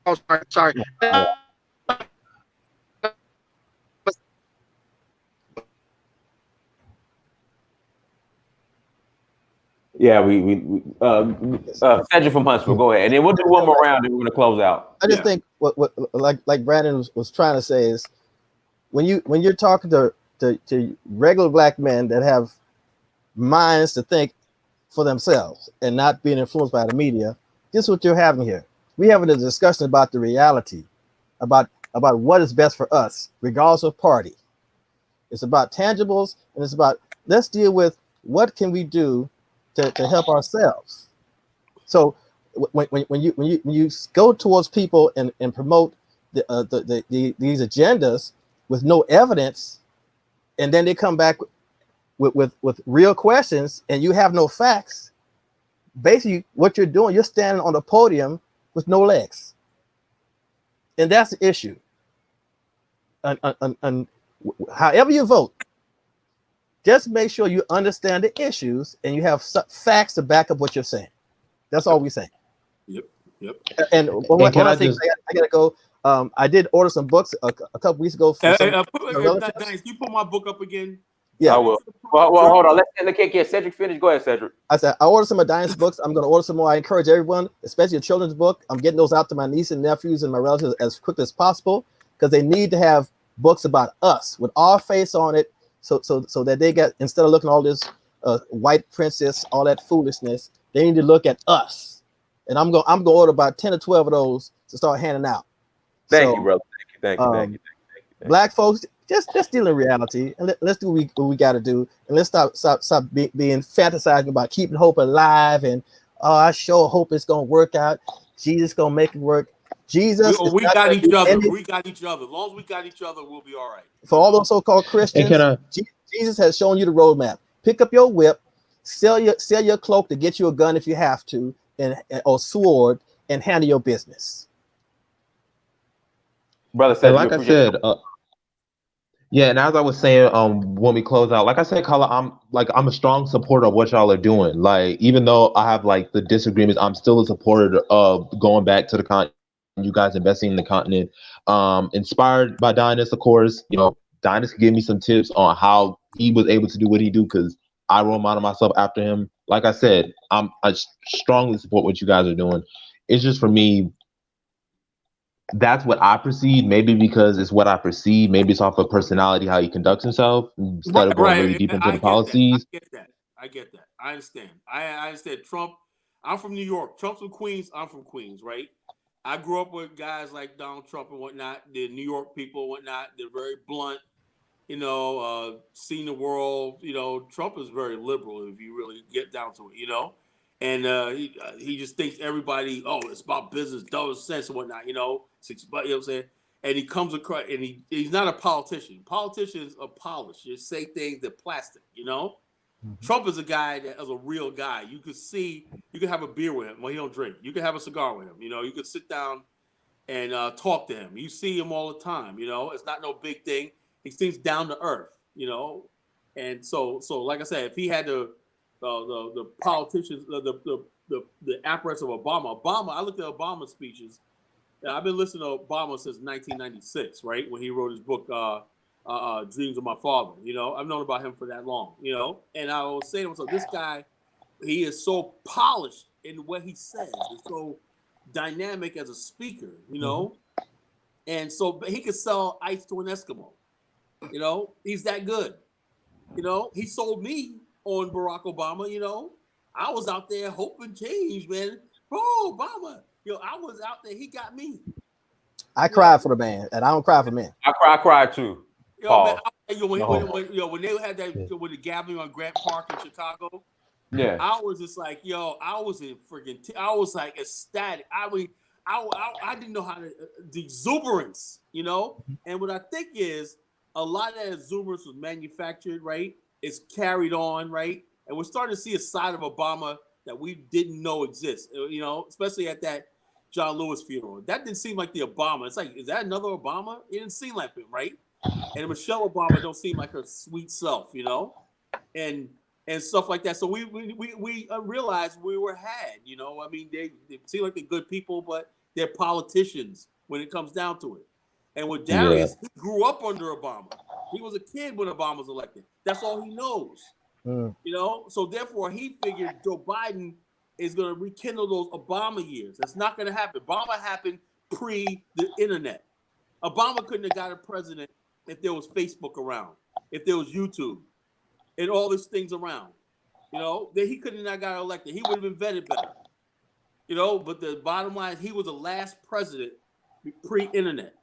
Oh, sorry. Yeah, we Cedric from Huntsville, go ahead, and then we'll do one more round, and we're gonna close out. I just think what like Brandon was trying to say is when you're talking to regular black men that have minds to think for themselves and not being influenced by the media, this is what you're having here. We're having a discussion about the reality, about what is best for us, regardless of party. It's about tangibles, and it's about let's deal with what can we do to help ourselves. So when you go towards people and promote these agendas with no evidence, and then they come back with real questions and you have no facts, basically what you're doing, you're standing on the podium with no legs. And that's the issue. And however you vote, just make sure you understand the issues and you have facts to back up what you're saying. That's all we're saying. Yep. And I gotta go. I did order some books a couple weeks ago. Can you put my book up again? Yeah, I will. Well, hold on. Let's get Cedric finish. Go ahead, Cedric. I said I ordered some of Diane's books. I'm going to order some more. I encourage everyone, especially a children's book. I'm getting those out to my nieces and nephews and my relatives as quickly as possible because they need to have books about us with our face on it, so that they get, instead of looking at all this white princess, all that foolishness. They need to look at us. And I'm going to order about 10 or 12 of those to start handing out. Thank you, brother. Thank you. Um, Black folks, just deal in reality, and let's do what we got to do, and let's stop being fantasizing about keeping hope alive. And I sure hope it's gonna work out. Jesus gonna make it work. Jesus, we got each other. We got each other. As long as we got each other, we'll be all right. For all those so-called Christians, Jesus has shown you the roadmap. Pick up your whip, sell your cloak to get you a gun if you have to, or sword, and handle your business. Brother said, like I said, yeah, and as I was saying, when we close out, like I said, Kala, I'm a strong supporter of what y'all are doing. Like, even though I have like the disagreements, I'm still a supporter of going back to the continent. You guys investing in the continent, inspired by Dynast, of course. You know, Dynast gave me some tips on how he was able to do what he do because I role model myself after him. Like I said, I strongly support what you guys are doing. It's just for me. That's what I perceive. Maybe because it's what I perceive. Maybe it's off of personality, how he conducts himself, instead of going really deep into the policies. I get that. I understand. I understand. Trump. I'm from New York. Trump's from Queens. I'm from Queens, right? I grew up with guys like Donald Trump and whatnot. The New York people and whatnot. They're very blunt. You know, seeing the world. You know, Trump is very liberal if you really get down to it. You know. And he just thinks everybody, it's about business, dollar sense and whatnot, you know what I'm saying? And he comes across, and he's not a politician. Politicians are polished. They say things that plastic, you know? Mm-hmm. Trump is a guy that is a real guy. You could see, you could have a beer with him. Well, he don't drink. You could have a cigar with him. You know, you could sit down and talk to him. You see him all the time, you know? It's not no big thing. He seems down to earth, you know? And so like I said, if he had the politicians, the apparatus of Obama. I looked at Obama's speeches. I've been listening to Obama since 1996, right? When he wrote his book, Dreams of My Father. You know, I've known about him for that long, you know? And I was saying to myself, this guy, he is so polished in what he says. He's so dynamic as a speaker, you know? Mm-hmm. And so he could sell ice to an Eskimo. You know, he's that good. You know, he sold me on Barack Obama, you know. I was out there hoping change, man. Oh, Obama. I was out there. He got me. I cried for the man, and I don't cry for men. I cried too. Man, when they had that with the gathering on Grant Park in Chicago, yeah, I was just like, I was in freaking, I was like ecstatic. I didn't know how to, the exuberance, you know. And what I think is a lot of that exuberance was manufactured, right? It's carried on, right? And we're starting to see a side of Obama that we didn't know exists, you know, especially at that John Lewis funeral. That didn't seem like the Obama. It's like, is that another Obama? It didn't seem like him, right? And Michelle Obama don't seem like her sweet self, you know, and stuff like that. So we realized we were had, you know. I mean, they seem like they're good people, but they're politicians when it comes down to it. And with Darius, he grew up under Obama. He was a kid when Obama was elected. That's all he knows. You know, so therefore he figured Joe Biden is going to rekindle those Obama years. That's not going to happen. Obama happened pre the internet. Obama couldn't have got a president if there was Facebook around, if there was YouTube, and all these things around. You know, that he couldn't have got elected. He would have been vetted better. You know, but the bottom line is he was the last president pre-internet.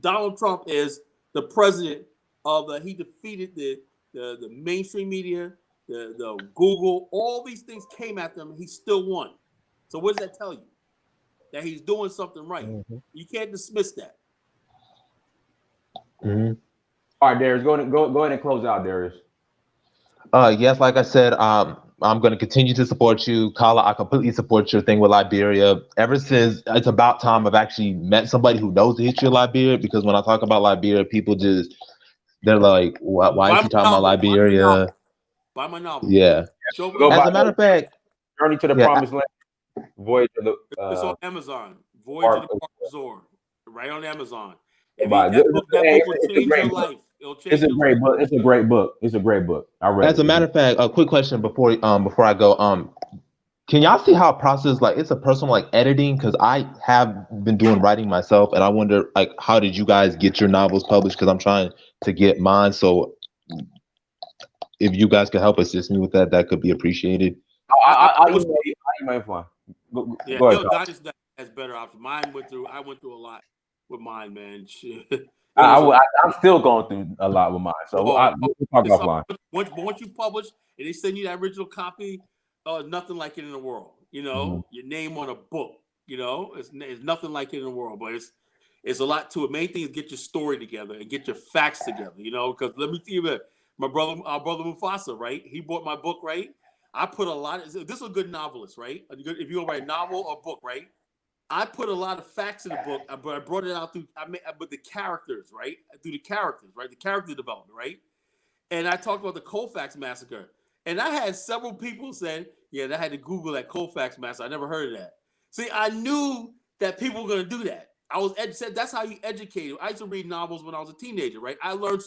Donald Trump is the president of he defeated the mainstream media, the Google, all these things came at them. He still won. So what does that tell you? That he's doing something right. Mm-hmm. You can't dismiss that. Mm-hmm. All right, Darius, go ahead and close out, Darius. Yes, like I said, I'm going to continue to support you, Kala. I completely support your thing with Liberia. Ever since it's about time I've actually met somebody who knows the history of Liberia, because when I talk about Liberia, people they're like, why is he talking about Liberia? Buy my novel. Yeah. As a matter of fact, Journey to the Promised Land. Voyage of the. It's on Amazon. Voyage of the Zor. Right on Amazon. That book will change your life. It's a great book. It's a great book. It's a great book. I read it. As a matter of fact, a quick question before I go. Can y'all see how process, like, it's a personal, like, editing? Because I have been doing writing myself, and I wonder, like, how did you guys get your novels published? Because I'm trying to get mine. So if you guys could help assist me with that, that could be appreciated. I'll email you. I'll email you for one. Yeah, Go ahead, Charles. Dynasty has better options. I went through a lot with mine, man. Shit. I'm still going through a lot with mine, so we'll talk offline. Once you publish and they send you that original copy, nothing like it in the world. You know, your name on a book. You know, it's nothing like it in the world, but it's a lot to it. Main thing is get your story together and get your facts together. You know, because let me tell you that our brother Mufasa, right? He bought my book, right? I put a lot. This is a good novelist, right? If you're gonna write a novel or book, right? I put a lot of facts in the book, but I brought it out through with the characters, right? Through the characters, right? The character development, right? And I talked about the Colfax massacre, and I had several people saying, "Yeah, I had to Google that Colfax massacre. I never heard of that." See, I knew that people were going to do that. Said that's how you educate. I used to read novels when I was a teenager, right? I learned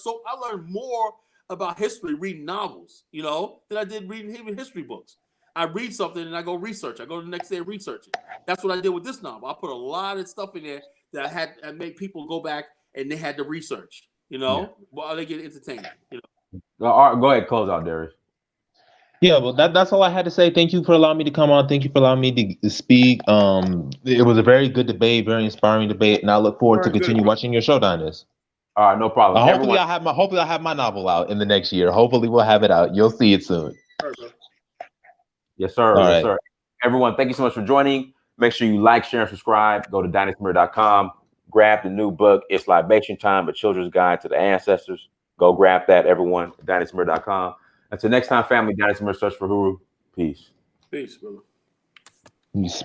more about history reading novels, you know, than I did reading even history books. I read something and I go research. I go the next day and research it. That's what I did with this novel. I put a lot of stuff in there that I made people go back and they had to research, you know, while they get entertained. You know. All right, go ahead, close out, Darius. Yeah, well, that's all I had to say. Thank you for allowing me to come on. Thank you for allowing me to speak. It was a very good debate, very inspiring debate, and I look forward to continue watching your show, Dynast. All right, no problem. Hopefully, I'll have my novel out in the next year. Hopefully, we'll have it out. You'll see it soon. Yes, sir. All yes, right. sir. Everyone, thank you so much for joining. Make sure you like, share, and subscribe. Go to dynastymir.com. Grab the new book. It's Libation Time, A Children's Guide to the Ancestors. Go grab that, everyone. dynastymir.com. Until next time, family, Dynasty Mir, search for Huru. Peace. Peace, brother. Peace.